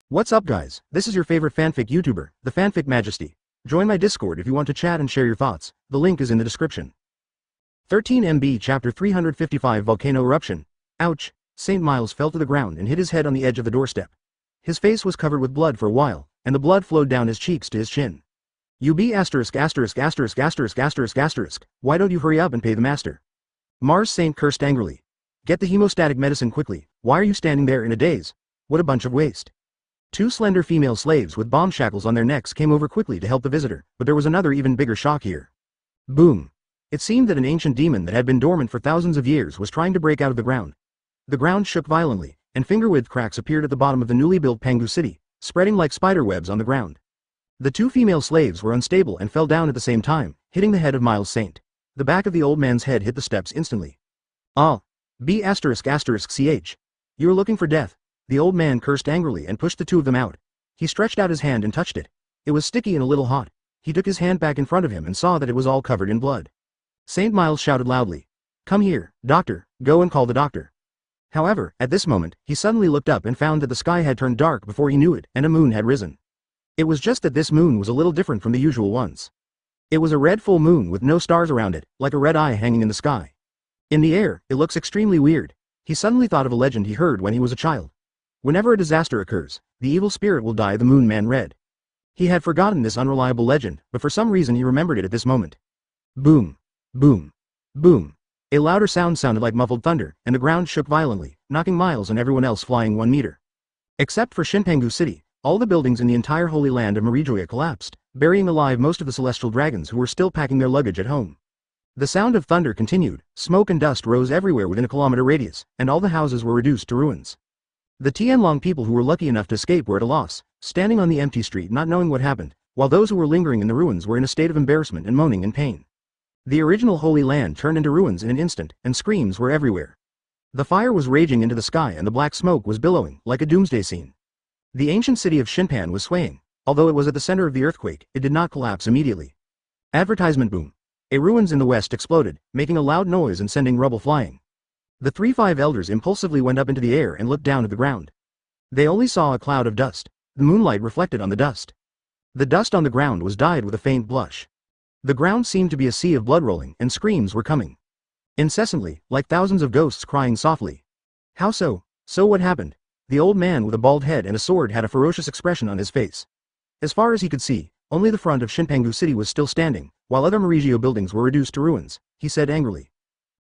What's up guys, this is your favorite fanfic YouTuber, the Fanfic Majesty. Join my Discord if you want to chat and share your thoughts, the link is in the description. 13 MB Chapter 355 Volcano Eruption. Ouch, St. Miles fell to the ground and hit his head on the edge of the doorstep. His face was covered with blood for a while, and the blood flowed down his cheeks to his chin. Why don't you hurry up and pay the master? Mars Saint cursed angrily. Get the hemostatic medicine quickly, why are you standing there in a daze? What a bunch of waste. Two slender female slaves with bomb shackles on their necks came over quickly to help the visitor, but there was another even bigger shock here. Boom. It seemed that an ancient demon that had been dormant for thousands of years was trying to break out of the ground. The ground shook violently, and finger-width cracks appeared at the bottom of the newly built Pangu City, spreading like spider webs on the ground. The two female slaves were unstable and fell down at the same time, hitting the head of Miles Saint. The back of the old man's head hit the steps instantly. Ah. ****ch. You're looking for death. The old man cursed angrily and pushed the two of them out. He stretched out his hand and touched it. It was sticky and a little hot. He took his hand back in front of him and saw that it was all covered in blood. St. Miles shouted loudly. Come here, doctor, go and call the doctor. However, at this moment, he suddenly looked up and found that the sky had turned dark before he knew it, and a moon had risen. It was just that this moon was a little different from the usual ones. It was a red full moon with no stars around it, like a red eye hanging in the sky. In the air, it looks extremely weird. He suddenly thought of a legend he heard when he was a child. Whenever a disaster occurs, the evil spirit will dye the moon man red. He had forgotten this unreliable legend, but for some reason he remembered it at this moment. Boom. Boom. Boom. A louder sound sounded like muffled thunder, and the ground shook violently, knocking Miles and everyone else flying 1 meter. Except for Shinpangu City, all the buildings in the entire Holy Land of Marijoya collapsed, burying alive most of the celestial dragons who were still packing their luggage at home. The sound of thunder continued, smoke and dust rose everywhere within a kilometer radius, and all the houses were reduced to ruins. The Tianlong people who were lucky enough to escape were at a loss, standing on the empty street not knowing what happened, while those who were lingering in the ruins were in a state of embarrassment and moaning in pain. The original Holy Land turned into ruins in an instant, and screams were everywhere. The fire was raging into the sky and the black smoke was billowing, like a doomsday scene. The ancient city of Shinpan was swaying. Although it was at the center of the earthquake, it did not collapse immediately. Advertisement boom. A ruins in the west exploded, making a loud noise and sending rubble flying. The 3-5 elders impulsively went up into the air and looked down at the ground. They only saw a cloud of dust. The moonlight reflected on the dust. The dust on the ground was dyed with a faint blush. The ground seemed to be a sea of blood rolling, and screams were coming. Incessantly, like thousands of ghosts crying softly. How so? So what happened? The old man with a bald head and a sword had a ferocious expression on his face. As far as he could see, only the front of Shinpangu City was still standing, while other Marigio buildings were reduced to ruins, he said angrily.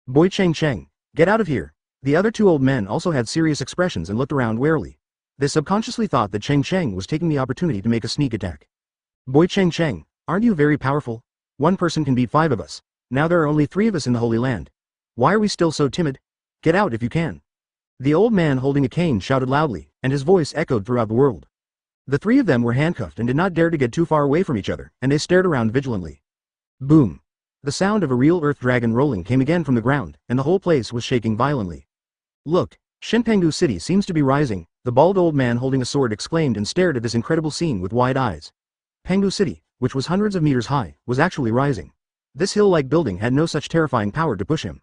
Boy Cheng Cheng. Get out of here. The other two old men also had serious expressions and looked around warily. They subconsciously thought that Cheng Cheng was taking the opportunity to make a sneak attack. Boy Cheng Cheng, aren't you very powerful? One person can beat 5 of us. Now there are only 3 of us in the Holy Land. Why are we still so timid? Get out if you can. The old man holding a cane shouted loudly, and his voice echoed throughout the world. The 3 of them were handcuffed and did not dare to get too far away from each other, and they stared around vigilantly. Boom. The sound of a real earth dragon rolling came again from the ground, and the whole place was shaking violently. Look, Shinpangu City seems to be rising, the bald old man holding a sword exclaimed and stared at this incredible scene with wide eyes. Pangu City, which was hundreds of meters high, was actually rising. This hill-like building had no such terrifying power to push him.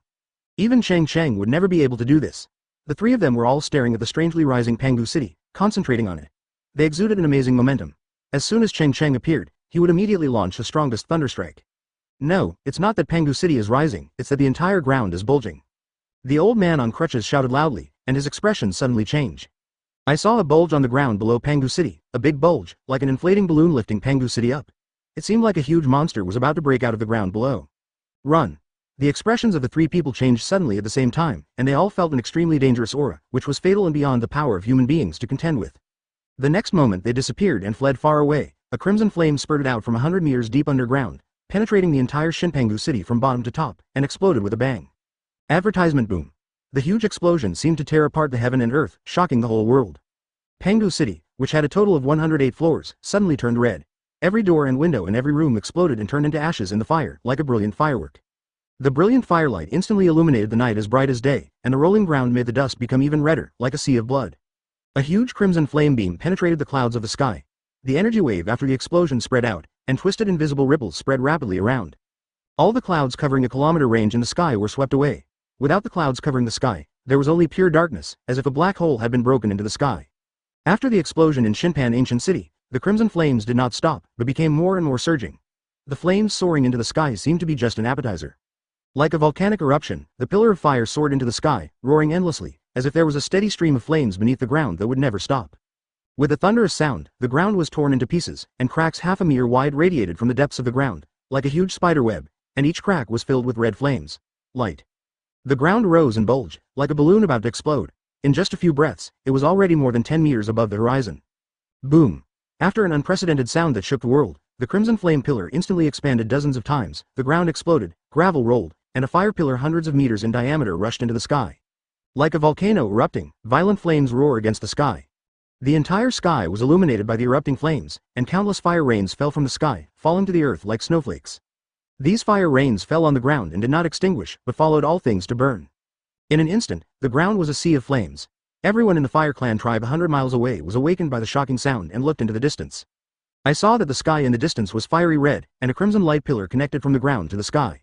Even Cheng Cheng would never be able to do this. The 3 of them were all staring at the strangely rising Pangu City, concentrating on it. They exuded an amazing momentum. As soon as Cheng Cheng appeared, he would immediately launch the strongest thunderstrike. No, it's not that Pangu City is rising, it's that the entire ground is bulging. The old man on crutches shouted loudly, and his expression suddenly changed. I saw a bulge on the ground below Pangu City, a big bulge, like an inflating balloon lifting Pangu City up. It seemed like a huge monster was about to break out of the ground below. Run. The expressions of the 3 people changed suddenly at the same time, and they all felt an extremely dangerous aura, which was fatal and beyond the power of human beings to contend with. The next moment they disappeared and fled far away. A crimson flame spurted out from 100 meters deep underground, penetrating the entire Shinpangu City from bottom to top, and exploded with a bang. Advertisement boom. The huge explosion seemed to tear apart the heaven and earth, shocking the whole world. Pangu City, which had a total of 108 floors, suddenly turned red. Every door and window in every room exploded and turned into ashes in the fire, like a brilliant firework. The brilliant firelight instantly illuminated the night as bright as day, and the rolling ground made the dust become even redder, like a sea of blood. A huge crimson flame beam penetrated the clouds of the sky. The energy wave after the explosion spread out, and twisted invisible ripples spread rapidly around. All the clouds covering a kilometer range in the sky were swept away. Without the clouds covering the sky, there was only pure darkness, as if a black hole had been broken into the sky. After the explosion in Shinpan Ancient City, the crimson flames did not stop, but became more and more surging. The flames soaring into the sky seemed to be just an appetizer. Like a volcanic eruption, the pillar of fire soared into the sky, roaring endlessly, as if there was a steady stream of flames beneath the ground that would never stop. With a thunderous sound, the ground was torn into pieces, and cracks half a meter wide radiated from the depths of the ground, like a huge spider web, and each crack was filled with red flames. Light. The ground rose and bulged, like a balloon about to explode. In just a few breaths, it was already more than 10 meters above the horizon. Boom. After an unprecedented sound that shook the world, the crimson flame pillar instantly expanded dozens of times, the ground exploded, gravel rolled, and a fire pillar hundreds of meters in diameter rushed into the sky. Like a volcano erupting, violent flames roar against the sky. The entire sky was illuminated by the erupting flames, and countless fire rains fell from the sky, falling to the earth like snowflakes. These fire rains fell on the ground and did not extinguish, but followed all things to burn. In an instant, the ground was a sea of flames. Everyone in the Fire Clan tribe 100 miles away was awakened by the shocking sound and looked into the distance. I saw that the sky in the distance was fiery red, and a crimson light pillar connected from the ground to the sky.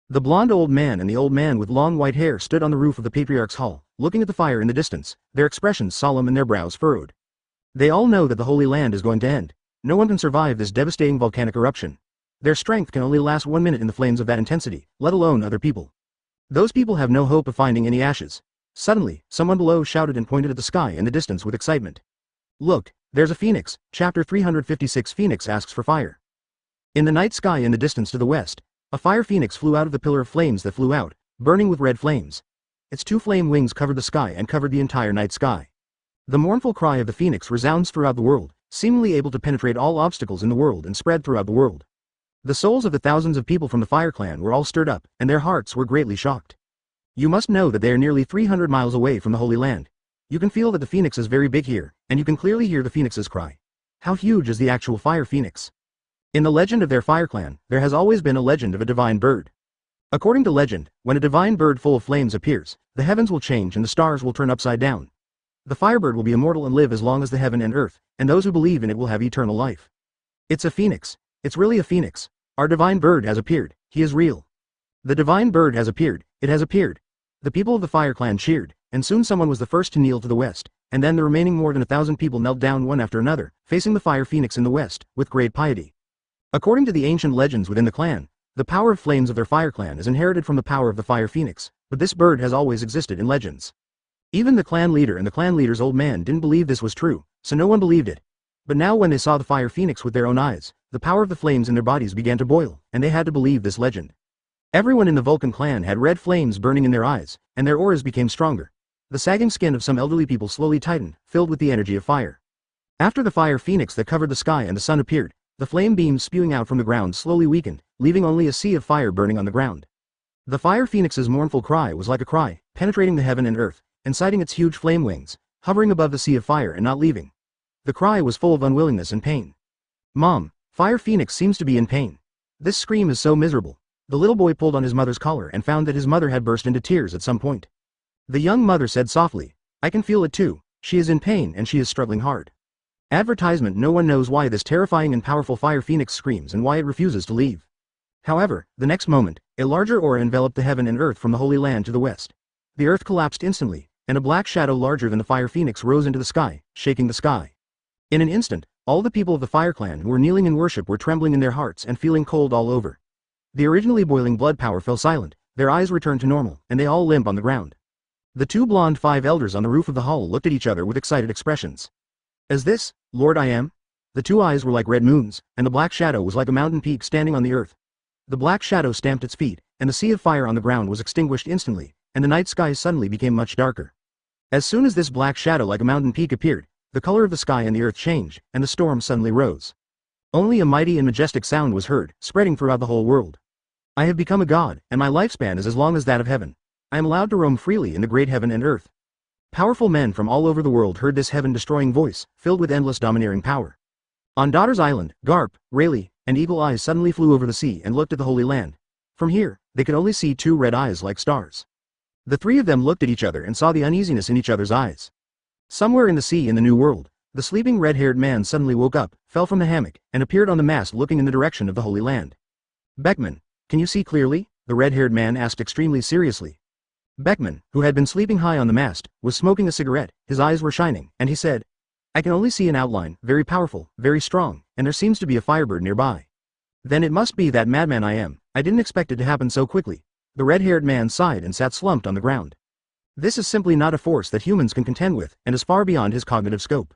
The blonde old man and the old man with long white hair stood on the roof of the Patriarch's hall, looking at the fire in the distance, their expressions solemn and their brows furrowed. They all know that the Holy Land is going to end. No one can survive this devastating volcanic eruption. Their strength can only last 1 minute in the flames of that intensity, let alone other people. Those people have no hope of finding any ashes. Suddenly, someone below shouted and pointed at the sky in the distance with excitement. Look, there's a phoenix. Chapter 356 Phoenix asks for fire. In the night sky in the distance to the west, a fire phoenix flew out of the pillar of flames that flew out, burning with red flames. Its 2 flame wings covered the sky and covered the entire night sky. The mournful cry of the phoenix resounds throughout the world, seemingly able to penetrate all obstacles in the world and spread throughout the world. The souls of the thousands of people from the Fire Clan were all stirred up, and their hearts were greatly shocked. You must know that they are nearly 300 miles away from the Holy Land. You can feel that the phoenix is very big here, and you can clearly hear the phoenix's cry. How huge is the actual fire phoenix? In the legend of their Fire Clan, there has always been a legend of a divine bird. According to legend, when a divine bird full of flames appears, the heavens will change and the stars will turn upside down. The firebird will be immortal and live as long as the heaven and earth, and those who believe in it will have eternal life. It's a phoenix. It's really a phoenix. Our divine bird has appeared. He is real. The divine bird has appeared. It has appeared. The people of the Fire Clan cheered, and soon someone was the first to kneel to the west, and then the remaining more than 1,000 people knelt down one after another, facing the fire phoenix in the west, with great piety. According to the ancient legends within the clan, the power of flames of their Fire Clan is inherited from the power of the fire phoenix, but this bird has always existed in legends. Even the clan leader and the clan leader's old man didn't believe this was true, so no one believed it. But now when they saw the fire phoenix with their own eyes, the power of the flames in their bodies began to boil, and they had to believe this legend. Everyone in the Vulcan clan had red flames burning in their eyes, and their auras became stronger. The sagging skin of some elderly people slowly tightened, filled with the energy of fire. After the fire phoenix that covered the sky and the sun appeared, the flame beams spewing out from the ground slowly weakened, leaving only a sea of fire burning on the ground. The fire phoenix's mournful cry was like a cry, penetrating the heaven and earth, inciting its huge flame wings, hovering above the sea of fire and not leaving. The cry was full of unwillingness and pain. Mom, Fire Phoenix seems to be in pain. This scream is so miserable. The little boy pulled on his mother's collar and found that his mother had burst into tears at some point. The young mother said softly, I can feel it too. She is in pain and she is struggling hard. Advertisement. No one knows why this terrifying and powerful Fire Phoenix screams and why it refuses to leave. However, the next moment, a larger aura enveloped the heaven and earth from the Holy Land to the west. The earth collapsed instantly, and a black shadow larger than the Fire Phoenix rose into the sky, shaking the sky. In an instant, all the people of the Fire Clan who were kneeling in worship were trembling in their hearts and feeling cold all over. The originally boiling blood power fell silent, their eyes returned to normal, and they all limp on the ground. The 2 blonde 5 elders on the roof of the hall looked at each other with excited expressions. Is this, Lord I am? The 2 eyes were like red moons, and the black shadow was like a mountain peak standing on the earth. The black shadow stamped its feet, and the sea of fire on the ground was extinguished instantly, and the night sky suddenly became much darker. As soon as this black shadow like a mountain peak appeared, the color of the sky and the earth changed, and the storm suddenly rose. Only a mighty and majestic sound was heard, spreading throughout the whole world. I have become a god, and my lifespan is as long as that of heaven. I am allowed to roam freely in the great heaven and earth. Powerful men from all over the world heard this heaven-destroying voice, filled with endless domineering power. On Daughter's Island, Garp, Rayleigh, and Eagle Eyes suddenly flew over the sea and looked at the Holy Land. From here, they could only see 2 red eyes like stars. The 3 of them looked at each other and saw the uneasiness in each other's eyes. Somewhere in the sea in the New World, the sleeping red-haired man suddenly woke up, fell from the hammock, and appeared on the mast looking in the direction of the Holy Land. Beckman, can you see clearly? The red-haired man asked extremely seriously. Beckman, who had been sleeping high on the mast, was smoking a cigarette, his eyes were shining, and he said, I can only see an outline, very powerful, very strong, and there seems to be a firebird nearby. Then it must be that madman I am. I didn't expect it to happen so quickly. The red-haired man sighed and sat slumped on the ground. This is simply not a force that humans can contend with, and is far beyond his cognitive scope.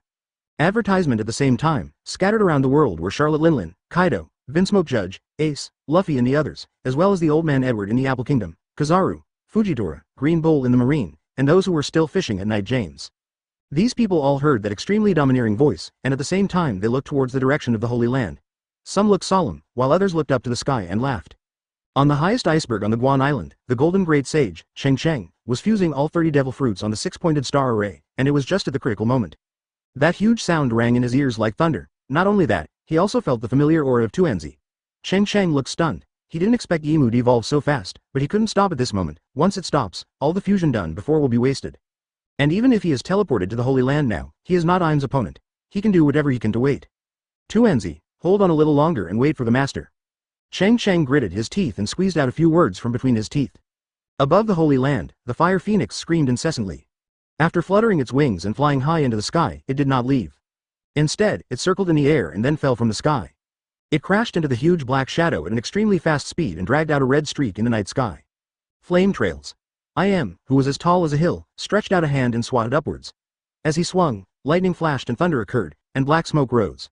Advertisement at the same time, scattered around the world were Charlotte Linlin, Kaido, Vinsmoke Judge, Ace, Luffy and the others, as well as the old man Edward in the Apple Kingdom, Kizaru, Fujitora, Green Bull in the Marine, and those who were still fishing at night James. These people all heard that extremely domineering voice, and at the same time they looked towards the direction of the Holy Land. Some looked solemn, while others looked up to the sky and laughed. On the highest iceberg on the Guan Island, the Golden Great Sage, Cheng Cheng, was fusing all 30 devil fruits on the 6-pointed star array, and it was just at the critical moment. That huge sound rang in his ears like thunder. Not only that, he also felt the familiar aura of Tuanzi. Cheng Cheng looked stunned. He didn't expect Yimu to evolve so fast, but he couldn't stop at this moment. Once it stops, all the fusion done before will be wasted. And even if he is teleported to the Holy Land now, he is not Im's opponent. He can do whatever he can to wait. Tuanzi, hold on a little longer and wait for the master. Cheng Cheng gritted his teeth and squeezed out a few words from between his teeth. Above the Holy Land, the fire phoenix screamed incessantly. After fluttering its wings and flying high into the sky, it did not leave. Instead, it circled in the air and then fell from the sky. It crashed into the huge black shadow at an extremely fast speed and dragged out a red streak in the night sky. Flame trails. Im, who was as tall as a hill, stretched out a hand and swatted upwards. As he swung, lightning flashed and thunder occurred, and black smoke rose.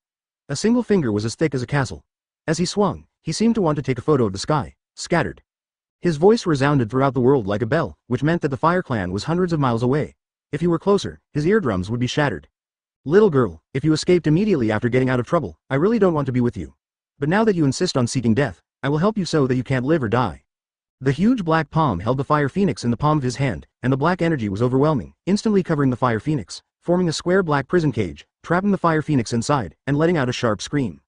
A single finger was as thick as a castle. As he swung, he seemed to want to take a photo of the sky, scattered. His voice resounded throughout the world like a bell, which meant that the Fire Clan was hundreds of miles away. If he were closer, his eardrums would be shattered. Little girl, if you escaped immediately after getting out of trouble, I really don't want to be with you. But now that you insist on seeking death, I will help you so that you can't live or die. The huge black palm held the fire phoenix in the palm of his hand, and the black energy was overwhelming, instantly covering the fire phoenix, forming a square black prison cage, trapping the fire phoenix inside, and letting out a sharp scream.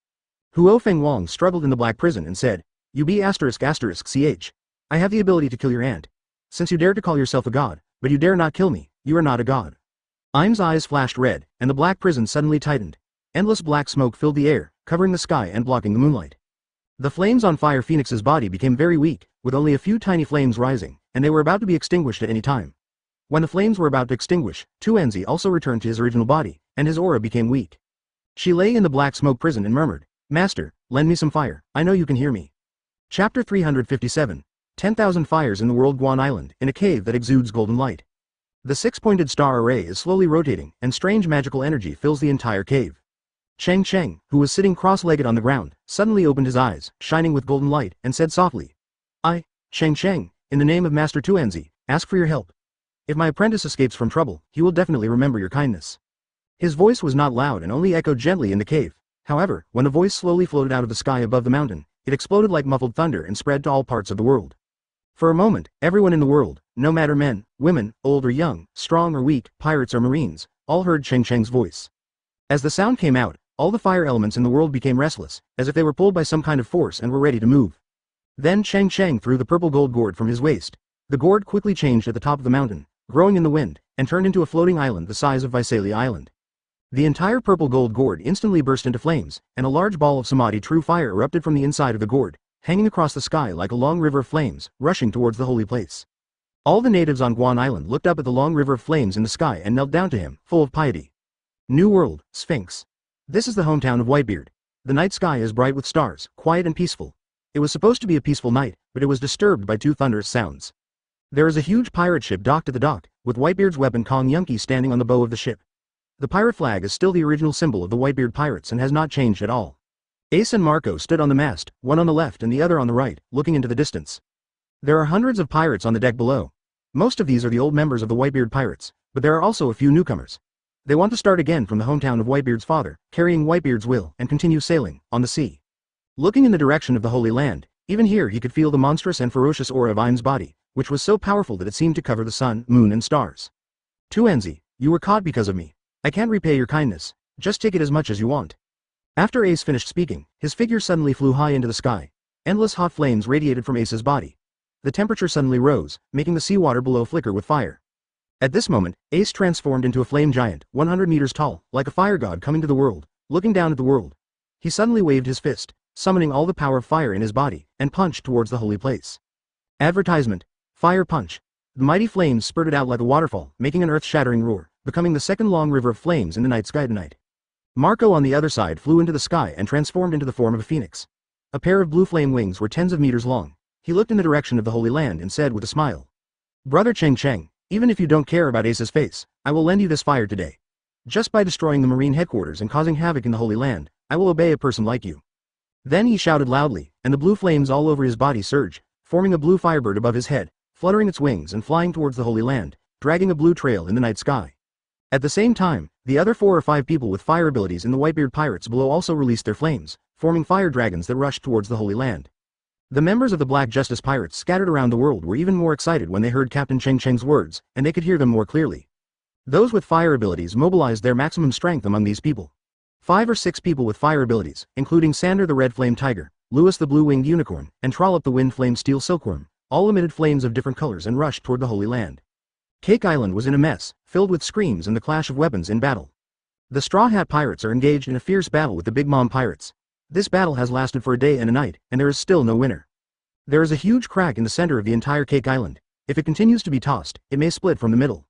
Huo Feng Wang struggled in the black prison and said, "You be ***ch. I have the ability to kill your aunt. Since you dare to call yourself a god, but you dare not kill me, you are not a god." Im's eyes flashed red, and the black prison suddenly tightened. Endless black smoke filled the air, covering the sky and blocking the moonlight. The flames on Fire Phoenix's body became very weak, with only a few tiny flames rising, and they were about to be extinguished at any time. When the flames were about to extinguish, Tuanzi also returned to his original body, and his aura became weak. She lay in the black smoke prison and murmured, "Master, lend me some fire, I know you can hear me." Chapter 357. 10,000 fires in the world Guan Island, in a cave that exudes golden light. The 6-pointed star array is slowly rotating, and strange magical energy fills the entire cave. Cheng Cheng, who was sitting cross-legged on the ground, suddenly opened his eyes, shining with golden light, and said softly, "I, Cheng Cheng, in the name of Master Tuanzi, ask for your help. If my apprentice escapes from trouble, he will definitely remember your kindness." His voice was not loud and only echoed gently in the cave. However, when the voice slowly floated out of the sky above the mountain, it exploded like muffled thunder and spread to all parts of the world. For a moment, everyone in the world, no matter men, women, old or young, strong or weak, pirates or marines, all heard Cheng Cheng's voice. As the sound came out, all the fire elements in the world became restless, as if they were pulled by some kind of force and were ready to move. Then Cheng Cheng threw the purple gold gourd from his waist. The gourd quickly changed at the top of the mountain, growing in the wind, and turned into a floating island the size of Visalia Island. The entire purple gold gourd instantly burst into flames, and a large ball of samadhi true fire erupted from the inside of the gourd, hanging across the sky like a long river of flames, rushing towards the holy place. All the natives on Guan Island looked up at the long river of flames in the sky and knelt down to him, full of piety. New World, Sphinx. This is the hometown of Whitebeard. The night sky is bright with stars, quiet and peaceful. It was supposed to be a peaceful night, but it was disturbed by two thunderous sounds. There is a huge pirate ship docked at the dock, with Whitebeard's weapon Kong Yunki standing on the bow of the ship. The pirate flag is still the original symbol of the Whitebeard pirates and has not changed at all. Ace and Marco stood on the mast, one on the left and the other on the right, looking into the distance. There are hundreds of pirates on the deck below. Most of these are the old members of the Whitebeard pirates, but there are also a few newcomers. They want to start again from the hometown of Whitebeard's father, carrying Whitebeard's will, and continue sailing, on the sea. Looking in the direction of the Holy Land, even here he could feel the monstrous and ferocious aura of Im's body, which was so powerful that it seemed to cover the sun, moon and stars. "Tuanzi, you were caught because of me. I can't repay your kindness, just take it as much as you want." After Ace finished speaking, his figure suddenly flew high into the sky. Endless hot flames radiated from Ace's body. The temperature suddenly rose, making the seawater below flicker with fire. At this moment, Ace transformed into a flame giant, 100 meters tall, like a fire god coming to the world, looking down at the world. He suddenly waved his fist, summoning all the power of fire in his body, and punched towards the holy place. Advertisement. Fire punch. The mighty flames spurted out like a waterfall, making an earth-shattering roar, becoming the second long river of flames in the night sky tonight. Marco on the other side flew into the sky and transformed into the form of a phoenix. A pair of blue flame wings were tens of meters long. He looked in the direction of the Holy Land and said with a smile, "Brother Cheng Cheng, even if you don't care about Ace's face, I will lend you this fire today. Just by destroying the marine headquarters and causing havoc in the Holy Land, I will obey a person like you." Then he shouted loudly, and the blue flames all over his body surged, forming a blue firebird above his head, fluttering its wings and flying towards the Holy Land, dragging a blue trail in the night sky. At the same time, the other 4 or 5 people with fire abilities in the Whitebeard Pirates below also released their flames, forming fire dragons that rushed towards the Holy Land. The members of the Black Justice Pirates scattered around the world were even more excited when they heard Captain Cheng Cheng's words, and they could hear them more clearly. Those with fire abilities mobilized their maximum strength among these people. 5 or 6 people with fire abilities, including Sander the Red Flame Tiger, Lewis the Blue-Winged Unicorn, and Trollop the Wind Flame Steel Silkworm, all emitted flames of different colors and rushed toward the Holy Land. Cake Island was in a mess, filled with screams and the clash of weapons in battle. The Straw Hat Pirates are engaged in a fierce battle with the Big Mom Pirates. This battle has lasted for a day and a night, and there is still no winner. There is a huge crack in the center of the entire Cake Island. If it continues to be tossed, it may split from the middle.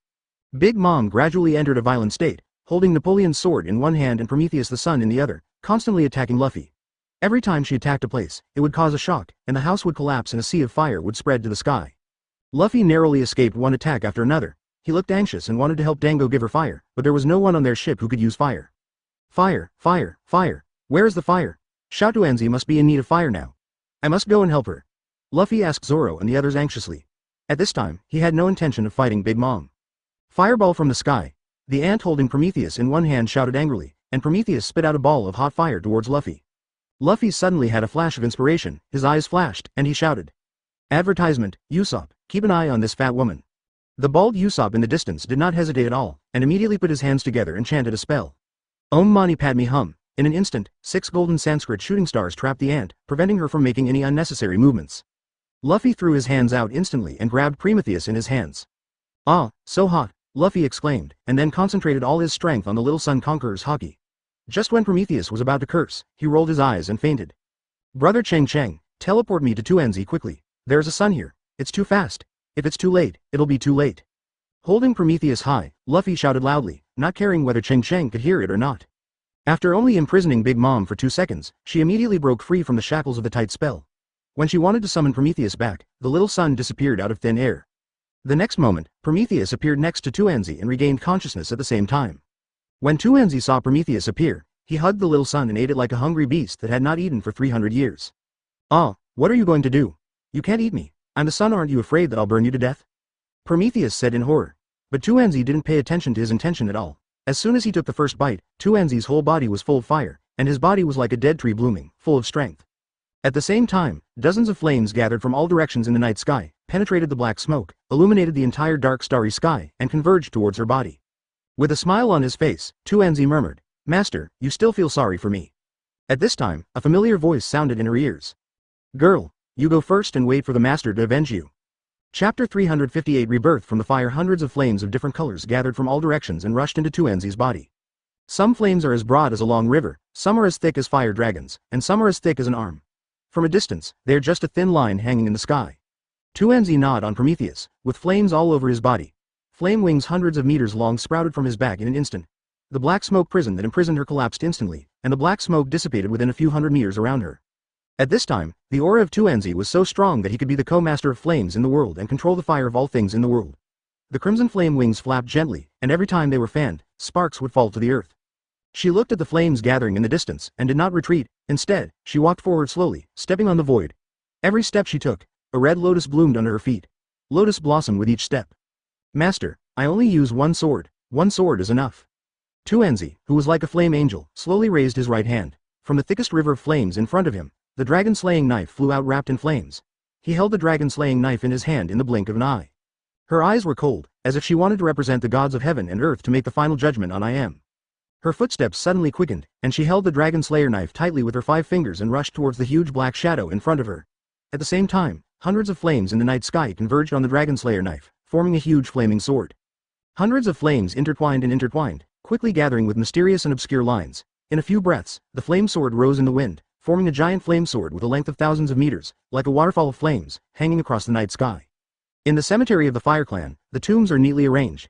Big Mom gradually entered a violent state, holding Napoleon's sword in one hand and Prometheus the Sun in the other, constantly attacking Luffy. Every time she attacked a place, it would cause a shock, and the house would collapse and a sea of fire would spread to the sky. Luffy narrowly escaped one attack after another. He looked anxious and wanted to help Dango give her fire, but there was no one on their ship who could use fire. "Fire, fire, fire. Where is the fire? Shatuanzi must be in need of fire now. I must go and help her." Luffy asked Zoro and the others anxiously. At this time, he had no intention of fighting Big Mom. "Fireball from the sky." The ant holding Prometheus in one hand shouted angrily, and Prometheus spit out a ball of hot fire towards Luffy. Luffy suddenly had a flash of inspiration, his eyes flashed, and he shouted, "Advertisement, Usopp, keep an eye on this fat woman." The bald Usopp in the distance did not hesitate at all, and immediately put his hands together and chanted a spell. Om Mani Padme Hum. In an instant, 6 golden Sanskrit shooting stars trapped the ant, preventing her from making any unnecessary movements. Luffy threw his hands out instantly and grabbed Prometheus in his hands. "Ah, so hot," Luffy exclaimed, and then concentrated all his strength on the Little Sun Conqueror's haki. Just when Prometheus was about to curse, he rolled his eyes and fainted. "Brother Cheng Cheng, teleport me to Tuanzi quickly. There's a sun here. It's too fast. If it's too late, it'll be too late." Holding Prometheus high, Luffy shouted loudly, not caring whether Cheng Cheng could hear it or not. After only imprisoning Big Mom for 2 seconds, she immediately broke free from the shackles of the tight spell. When she wanted to summon Prometheus back, the little sun disappeared out of thin air. The next moment, Prometheus appeared next to Tuanzi and regained consciousness at the same time. When Tuanzi saw Prometheus appear, he hugged the little sun and ate it like a hungry beast that had not eaten for 300 years. "Ah, what are you going to do? You can't eat me. I'm the sun, aren't you afraid that I'll burn you to death?" Prometheus said in horror. But Tuanzi didn't pay attention to his intention at all. As soon as he took the first bite, Tuanzi's whole body was full of fire, and his body was like a dead tree blooming, full of strength. At the same time, dozens of flames gathered from all directions in the night sky, penetrated the black smoke, illuminated the entire dark starry sky, and converged towards her body. With a smile on his face, Tuanzi murmured, "Master, you still feel sorry for me." At this time, a familiar voice sounded in her ears. "Girl, you go first and wait for the master to avenge you." Chapter 358 Rebirth from the fire. Hundreds of flames of different colors gathered from all directions and rushed into Tuanzi's body. Some flames are as broad as a long river, some are as thick as fire dragons, and some are as thick as an arm. From a distance, they are just a thin line hanging in the sky. Tuanzi gnawed on Prometheus, with flames all over his body. Flame wings hundreds of meters long sprouted from his back in an instant. The black smoke prison that imprisoned her collapsed instantly, and the black smoke dissipated within a few hundred meters around her. At this time, the aura of Tuanzi was so strong that he could be the co-master of flames in the world and control the fire of all things in the world. The crimson flame wings flapped gently, and every time they were fanned, sparks would fall to the earth. She looked at the flames gathering in the distance and did not retreat. Instead, she walked forward slowly, stepping on the void. Every step she took, a red lotus bloomed under her feet. Lotus blossomed with each step. "Master, I only use one sword. One sword is enough." Tuanzi, who was like a flame angel, slowly raised his right hand. From the thickest river of flames in front of him, the dragon-slaying knife flew out wrapped in flames. He held the dragon-slaying knife in his hand in the blink of an eye. Her eyes were cold, as if she wanted to represent the gods of heaven and earth to make the final judgment on I Am. Her footsteps suddenly quickened, and she held the dragon-slayer knife tightly with her 5 fingers and rushed towards the huge black shadow in front of her. At the same time, hundreds of flames in the night sky converged on the dragon-slayer knife, forming a huge flaming sword. Hundreds of flames intertwined, quickly gathering with mysterious and obscure lines. In a few breaths, the flame sword rose in the wind, forming a giant flame sword with a length of thousands of meters, like a waterfall of flames, hanging across the night sky. In the cemetery of the Fire Clan, the tombs are neatly arranged.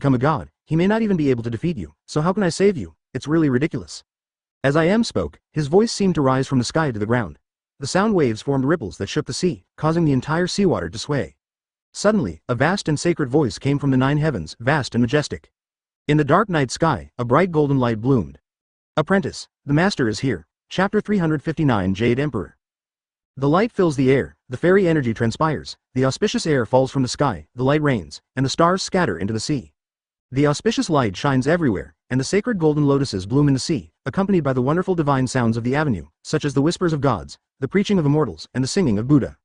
become a god, he may not even be able to defeat you, so how can I save you? It's really ridiculous. As I am spoke, his voice seemed to rise from the sky to the ground. The sound waves formed ripples that shook the sea, causing the entire seawater to sway. Suddenly, a vast and sacred voice came from the 9 heavens, vast and majestic. In the dark night sky, a bright golden light bloomed. Apprentice, the master is here. Chapter 359 Jade Emperor. The light fills the air, the fairy energy transpires, the auspicious air falls from the sky, the light rains, and the stars scatter into the sea. The auspicious light shines everywhere, and the sacred golden lotuses bloom in the sea, accompanied by the wonderful divine sounds of the avenue, such as the whispers of gods, the preaching of immortals, and the singing of Buddha.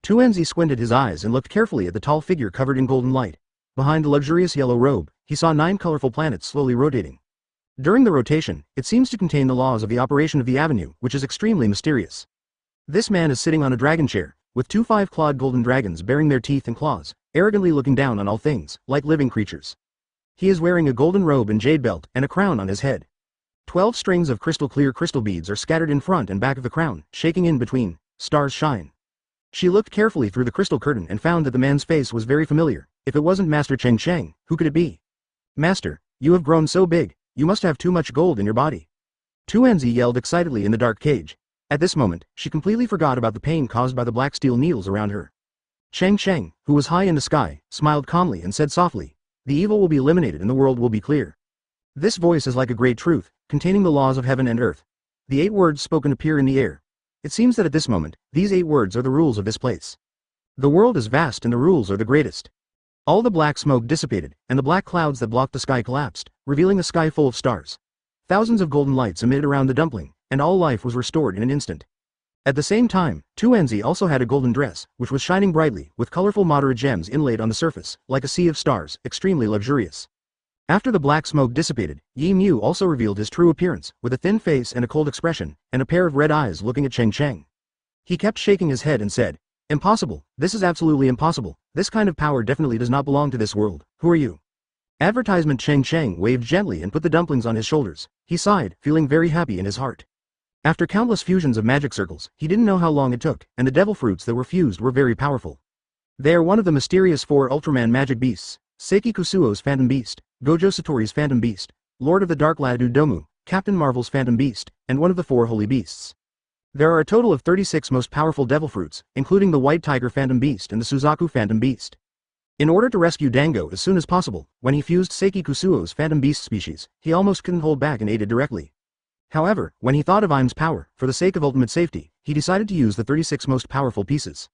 Tuanzi squinted his eyes and looked carefully at the tall figure covered in golden light. Behind the luxurious yellow robe, he saw 9 colorful planets slowly rotating. During the rotation, it seems to contain the laws of the operation of the avenue, which is extremely mysterious. This man is sitting on a dragon chair, with two five-clawed golden dragons bearing their teeth and claws, arrogantly looking down on all things, like living creatures. He is wearing a golden robe and jade belt and a crown on his head. 12 strings of crystal-clear crystal beads are scattered in front and back of the crown, shaking in between. Stars shine. She looked carefully through the crystal curtain and found that the man's face was very familiar. If it wasn't Master Cheng Cheng, who could it be? Master, you have grown so big, you must have too much gold in your body. Tuanzi yelled excitedly in the dark cage. At this moment, she completely forgot about the pain caused by the black steel needles around her. Cheng Cheng, who was high in the sky, smiled calmly and said softly, "The evil will be eliminated and the world will be clear." This voice is like a great truth, containing the laws of heaven and earth. The 8 words spoken appear in the air. It seems that at this moment, these 8 words are the rules of this place. The world is vast and the rules are the greatest. All the black smoke dissipated, and the black clouds that blocked the sky collapsed, revealing a sky full of stars. Thousands of golden lights emitted around the dumpling, and all life was restored in an instant. At the same time, Tuanzi also had a golden dress, which was shining brightly, with colorful moderate gems inlaid on the surface, like a sea of stars, extremely luxurious. After the black smoke dissipated, Yi Mu also revealed his true appearance, with a thin face and a cold expression, and a pair of red eyes looking at Cheng Cheng. He kept shaking his head and said, "Impossible, this is absolutely impossible, this kind of power definitely does not belong to this world, who are you?" Advertisement. Cheng Cheng waved gently and put the dumplings on his shoulders. He sighed, feeling very happy in his heart. After countless fusions of magic circles, he didn't know how long it took, and the devil fruits that were fused were very powerful. They are one of the mysterious 4 Ultraman magic beasts: Seiki Kusuo's Phantom Beast, Gojo Satori's Phantom Beast, Lord of the Dark Ladu Domu, Captain Marvel's Phantom Beast, and one of the 4 Holy Beasts. There are a total of 36 most powerful devil fruits, including the White Tiger Phantom Beast and the Suzaku Phantom Beast. In order to rescue Dango as soon as possible, when he fused Seiki Kusuo's Phantom Beast species, he almost couldn't hold back and ate it directly. However, when he thought of Im's power, for the sake of ultimate safety, he decided to use the 36 most powerful pieces.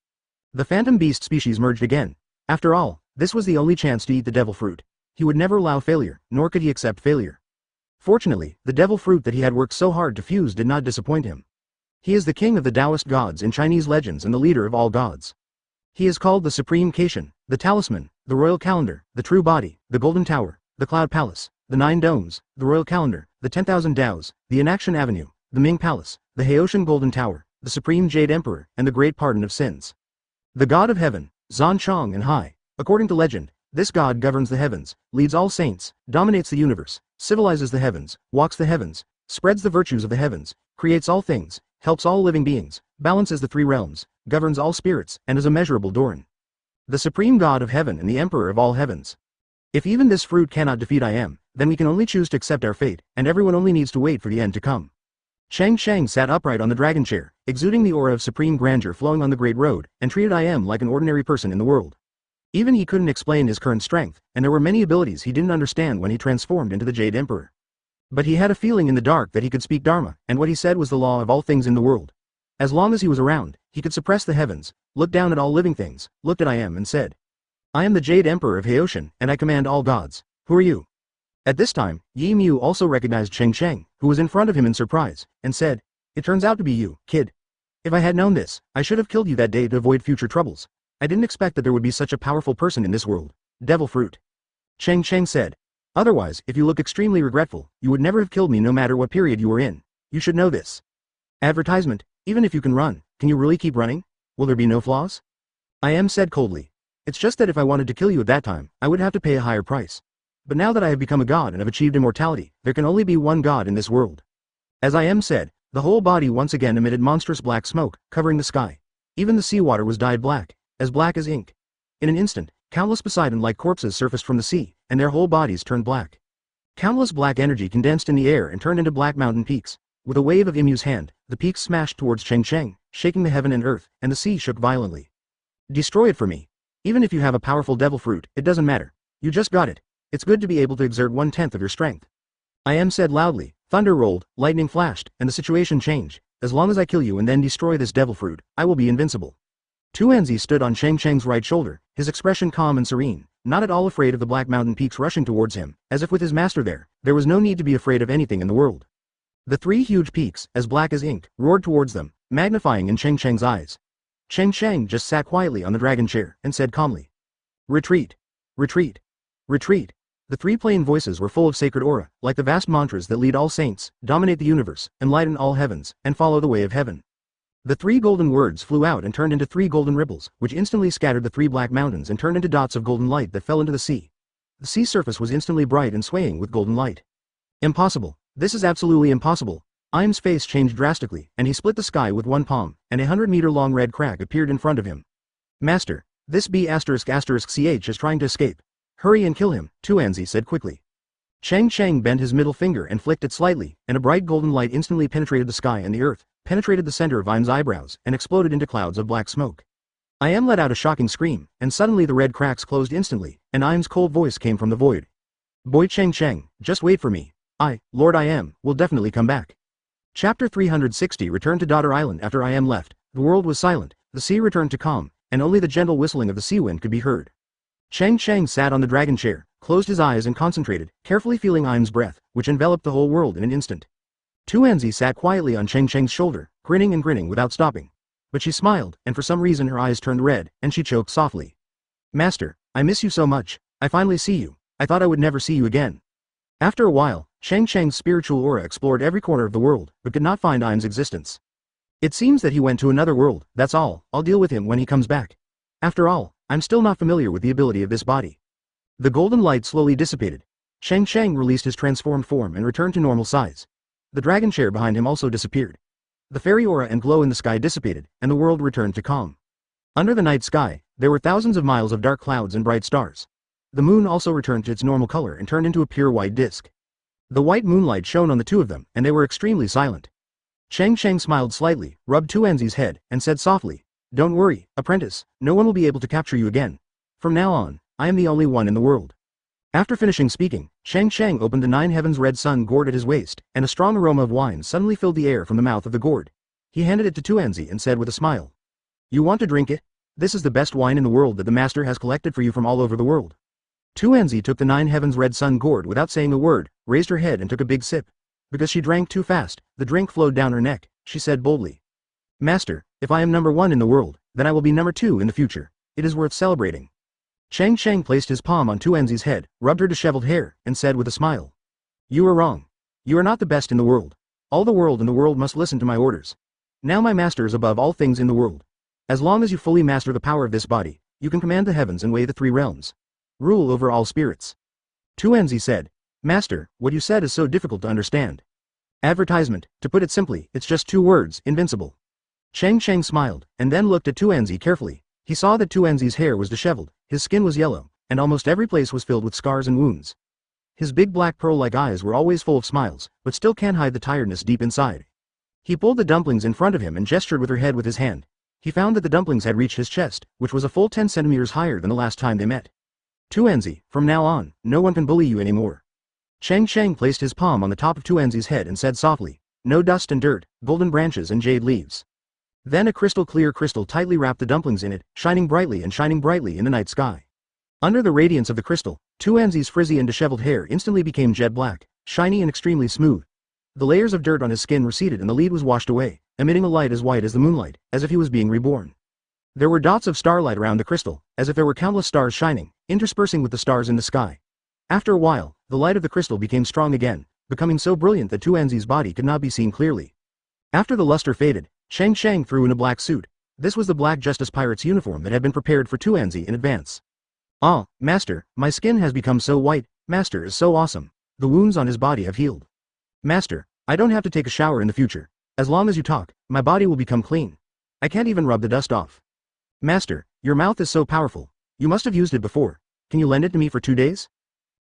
The Phantom Beast species merged again. After all, this was the only chance to eat the devil fruit. He would never allow failure, nor could he accept failure. Fortunately, the devil fruit that he had worked so hard to fuse did not disappoint him. He is the king of the Taoist gods in Chinese legends and the leader of all gods. He is called the Supreme Caitian, the Talisman, the Royal Calendar, the True Body, the Golden Tower, the Cloud Palace, the 9 Domes, the Royal Calendar, the 10,000 Dows, the Inaction Avenue, the Ming Palace, the Haoshan Golden Tower, the Supreme Jade Emperor, and the Great Pardon of Sins. The God of Heaven, Zan Chong and Hai. According to legend, this god governs the heavens, leads all saints, dominates the universe, civilizes the heavens, walks the heavens, spreads the virtues of the heavens, creates all things, helps all living beings, balances the 3 realms, governs all spirits, and is immeasurable Doran. The supreme god of heaven and the emperor of all heavens. If even this fruit cannot defeat I am, then we can only choose to accept our fate, and everyone only needs to wait for the end to come. Cheng Cheng sat upright on the dragon chair, exuding the aura of supreme grandeur flowing on the great road, and treated I am like an ordinary person in the world. Even he couldn't explain his current strength, and there were many abilities he didn't understand when he transformed into the Jade Emperor. But he had a feeling in the dark that he could speak Dharma, and what he said was the law of all things in the world. As long as he was around, he could suppress the heavens, look down at all living things, looked at I am and said, "I am the Jade Emperor of Haoshan, and I command all gods. Who are you?" At this time, Yi Mu also recognized Cheng Cheng, who was in front of him in surprise, and said, "It turns out to be you, kid. If I had known this, I should have killed you that day to avoid future troubles. I didn't expect that there would be such a powerful person in this world. Devil fruit." Cheng Cheng said, "Otherwise, if you look extremely regretful, you would never have killed me no matter what period you were in. You should know this." Advertisement. Even if you can run, can you really keep running? Will there be no flaws? I am said coldly. It's just that if I wanted to kill you at that time, I would have to pay a higher price. But now that I have become a god and have achieved immortality, there can only be one god in this world. As I am said, the whole body once again emitted monstrous black smoke, covering the sky. Even the seawater was dyed black as ink. In an instant, countless Poseidon-like corpses surfaced from the sea, and their whole bodies turned black. Countless black energy condensed in the air and turned into black mountain peaks. With a wave of Imu's hand, the peaks smashed towards Cheng Cheng, shaking the heaven and earth, and the sea shook violently. "Destroy it for me. Even if you have a powerful devil fruit, it doesn't matter. You just got it. It's good to be able to exert 1/10 of your strength." I am said loudly. Thunder rolled, lightning flashed, and the situation changed. "As long as I kill you and then destroy this devil fruit, I will be invincible." Tuanzi stood on Cheng Cheng's right shoulder, his expression calm and serene, not at all afraid of the black mountain peaks rushing towards him, as if with his master there was no need to be afraid of anything in the world. The 3 huge peaks, as black as ink, roared towards them, magnifying in Cheng Cheng's eyes. Cheng Cheng just sat quietly on the dragon chair, and said calmly, "Retreat! Retreat! Retreat!" The 3 plain voices were full of sacred aura, like the vast mantras that lead all saints, dominate the universe, enlighten all heavens, and follow the way of heaven. The 3 golden words flew out and turned into 3 golden ripples, which instantly scattered the 3 black mountains and turned into dots of golden light that fell into the sea. The sea surface was instantly bright and swaying with golden light. Impossible. This is absolutely impossible. Im's face changed drastically, and he split the sky with one palm, and a 100-meter-long red crack appeared in front of him. Master, this B******ch is trying to escape. Hurry and kill him, Tuanzi said quickly. Cheng Cheng bent his middle finger and flicked it slightly, and a bright golden light instantly penetrated the sky and the earth, penetrated the center of Im's eyebrows, and exploded into clouds of black smoke. Im let out a shocking scream, and suddenly the red cracks closed instantly, and Im's cold voice came from the void. Boy Cheng Cheng, just wait for me. Lord Im, will definitely come back. Chapter 360 Return to Daughter Island. After Im left, the world was silent, the sea returned to calm, and only the gentle whistling of the sea wind could be heard. Cheng Cheng sat on the dragon chair, closed his eyes and concentrated, carefully feeling Im's breath, which enveloped the whole world in an instant. Tuanzi sat quietly on Cheng Cheng's shoulder, grinning and grinning without stopping. But she smiled, and for some reason her eyes turned red, and she choked softly. Master, I miss you so much. I finally see you. I thought I would never see you again. After a while, Cheng Cheng's spiritual aura explored every corner of the world, but could not find Im's existence. It seems that he went to another world, that's all. I'll deal with him when he comes back. After all, I'm still not familiar with the ability of this body. The golden light slowly dissipated. Cheng Cheng released his transformed form and returned to normal size. The dragon chair behind him also disappeared. The fairy aura and glow in the sky dissipated, and the world returned to calm. Under the night sky, there were thousands of miles of dark clouds and bright stars. The moon also returned to its normal color and turned into a pure white disk. The white moonlight shone on the two of them, and they were extremely silent. Cheng Cheng smiled slightly, rubbed Tuanzi's head, and said softly, "Don't worry, apprentice, no one will be able to capture you again. From now on, I am the only one in the world." After finishing speaking, Cheng Cheng opened the 9 heavens red sun gourd at his waist, and a strong aroma of wine suddenly filled the air from the mouth of the gourd. He handed it to Tuanzi and said with a smile, "You want to drink it? This is the best wine in the world that the master has collected for you from all over the world." Tuanzi took the 9 heavens red sun gourd without saying a word, raised her head and took a big sip. Because she drank too fast, the drink flowed down her neck. She said boldly, "Master, if I am number 1 in the world, then I will be number 2 in the future. It is worth celebrating." Cheng Cheng placed his palm on Tuanzi's head, rubbed her disheveled hair, and said with a smile, "You are wrong. You are not the best in the world. All the world in the world must listen to my orders. Now my master is above all things in the world. As long as you fully master the power of this body, you can command the heavens and weigh the 3 realms. Rule over all spirits." Tuanzi said, "Master, what you said is so difficult to understand." Advertisement, to put it simply, it's just 2 words, invincible. Cheng Cheng smiled, and then looked at Tuanzi carefully. He saw that Tuanzi's hair was disheveled, his skin was yellow, and almost every place was filled with scars and wounds. His big black pearl-like eyes were always full of smiles, but still can't hide the tiredness deep inside. He pulled the dumplings in front of him and gestured with her head with his hand. He found that the dumplings had reached his chest, which was a full 10 centimeters higher than the last time they met. "Tuanzi, from now on, no one can bully you anymore." Cheng Cheng placed his palm on the top of Tuanzi's head and said softly, "No dust and dirt, golden branches and jade leaves." Then a crystal-clear crystal tightly wrapped the dumplings in it, shining brightly in the night sky. Under the radiance of the crystal, Tuanzi's frizzy and disheveled hair instantly became jet black, shiny and extremely smooth. The layers of dirt on his skin receded and the lead was washed away, emitting a light as white as the moonlight, as if he was being reborn. There were dots of starlight around the crystal, as if there were countless stars shining, interspersing with the stars in the sky. After a while, the light of the crystal became strong again, becoming so brilliant that Tuanzi's body could not be seen clearly. After the luster faded, Cheng Cheng threw in a black suit. This was the Black Justice Pirate's uniform that had been prepared for Tuanzi in advance. "Ah, Master, my skin has become so white. Master is so awesome. The wounds on his body have healed. Master, I don't have to take a shower in the future. As long as you talk, my body will become clean. I can't even rub the dust off. Master, your mouth is so powerful. You must have used it before. Can you lend it to me for 2 days?"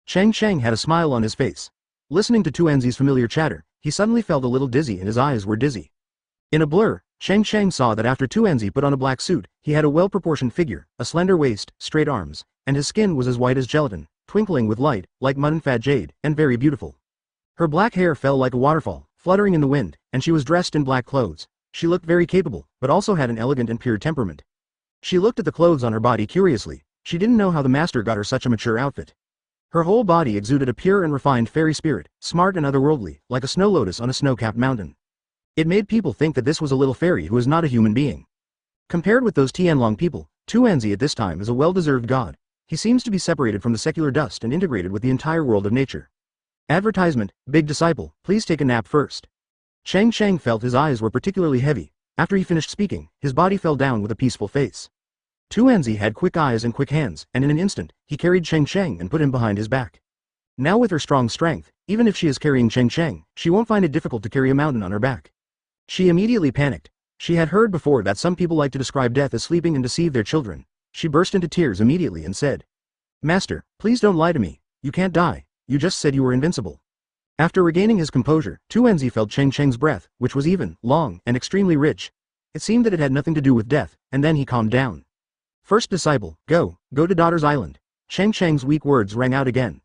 Cheng Cheng had a smile on his face. Listening to Tuanzi's familiar chatter, he suddenly felt a little dizzy and his eyes were dizzy. In a blur, Cheng Cheng saw that after Tuanzi put on a black suit, he had a well-proportioned figure, a slender waist, straight arms, and his skin was as white as gelatin, twinkling with light, like mud and fat jade, and very beautiful. Her black hair fell like a waterfall, fluttering in the wind, and she was dressed in black clothes. She looked very capable, but also had an elegant and pure temperament. She looked at the clothes on her body curiously. She didn't know how the master got her such a mature outfit. Her whole body exuded a pure and refined fairy spirit, smart and otherworldly, like a snow lotus on a snow-capped mountain. It made people think that this was a little fairy who was not a human being. Compared with those Tianlong people, Tuanzi at this time is a well-deserved god. He seems to be separated from the secular dust and integrated with the entire world of nature. Advertisement, big disciple, please take a nap first. Cheng Cheng felt his eyes were particularly heavy. After he finished speaking, his body fell down with a peaceful face. Tuanzi had quick eyes and quick hands, and in an instant, he carried Cheng Cheng and put him behind his back. Now with her strong strength, even if she is carrying Cheng Cheng, she won't find it difficult to carry a mountain on her back. She immediately panicked. She had heard before that some people like to describe death as sleeping and deceive their children. She burst into tears immediately and said, "Master, please don't lie to me. You can't die. You just said you were invincible." After regaining his composure, Tuanzi felt Cheng Cheng's breath, which was even, long, and extremely rich. It seemed that it had nothing to do with death, and then he calmed down. "First disciple, go to Daughter's Island." Cheng Cheng's weak words rang out again.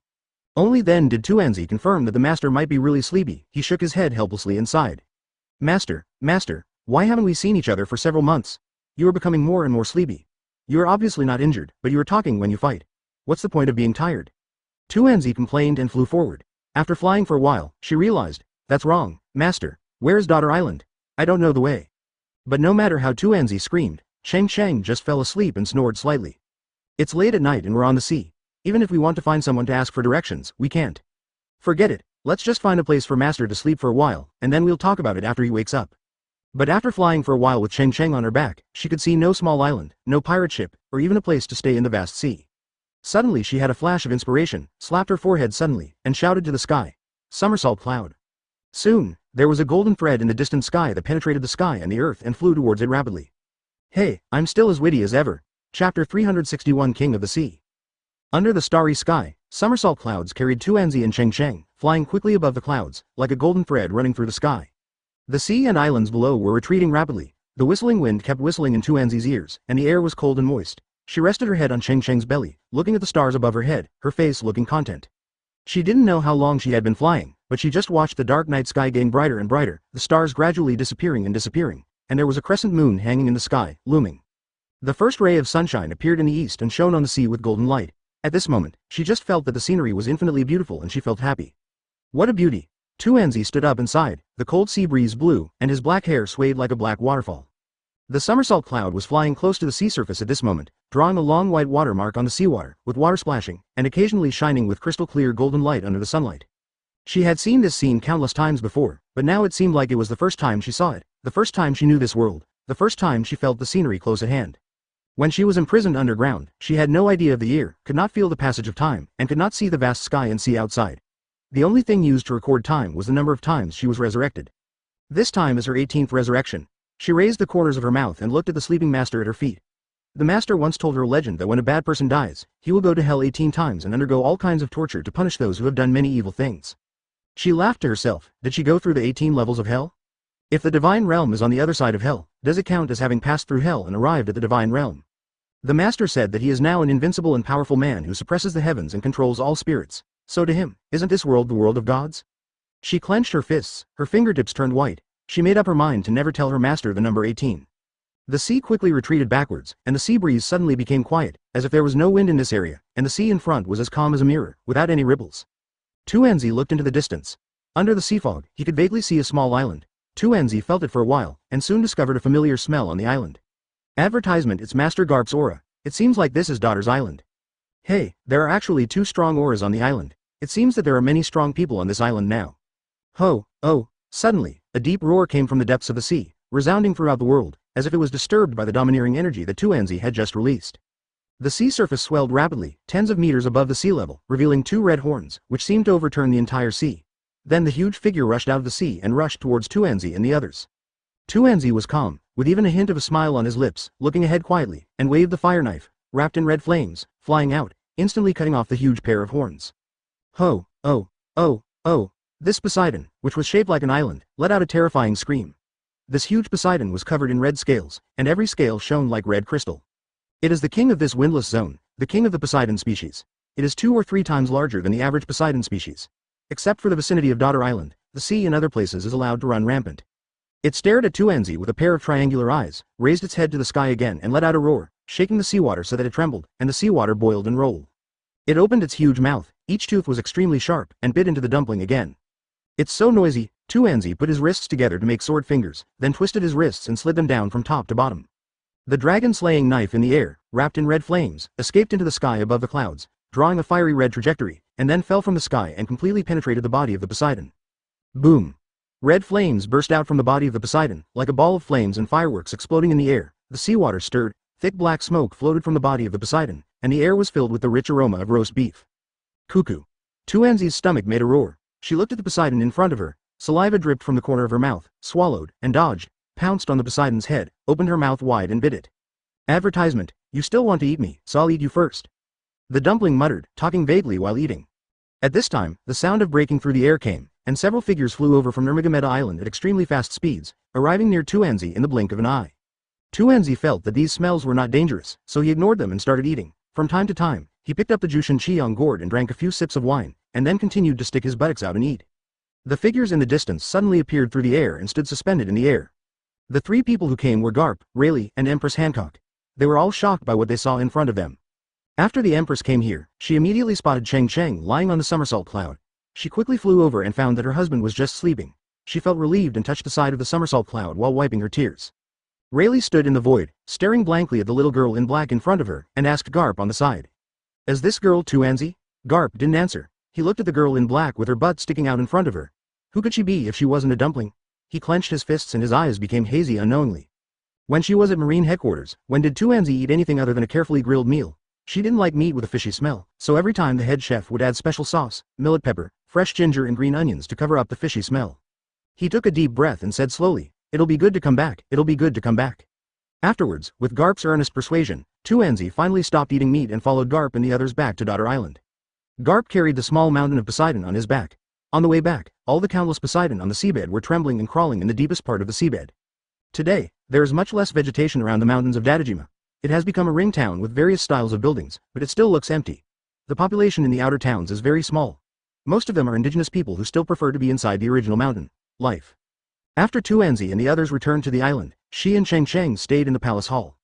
Only then did Tuanzi confirm that the master might be really sleepy. He shook his head helplessly and sighed. Master, why haven't we seen each other for several months? You are becoming more and more sleepy. You are obviously not injured, but you are talking when you fight. What's the point of being tired?" Tuanzi complained and flew forward. After flying for a while, she realized, "That's wrong, master. Where is Daughter Island? I don't know the way." But no matter how Tuanzi screamed, Cheng Cheng just fell asleep and snored slightly. "It's late at night and we're on the sea. Even if we want to find someone to ask for directions, we can't. Forget it, let's just find a place for master to sleep for a while, and then we'll talk about it after he wakes up." But after flying for a while with Cheng Cheng on her back, she could see no small island, no pirate ship, or even a place to stay in the vast sea. Suddenly she had a flash of inspiration, slapped her forehead suddenly, and shouted to the sky, "Somersault cloud." Soon, there was a golden thread in the distant sky that penetrated the sky and the earth and flew towards it rapidly. Hey, I'm still as witty as ever. Chapter 361 King of the Sea. Under the starry sky, somersault clouds carried Tuanzi and Cheng Cheng, flying quickly above the clouds, like a golden thread running through the sky. The sea and islands below were retreating rapidly. The whistling wind kept whistling in Tuanzi's ears, and the air was cold and moist. She rested her head on Cheng Cheng's belly, looking at the stars above her head, her face looking content. She didn't know how long she had been flying, but she just watched the dark night sky getting brighter and brighter, the stars gradually disappearing, and there was a crescent moon hanging in the sky, looming. The first ray of sunshine appeared in the east and shone on the sea with golden light. At this moment, she just felt that the scenery was infinitely beautiful and she felt happy. What a beauty! Tuanzi stood up and sighed, the cold sea breeze blew, and his black hair swayed like a black waterfall. The somersault cloud was flying close to the sea surface at this moment, drawing a long white watermark on the seawater, with water splashing, and occasionally shining with crystal clear golden light under the sunlight. She had seen this scene countless times before, but now it seemed like it was the first time she saw it, the first time she knew this world, the first time she felt the scenery close at hand. When she was imprisoned underground, she had no idea of the year, could not feel the passage of time, and could not see the vast sky and sea outside. The only thing used to record time was the number of times she was resurrected. This time is her 18th resurrection. She raised the corners of her mouth and looked at the sleeping master at her feet. The master once told her a legend that when a bad person dies, he will go to hell 18 times and undergo all kinds of torture to punish those who have done many evil things. She laughed to herself. Did she go through the 18 levels of hell? If the divine realm is on the other side of hell, does it count as having passed through hell and arrived at the divine realm? The master said that he is now an invincible and powerful man who suppresses the heavens and controls all spirits. So to him, isn't this world the world of gods? She clenched her fists, her fingertips turned white. She made up her mind to never tell her master the number 18. The sea quickly retreated backwards, and the sea breeze suddenly became quiet, as if there was no wind in this area, and the sea in front was as calm as a mirror, without any ripples. Tuanzi looked into the distance. Under the sea fog, he could vaguely see a small island. Tuanzi felt it for a while, and soon discovered a familiar smell on the island. Advertisement. It's Master Garp's aura. It seems like this is Daughter's Island. Hey, there are actually 2 strong auras on the island. It seems that there are many strong people on this island now. Ho, oh. Suddenly, a deep roar came from the depths of the sea, resounding throughout the world, as if it was disturbed by the domineering energy that Tuanzi had just released. The sea surface swelled rapidly, tens of meters above the sea level, revealing 2 red horns, which seemed to overturn the entire sea. Then the huge figure rushed out of the sea and rushed towards Tuanzi and the others. Tuanzi was calm, with even a hint of a smile on his lips, looking ahead quietly, and waved the fire knife, wrapped in red flames, flying out, instantly cutting off the huge pair of horns. Ho, oh, oh, oh. This Poseidon, which was shaped like an island, let out a terrifying scream. This huge Poseidon was covered in red scales, and every scale shone like red crystal. It is the king of this windless zone, the king of the Poseidon species. It is 2 or 3 times larger than the average Poseidon species. Except for the vicinity of Daughter Island, the sea in other places is allowed to run rampant. It stared at Tuanzi with a pair of triangular eyes, raised its head to the sky again and let out a roar, shaking the seawater so that it trembled, and the seawater boiled and rolled. It opened its huge mouth, each tooth was extremely sharp, and bit into the dumpling again. It's so noisy. Tuanzi put his wrists together to make sword fingers, then twisted his wrists and slid them down from top to bottom. The dragon-slaying knife in the air, wrapped in red flames, escaped into the sky above the clouds, drawing a fiery red trajectory, and then fell from the sky and completely penetrated the body of the Poseidon. Boom! Red flames burst out from the body of the Poseidon, like a ball of flames and fireworks exploding in the air. The seawater stirred, thick black smoke floated from the body of the Poseidon, and the air was filled with the rich aroma of roast beef. Cuckoo. Tuanzi's stomach made a roar. She looked at the Poseidon in front of her, saliva dripped from the corner of her mouth, swallowed, and dodged, pounced on the Poseidon's head, opened her mouth wide and bit it. Advertisement, you still want to eat me, so I'll eat you first. The dumpling muttered, talking vaguely while eating. At this time, the sound of breaking through the air came, and several figures flew over from Nurmagomedov Island at extremely fast speeds, arriving near Tuanzi in the blink of an eye. Tuanzi felt that these smells were not dangerous, so he ignored them and started eating. From time to time, he picked up the Jushin Cheong gourd and drank a few sips of wine, and then continued to stick his buttocks out and eat. The figures in the distance suddenly appeared through the air and stood suspended in the air. The three people who came were Garp, Rayleigh, and Empress Hancock. They were all shocked by what they saw in front of them. After the Empress came here, she immediately spotted Cheng Cheng lying on the somersault cloud. She quickly flew over and found that her husband was just sleeping. She felt relieved and touched the side of the somersault cloud while wiping her tears. Rayleigh stood in the void, staring blankly at the little girl in black in front of her, and asked Garp on the side. Is this girl Tuanzi? Garp didn't answer. He looked at the girl in black with her butt sticking out in front of her. Who could she be if she wasn't a dumpling? He clenched his fists and his eyes became hazy unknowingly. When she was at Marine headquarters, when did Tuanzi eat anything other than a carefully grilled meal? She didn't like meat with a fishy smell, so every time the head chef would add special sauce, millet pepper, fresh ginger and green onions to cover up the fishy smell. He took a deep breath and said slowly, "It'll be good to come back, it'll be good to come back." Afterwards, with Garp's earnest persuasion, Tuanzi finally stopped eating meat and followed Garp and the others back to Daughter Island. Garp carried the small mountain of Poseidon on his back. On the way back, all the countless Poseidon on the seabed were trembling and crawling in the deepest part of the seabed. Today, there is much less vegetation around the mountains of Dadajima. It has become a ring town with various styles of buildings, but it still looks empty. The population in the outer towns is very small. Most of them are indigenous people who still prefer to be inside the original mountain life. After Tuanzi and the others returned to the island, she and Cheng Cheng stayed in the palace hall.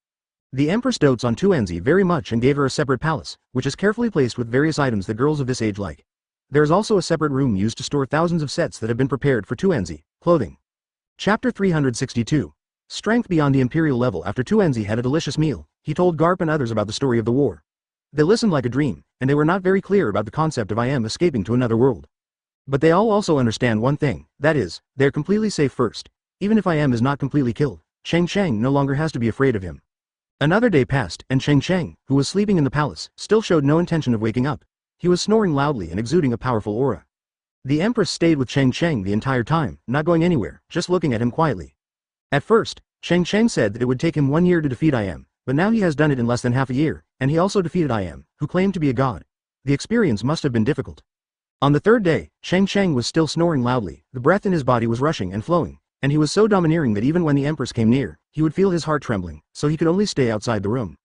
The Empress dotes on Tuanzi very much and gave her a separate palace, which is carefully placed with various items that girls of this age like. There is also a separate room used to store thousands of sets that have been prepared for Tuanzi, clothing. Chapter 362. Strength beyond the imperial level. After Tuanzi had a delicious meal, he told Garp and others about the story of the war. They listened like a dream, and they were not very clear about the concept of I am escaping to another world. But they all also understand one thing, that is, they are completely safe first. Even if I am is not completely killed, Cheng Cheng no longer has to be afraid of him. Another day passed, and Cheng Cheng, who was sleeping in the palace, still showed no intention of waking up. He was snoring loudly and exuding a powerful aura. The Empress stayed with Cheng Cheng the entire time, not going anywhere, just looking at him quietly. At first, Cheng Cheng said that it would take him 1 year to defeat I am, but now he has done it in less than half a year, and he also defeated I am, who claimed to be a god. The experience must have been difficult. On the third day, Cheng Cheng was still snoring loudly, the breath in his body was rushing and flowing, and he was so domineering that even when the Empress came near, he would feel his heart trembling, so he could only stay outside the room.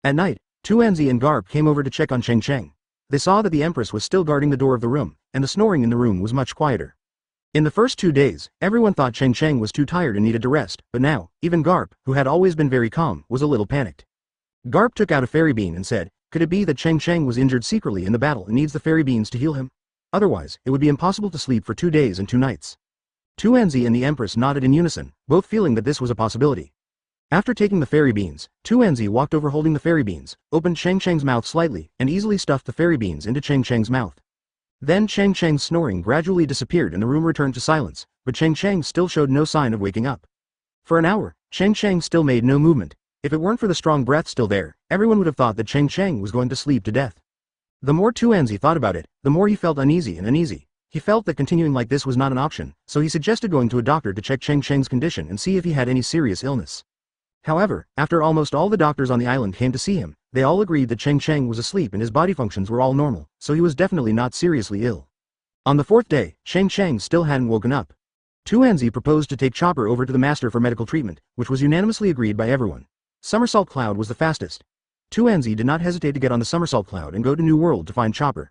At night, Tuanzi and Garp came over to check on Cheng Cheng. They saw that the Empress was still guarding the door of the room, and the snoring in the room was much quieter. In the first 2 days, everyone thought Cheng Cheng was too tired and needed to rest, but now, even Garp, who had always been very calm, was a little panicked. Garp took out a fairy bean and said, could it be that Cheng Cheng was injured secretly in the battle and needs the fairy beans to heal him? Otherwise, it would be impossible to sleep for 2 days and 2 nights. Tuanzi and the Empress nodded in unison, both feeling that this was a possibility. After taking the fairy beans, Tuanzi walked over holding the fairy beans, opened Cheng Cheng's mouth slightly, and easily stuffed the fairy beans into Cheng Cheng's mouth. Then Cheng Cheng's snoring gradually disappeared and the room returned to silence, but Cheng Cheng still showed no sign of waking up. For an hour, Cheng Cheng still made no movement. If it weren't for the strong breath still there, everyone would have thought that Cheng Cheng was going to sleep to death. The more Tuanzi thought about it, the more he felt uneasy and uneasy. He felt that continuing like this was not an option, so he suggested going to a doctor to check Cheng Cheng's condition and see if he had any serious illness. However, after almost all the doctors on the island came to see him, they all agreed that Cheng Cheng was asleep and his body functions were all normal, so he was definitely not seriously ill. On the 4th day, Cheng Cheng still hadn't woken up. Tuanzi proposed to take Chopper over to the master for medical treatment, which was unanimously agreed by everyone. Somersault Cloud was the fastest. Tuanzi did not hesitate to get on the Somersault Cloud and go to New World to find Chopper.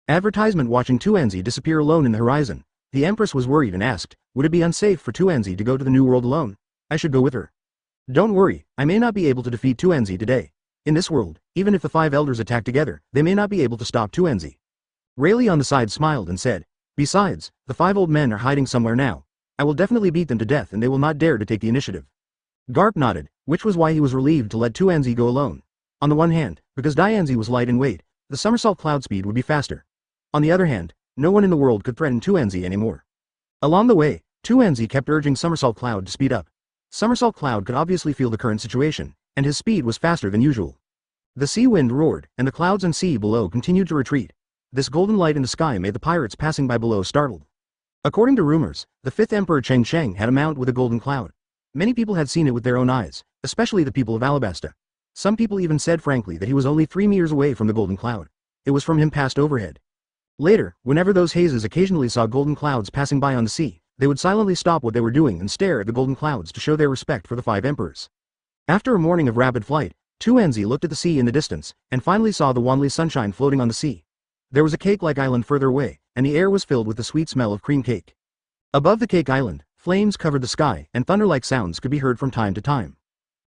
Advertisement watching Tuanzi disappear alone in the horizon. The Empress was worried and asked, would it be unsafe for Tuanzi to go to the New World alone? I should go with her. Don't worry, I may not be able to defeat Tuanzi today. In this world, even if the 5 elders attack together, they may not be able to stop Tuanzi. Rayleigh on the side smiled and said, besides, the 5 old men are hiding somewhere now. I will definitely beat them to death and they will not dare to take the initiative. Garp nodded, which was why he was relieved to let Tuanzi go alone. On the one hand, because Dianzi was light in weight, the Somersault Cloud speed would be faster. On the other hand, no one in the world could threaten Tuanzi anymore. Along the way, 2NZ kept urging Somersault Cloud to speed up. Somersault Cloud could obviously feel the current situation, and his speed was faster than usual. The sea wind roared, and the clouds and sea below continued to retreat. This golden light in the sky made the pirates passing by below startled. According to rumors, the 5th Emperor Cheng Cheng had a mount with a golden cloud. Many people had seen it with their own eyes, especially the people of Alabasta. Some people even said frankly that he was only 3 meters away from the golden cloud. It was from him passed overhead. Later, whenever those hazes occasionally saw golden clouds passing by on the sea, they would silently stop what they were doing and stare at the golden clouds to show their respect for the 5 emperors. After a morning of rapid flight, 2NZ looked at the sea in the distance, and finally saw the Wanli sunshine floating on the sea. There was a cake-like island further away, and the air was filled with the sweet smell of cream cake. Above the cake island, flames covered the sky, and thunder-like sounds could be heard from time to time.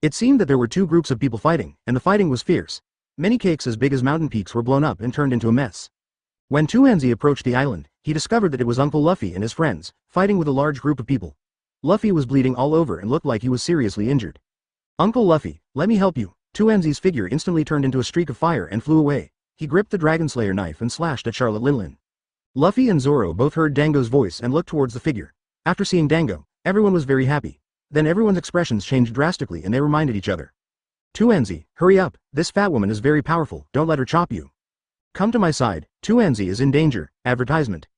It seemed that there were 2 groups of people fighting, and the fighting was fierce. Many cakes as big as mountain peaks were blown up and turned into a mess. When 2NZ approached the island, he discovered that it was Uncle Luffy and his friends, fighting with a large group of people. Luffy was bleeding all over and looked like he was seriously injured. "Uncle Luffy, let me help you." 2NZ's figure instantly turned into a streak of fire and flew away. He gripped the Dragon Slayer knife and slashed at Charlotte Linlin. Luffy and Zoro both heard Dango's voice and looked towards the figure. After seeing Dango, everyone was very happy. Then everyone's expressions changed drastically and they reminded each other. 2NZ, hurry up, this fat woman is very powerful, don't let her chop you. Come to my side, 2NZ is in danger, advertisement.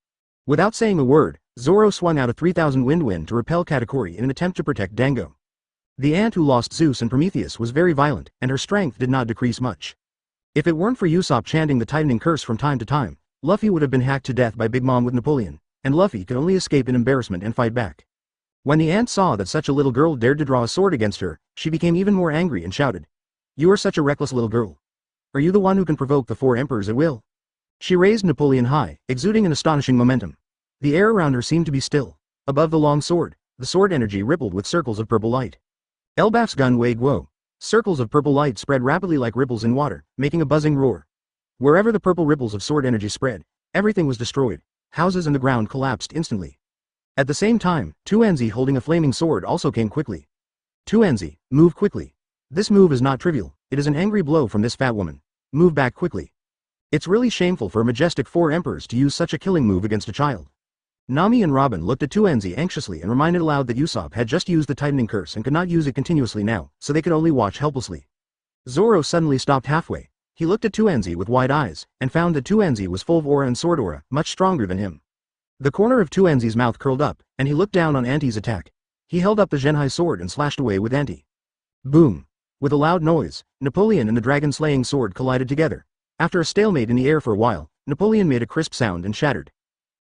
Without saying a word, Zoro swung out a 3000 wind to repel Katakuri in an attempt to protect Dango. The ant who lost Zeus and Prometheus was very violent, and her strength did not decrease much. If it weren't for Usopp chanting the tightening curse from time to time, Luffy would have been hacked to death by Big Mom with Napoleon, and Luffy could only escape in embarrassment and fight back. When the ant saw that such a little girl dared to draw a sword against her, she became even more angry and shouted, "You are such a reckless little girl. Are you the one who can provoke the 4 emperors at will?" She raised Napoleon high, exuding an astonishing momentum. The air around her seemed to be still. Above the long sword, the sword energy rippled with circles of purple light. Elbaf's gun Wei Guo. Circles of purple light spread rapidly like ripples in water, making a buzzing roar. Wherever the purple ripples of sword energy spread, everything was destroyed. Houses and the ground collapsed instantly. At the same time, 2NZ holding a flaming sword also came quickly. 2NZ, move quickly. This move is not trivial, it is an angry blow from this fat woman. Move back quickly. It's really shameful for a majestic 4 emperors to use such a killing move against a child. Nami and Robin looked at 2NZ anxiously and reminded aloud that Usopp had just used the tightening curse and could not use it continuously now, so they could only watch helplessly. Zoro suddenly stopped halfway. He looked at 2NZ with wide eyes, and found that 2NZ was full of aura and sword aura, much stronger than him. The corner of 2NZ's mouth curled up, and he looked down on Anti's attack. He held up the Genhai sword and slashed away with Anti. Boom! With a loud noise, Napoleon and the dragon-slaying sword collided together. After a stalemate in the air for a while, Napoleon made a crisp sound and shattered.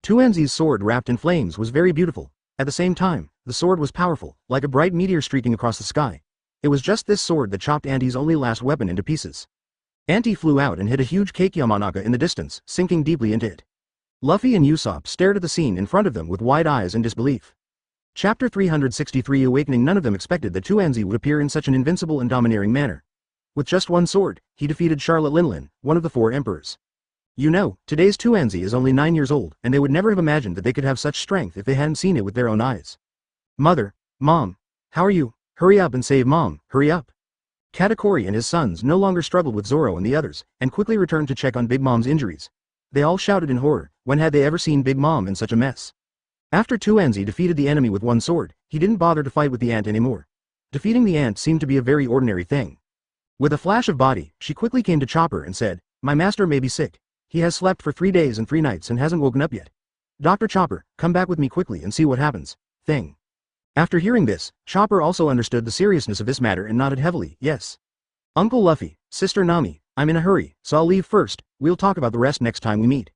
2NZ's sword wrapped in flames was very beautiful. At the same time, the sword was powerful, like a bright meteor streaking across the sky. It was just this sword that chopped Anti's only last weapon into pieces. Anti flew out and hit a huge cake Yamanaka in the distance, sinking deeply into it. Luffy and Usopp stared at the scene in front of them with wide eyes and disbelief. Chapter 363 Awakening. None of them expected that 2NZ would appear in such an invincible and domineering manner. With just one sword, he defeated Charlotte Linlin, one of the 4 emperors. You know, today's 2NZ is only 9 years old, and they would never have imagined that they could have such strength if they hadn't seen it with their own eyes. Mother, Mom, how are you? Hurry up and save Mom, hurry up. Katakuri and his sons no longer struggled with Zoro and the others, and quickly returned to check on Big Mom's injuries. They all shouted in horror. When had they ever seen Big Mom in such a mess? After 2NZ defeated the enemy with one sword, he didn't bother to fight with the ant anymore. Defeating the ant seemed to be a very ordinary thing. With a flash of body, she quickly came to Chopper and said, "My master may be sick. He has slept for 3 days and 3 nights and hasn't woken up yet. Dr. Chopper, come back with me quickly and see what happens." Thing. After hearing this, Chopper also understood the seriousness of this matter and nodded heavily, yes. Uncle Luffy, Sister Nami, I'm in a hurry, so I'll leave first, we'll talk about the rest next time we meet.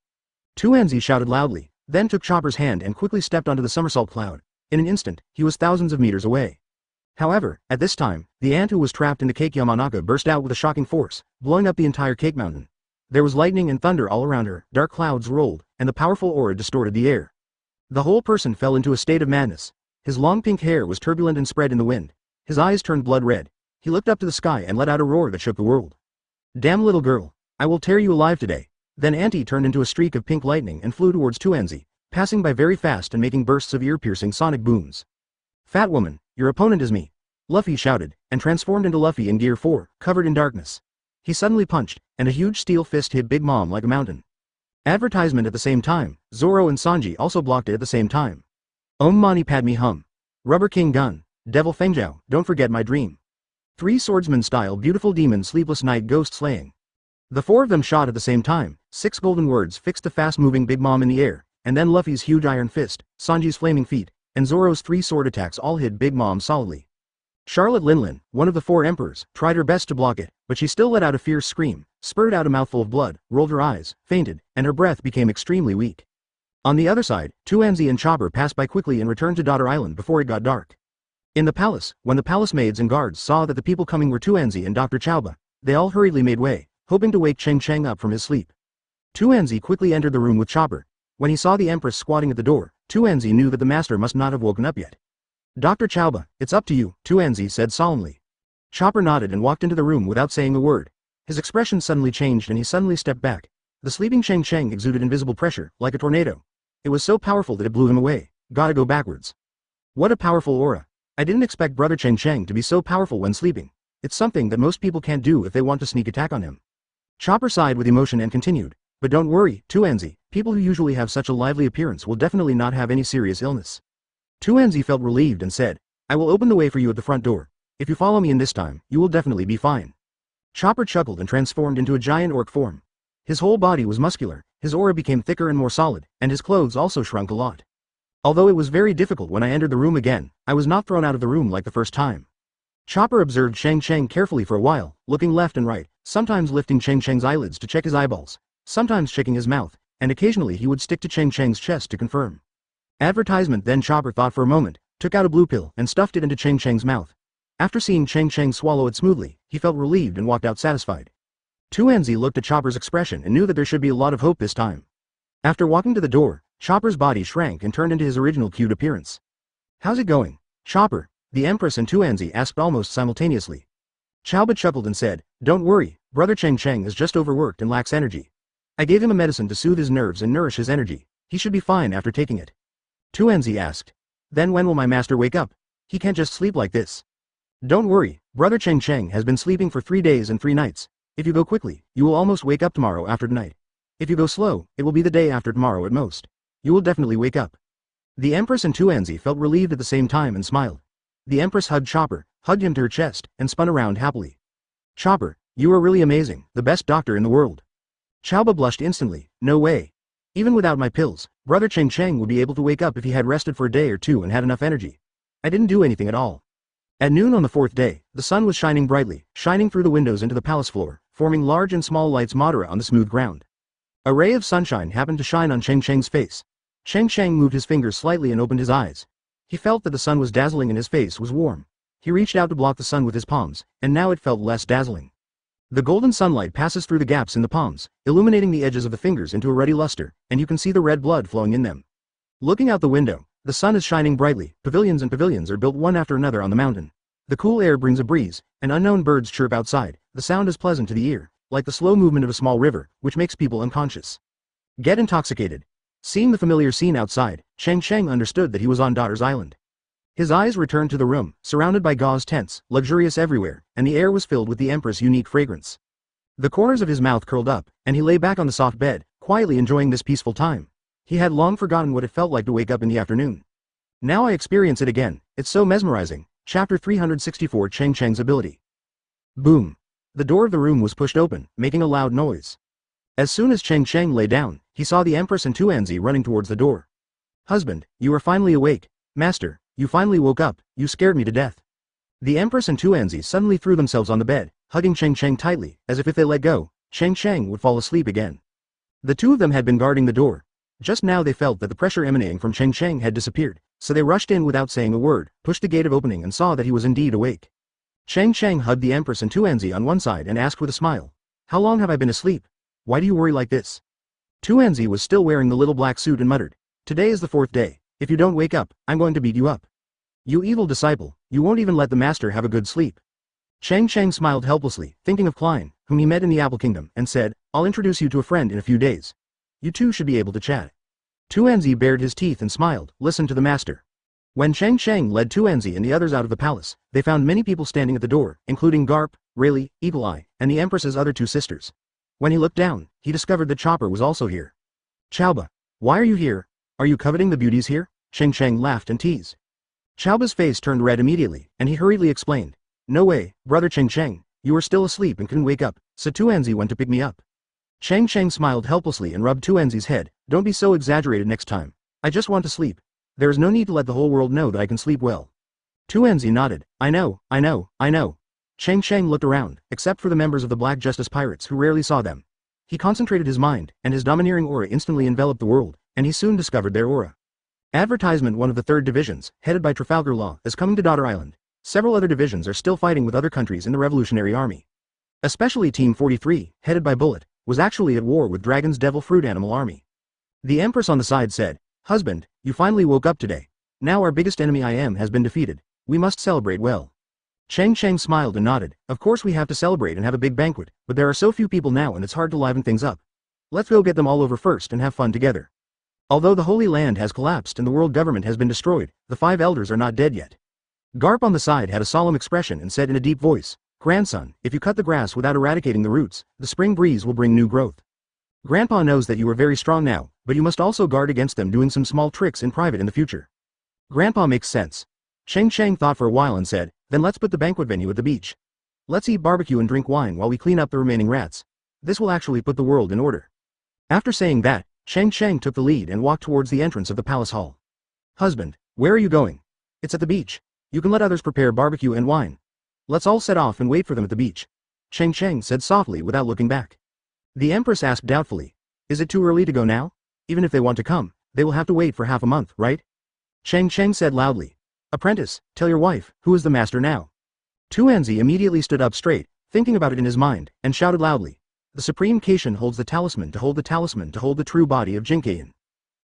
2NZ shouted loudly, then took Chopper's hand and quickly stepped onto the somersault cloud. In an instant, he was thousands of meters away. However, at this time, the ant who was trapped in the cake Yamanaka burst out with a shocking force, blowing up the entire cake mountain. There was lightning and thunder all around her, dark clouds rolled, and the powerful aura distorted the air. The whole person fell into a state of madness. His long pink hair was turbulent and spread in the wind. His eyes turned blood red. He looked up to the sky and let out a roar that shook the world. Damn little girl. I will tear you alive today. Then Anti turned into a streak of pink lightning and flew towards 2NZ, passing by very fast and making bursts of ear-piercing sonic booms. Fat woman, your opponent is me. Luffy shouted, and transformed into Luffy in Gear 4, covered in darkness. He suddenly punched, and a huge steel fist hit Big Mom like a mountain. Advertisement. At the same time, Zoro and Sanji also blocked it at the same time. Om Mani Padme Hum. Rubber King Gun. Devil Fengjiao, don't forget my dream. 3 swordsman style beautiful demon sleepless night ghost slaying. The 4 of them shot at the same time, 6 golden words fixed the fast-moving Big Mom in the air, and then Luffy's huge iron fist, Sanji's flaming feet, and Zoro's 3 sword attacks all hit Big Mom solidly. Charlotte Linlin, one of the 4 emperors, tried her best to block it, but she still let out a fierce scream, spurted out a mouthful of blood, rolled her eyes, fainted, and her breath became extremely weak. On the other side, Tuanzi and Chopper passed by quickly and returned to Daughter Island before it got dark. In the palace, when the palace maids and guards saw that the people coming were Tuanzi and Dr. Chauba, they all hurriedly made way, hoping to wake Cheng Cheng up from his sleep. Tuanzi quickly entered the room with Chopper. When he saw the Empress squatting at the door, Tuanzi knew that the master must not have woken up yet. Dr. Chauba, it's up to you, Tuanzi said solemnly. Chopper nodded and walked into the room without saying a word. His expression suddenly changed and he suddenly stepped back. The sleeping Cheng Cheng exuded invisible pressure, like a tornado. It was so powerful that it blew him away. Gotta go backwards. What a powerful aura. I didn't expect Brother Cheng Cheng to be so powerful when sleeping. It's something that most people can't do if they want to sneak attack on him. Chopper sighed with emotion and continued. But don't worry, Tuanzi, people who usually have such a lively appearance will definitely not have any serious illness. Tuanzi felt relieved and said, I will open the way for you at the front door. If you follow me in this time, you will definitely be fine. Chopper chuckled and transformed into a giant orc form. His whole body was muscular, his aura became thicker and more solid, and his clothes also shrunk a lot. Although it was very difficult when I entered the room again, I was not thrown out of the room like the first time. Chopper observed Cheng Cheng carefully for a while, looking left and right, sometimes lifting Cheng Cheng's eyelids to check his eyeballs, sometimes checking his mouth, and occasionally he would stick to Cheng Cheng's chest to confirm. Advertisement. Then Chopper thought for a moment, took out a blue pill and stuffed it into Cheng Cheng's mouth. After seeing Cheng Cheng swallow it smoothly, he felt relieved and walked out satisfied. Tuanzi looked at Chopper's expression and knew that there should be a lot of hope this time. After walking to the door, Chopper's body shrank and turned into his original cute appearance. How's it going, Chopper? The Empress and Tuanzi asked almost simultaneously. Chauba chuckled and said, Don't worry, Brother Cheng Cheng is just overworked and lacks energy. I gave him a medicine to soothe his nerves and nourish his energy. He should be fine after taking it. Tuanzi asked. Then when will my master wake up? He can't just sleep like this. Don't worry, Brother Cheng Cheng has been sleeping for 3 days and 3 nights. If you go quickly, you will almost wake up tomorrow after tonight. If you go slow, it will be the day after tomorrow at most. You will definitely wake up. The Empress and Tuanzi felt relieved at the same time and smiled. The Empress hugged Chopper, hugged him to her chest, and spun around happily. Chopper, you are really amazing, the best doctor in the world. Chauba blushed instantly. No way. Even without my pills, Brother Cheng Cheng would be able to wake up if he had rested for a day or 2 and had enough energy. I didn't do anything at all. At noon on the 4th day, the sun was shining brightly, shining through the windows into the palace floor, forming large and small lights moderate on the smooth ground. A ray of sunshine happened to shine on Cheng Cheng's face. Cheng Cheng moved his fingers slightly and opened his eyes. He felt that the sun was dazzling and his face was warm. He reached out to block the sun with his palms, and now it felt less dazzling. The golden sunlight passes through the gaps in the palms, illuminating the edges of the fingers into a ruddy luster, and you can see the red blood flowing in them. Looking out the window, the sun is shining brightly, pavilions and pavilions are built one after another on the mountain. The cool air brings a breeze, and unknown birds chirp outside. The sound is pleasant to the ear, like the slow movement of a small river, which makes people unconscious. Get intoxicated. Seeing the familiar scene outside, Cheng Cheng understood that he was on Daughter's Island. His eyes returned to the room, surrounded by gauze tents, luxurious everywhere, and the air was filled with the Empress' unique fragrance. The corners of his mouth curled up, and he lay back on the soft bed, quietly enjoying this peaceful time. He had long forgotten what it felt like to wake up in the afternoon. Now I experience it again, it's so mesmerizing. Chapter 364 Cheng Cheng's Ability. Boom. The door of the room was pushed open, making a loud noise. As soon as Cheng Cheng lay down, he saw the Empress and Tuanzi running towards the door. Husband, you are finally awake. Master, you finally woke up, you scared me to death. The Empress and Tuanzi suddenly threw themselves on the bed, hugging Cheng Cheng tightly, as if they let go, Cheng Cheng would fall asleep again. The 2 of them had been guarding the door. Just now they felt that the pressure emanating from Cheng Cheng had disappeared, so they rushed in without saying a word, pushed the gate of opening and saw that he was indeed awake. Cheng Cheng hugged the Empress and Tuanzi on one side and asked with a smile, How long have I been asleep? Why do you worry like this? Tuanzi was still wearing the little black suit and muttered, Today is the 4th day. If you don't wake up, I'm going to beat you up. You evil disciple, you won't even let the master have a good sleep. Cheng Cheng smiled helplessly, thinking of Klein, whom he met in the Apple Kingdom, and said, I'll introduce you to a friend in a few days. You two should be able to chat. Tuanzi bared his teeth and smiled, Listen to the master. When Cheng Cheng led Tuanzi and the others out of the palace, they found many people standing at the door, including Garp, Rayleigh, Eagle Eye, and the Empress's other 2 sisters. When he looked down, he discovered that Chopper was also here. Chauba, why are you here? Are you coveting the beauties here? Cheng Cheng laughed and teased. Chaoba's face turned red immediately, and he hurriedly explained. No way, brother Cheng Cheng, you were still asleep and couldn't wake up, so Tuanzi went to pick me up. Cheng Cheng smiled helplessly and rubbed Tuanzi's head. Don't be so exaggerated next time. I just want to sleep. There is no need to let the whole world know that I can sleep well. Tuanzi nodded. I know. Cheng Cheng looked around, except for the members of the Black Justice Pirates who rarely saw them. He concentrated his mind, and his domineering aura instantly enveloped the world, and he soon discovered their aura. Advertisement. One of the 3rd divisions, headed by Trafalgar Law, is coming to Daughter Island. Several other divisions are still fighting with other countries in the Revolutionary Army. Especially Team 43, headed by Bullet, was actually at war with Dragon's Devil Fruit Animal Army. The Empress on the side said, Husband, you finally woke up today. Now our biggest enemy has been defeated. We must celebrate well. Cheng Cheng smiled and nodded. Of course we have to celebrate and have a big banquet, but there are so few people now and it's hard to liven things up. Let's go get them all over first and have fun together. Although the Holy Land has collapsed and the world government has been destroyed, the 5 elders are not dead yet. Garp on the side had a solemn expression and said in a deep voice, Grandson, if you cut the grass without eradicating the roots, the spring breeze will bring new growth. Grandpa knows that you are very strong now, but you must also guard against them doing some small tricks in private in the future. Grandpa makes sense. Cheng Cheng thought for a while and said, then let's put the banquet venue at the beach. Let's eat barbecue and drink wine while we clean up the remaining rats. This will actually put the world in order. After saying that, Cheng Cheng took the lead and walked towards the entrance of the palace hall. Husband, where are you going? It's at the beach. You can let others prepare barbecue and wine. Let's all set off and wait for them at the beach. Cheng Cheng said softly without looking back. The Empress asked doubtfully, is it too early to go now? Even if they want to come, they will have to wait for half a month, right? Cheng Cheng said loudly. Apprentice, tell your wife, who is the master now? Tuanzi immediately stood up straight, thinking about it in his mind, and shouted loudly. The Supreme Kaishan holds the talisman to hold the true body of Jinkayan.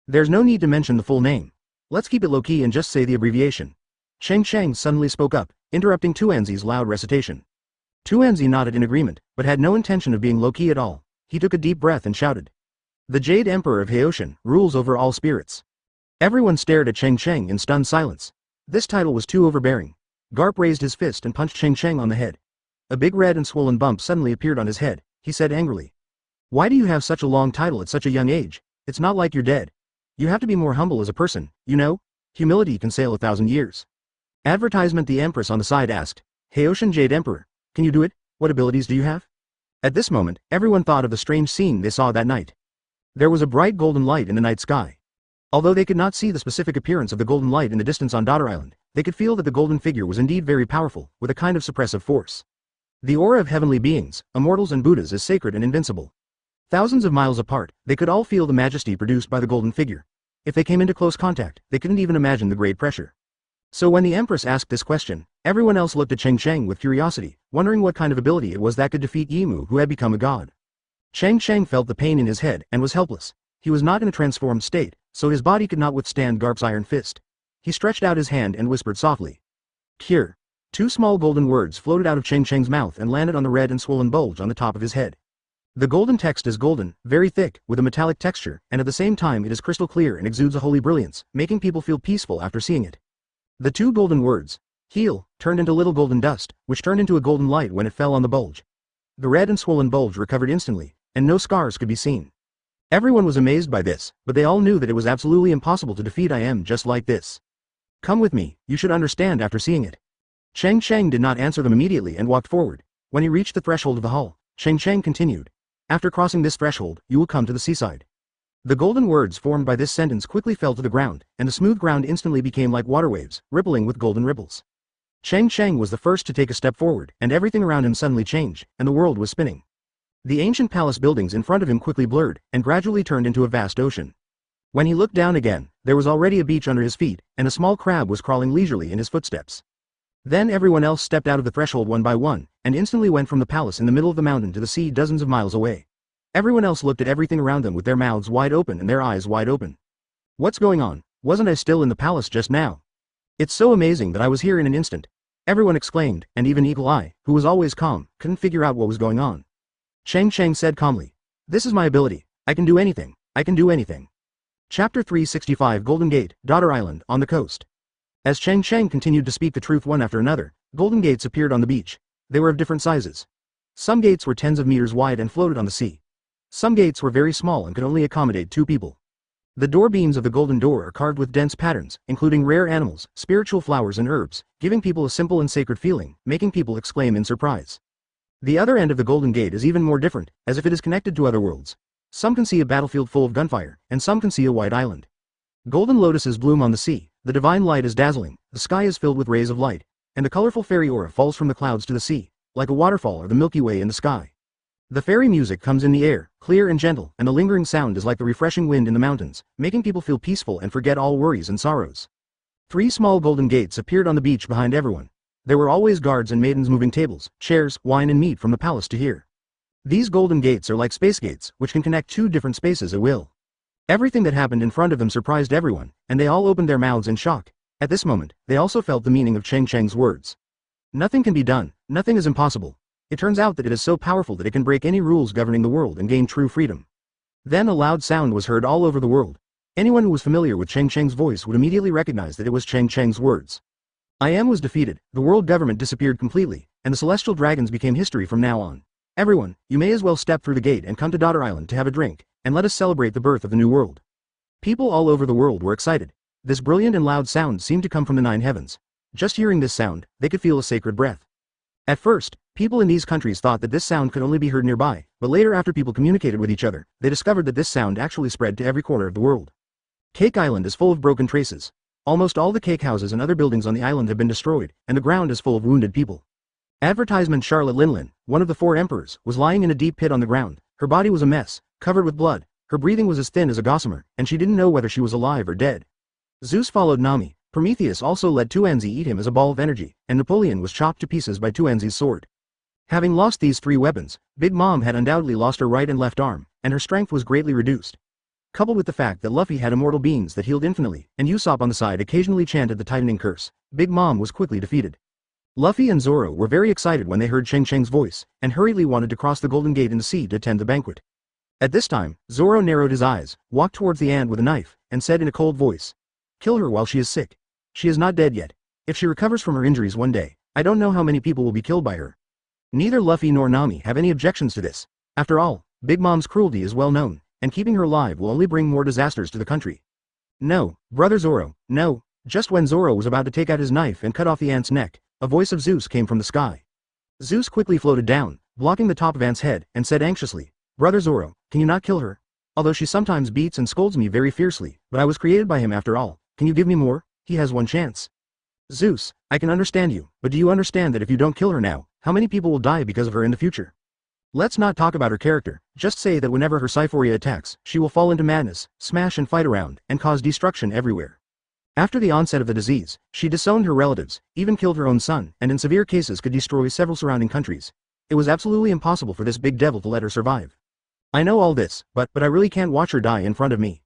There's no need to mention the full name. Let's keep it low-key and just say the abbreviation. Cheng Cheng suddenly spoke up, interrupting Tuanzi's loud recitation. Tuanzi nodded in agreement, but had no intention of being low-key at all. He took a deep breath and shouted. The Jade Emperor of Haoshan rules over all spirits. Everyone stared at Cheng Cheng in stunned silence. This title was too overbearing. Garp raised his fist and punched Cheng Cheng on the head. A big red and swollen bump suddenly appeared on his head. He said angrily. Why do you have such a long title at such a young age? It's not like you're dead. You have to be more humble as a person, you know? Humility can sail 1,000 years. Advertisement. The Empress on the side asked. Haoshan Jade Emperor, can you do it? What abilities do you have? At this moment, everyone thought of the strange scene they saw that night. There was a bright golden light in the night sky. Although they could not see the specific appearance of the golden light in the distance on Daughter Island, they could feel that the golden figure was indeed very powerful, with a kind of suppressive force. The aura of heavenly beings, immortals and Buddhas is sacred and invincible. Thousands of miles apart, they could all feel the majesty produced by the golden figure. If they came into close contact, they couldn't even imagine the great pressure. So when the Empress asked this question, everyone else looked at Cheng Cheng with curiosity, wondering what kind of ability it was that could defeat Yimu, who had become a god. Cheng Cheng felt the pain in his head and was helpless. He was not in a transformed state, so his body could not withstand Garp's iron fist. He stretched out his hand and whispered softly. Cure. 2 small golden words floated out of Cheng Cheng's mouth and landed on the red and swollen bulge on the top of his head. The golden text is golden, very thick, with a metallic texture, and at the same time it is crystal clear and exudes a holy brilliance, making people feel peaceful after seeing it. The 2 golden words, heal, turned into little golden dust, which turned into a golden light when it fell on the bulge. The red and swollen bulge recovered instantly, and no scars could be seen. Everyone was amazed by this, but they all knew that it was absolutely impossible to defeat IM just like this. Come with me, you should understand after seeing it. Cheng Cheng did not answer them immediately and walked forward. When he reached the threshold of the hall, Cheng Cheng continued. After crossing this threshold, you will come to the seaside. The golden words formed by this sentence quickly fell to the ground, and the smooth ground instantly became like water waves, rippling with golden ripples. Cheng Cheng was the first to take a step forward, and everything around him suddenly changed, and the world was spinning. The ancient palace buildings in front of him quickly blurred, and gradually turned into a vast ocean. When he looked down again, there was already a beach under his feet, and a small crab was crawling leisurely in his footsteps. Then everyone else stepped out of the threshold one by one, and instantly went from the palace in the middle of the mountain to the sea dozens of miles away. Everyone else looked at everything around them with their mouths wide open and their eyes wide open. What's going on? Wasn't I still in the palace just now? It's so amazing that I was here in an instant. Everyone exclaimed, and even Eagle Eye, who was always calm, couldn't figure out what was going on. Cheng Cheng said calmly. This is my ability. I can do anything. I can do anything. Chapter 365 Golden Gate, Daughter Island, on the coast. As Cheng Cheng continued to speak the truth one after another, golden gates appeared on the beach. They were of different sizes. Some gates were tens of meters wide and floated on the sea. Some gates were very small and could only accommodate 2 people. The door beams of the golden door are carved with dense patterns, including rare animals, spiritual flowers and herbs, giving people a simple and sacred feeling, making people exclaim in surprise. The other end of the golden gate is even more different, as if it is connected to other worlds. Some can see a battlefield full of gunfire, and some can see a white island. Golden lotuses bloom on the sea, the divine light is dazzling, the sky is filled with rays of light, and the colorful fairy aura falls from the clouds to the sea, like a waterfall or the Milky Way in the sky. The fairy music comes in the air, clear and gentle, and the lingering sound is like the refreshing wind in the mountains, making people feel peaceful and forget all worries and sorrows. 3 small golden gates appeared on the beach behind everyone. There were always guards and maidens moving tables, chairs, wine and meat from the palace to here. These golden gates are like space gates, which can connect 2 different spaces at will. Everything that happened in front of them surprised everyone, and they all opened their mouths in shock. At this moment, they also felt the meaning of Cheng Cheng's words. Nothing can be done, nothing is impossible. It turns out that it is so powerful that it can break any rules governing the world and gain true freedom. Then a loud sound was heard all over the world. Anyone who was familiar with Cheng Cheng's voice would immediately recognize that it was Cheng Cheng's words. I Am was defeated, the world government disappeared completely, and the celestial dragons became history from now on. Everyone, you may as well step through the gate and come to Daughter Island to have a drink, and let us celebrate the birth of the new world. People all over the world were excited. This brilliant and loud sound seemed to come from the 9 heavens. Just hearing this sound, they could feel a sacred breath. At first, people in these countries thought that this sound could only be heard nearby, but later after people communicated with each other, they discovered that this sound actually spread to every corner of the world. Cake Island is full of broken traces. Almost all the cake houses and other buildings on the island have been destroyed, and the ground is full of wounded people. Advertisement Charlotte Linlin, one of the 4 emperors, was lying in a deep pit on the ground. Her body was a mess, covered with blood, her breathing was as thin as a gossamer, and she didn't know whether she was alive or dead. Zeus followed Nami, Prometheus also let Tuanzi eat him as a ball of energy, and Napoleon was chopped to pieces by Tuanzi's sword. Having lost these 3 weapons, Big Mom had undoubtedly lost her right and left arm, and her strength was greatly reduced. Coupled with the fact that Luffy had immortal beans that healed infinitely, and Usopp on the side occasionally chanted the tightening curse, Big Mom was quickly defeated. Luffy and Zoro were very excited when they heard Cheng Cheng's voice, and hurriedly wanted to cross the Golden Gate in the sea to attend the banquet. At this time, Zoro narrowed his eyes, walked towards the ant with a knife, and said in a cold voice, "Kill her while she is sick. She is not dead yet. If she recovers from her injuries one day, I don't know how many people will be killed by her." Neither Luffy nor Nami have any objections to this. After all, Big Mom's cruelty is well known, and keeping her alive will only bring more disasters to the country. "No, brother Zoro, no." Just when Zoro was about to take out his knife and cut off the ant's neck, a voice of Zeus came from the sky. Zeus quickly floated down, blocking the top of Ant's head, and said anxiously, "Brother Zoro, can you not kill her? Although she sometimes beats and scolds me very fiercely, but I was created by him after all. Can you give me more? He has one chance." "Zeus, I can understand you, but do you understand that if you don't kill her now, how many people will die because of her in the future? Let's not talk about her character, just say that whenever her Syphoria attacks, she will fall into madness, smash and fight around, and cause destruction everywhere. After the onset of the disease, she disowned her relatives, even killed her own son, and in severe cases could destroy several surrounding countries. It was absolutely impossible for this big devil to let her survive. I know all this, but I really can't watch her die in front of me."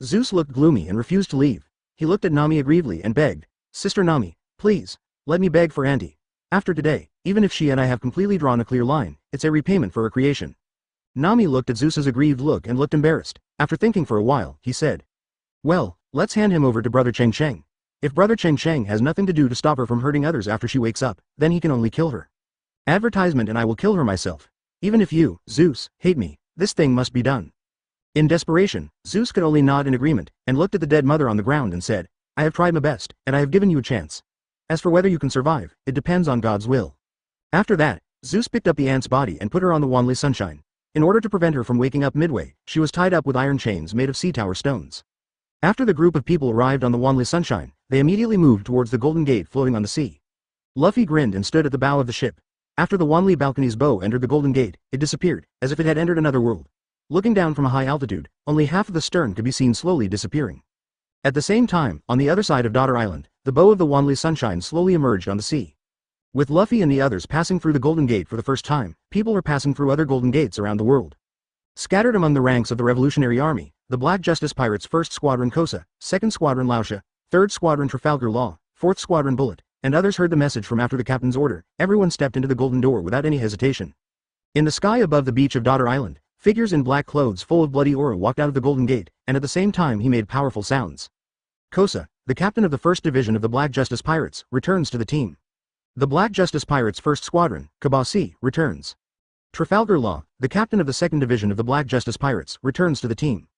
Zeus looked gloomy and refused to leave. He looked at Nami aggrievedly and begged, "Sister Nami, please, let me beg for Auntie. After today, even if she and I have completely drawn a clear line, it's a repayment for her creation." Nami looked at Zeus's aggrieved look and looked embarrassed. After thinking for a while, he said, "Well, let's hand him over to Brother Cheng Cheng. If Brother Cheng Cheng has nothing to do to stop her from hurting others after she wakes up, then he can only kill her. Advertisement and I will kill her myself. Even if you, Zeus, hate me, this thing must be done." In desperation, Zeus could only nod in agreement, and looked at the dead mother on the ground and said, "I have tried my best, and I have given you a chance. As for whether you can survive, it depends on God's will." After that, Zeus picked up the ant's body and put her on the Wanli Sunshine. In order to prevent her from waking up midway, she was tied up with iron chains made of sea tower stones. After the group of people arrived on the Wanli Sunshine, they immediately moved towards the Golden Gate floating on the sea. Luffy grinned and stood at the bow of the ship. After the Wanli balcony's bow entered the Golden Gate, it disappeared, as if it had entered another world. Looking down from a high altitude, only half of the stern could be seen slowly disappearing. At the same time, on the other side of Daughter Island, the bow of the Wanli Sunshine slowly emerged on the sea. With Luffy and the others passing through the Golden Gate for the first time, people are passing through other Golden Gates around the world. Scattered among the ranks of the Revolutionary Army, the Black Justice Pirates 1st Squadron Kosa, 2nd Squadron Lausha, 3rd Squadron Trafalgar Law, 4th Squadron Bullet, and others heard the message from after the captain's order. Everyone stepped into the Golden Door without any hesitation. In the sky above the beach of Daughter Island, figures in black clothes full of bloody aura walked out of the Golden Gate, and at the same time he made powerful sounds. Kosa, the captain of the 1st Division of the Black Justice Pirates, returns to the team. The Black Justice Pirates 1st Squadron, Kabasi, returns. Trafalgar Law, the captain of the 2nd Division of the Black Justice Pirates, returns to the team.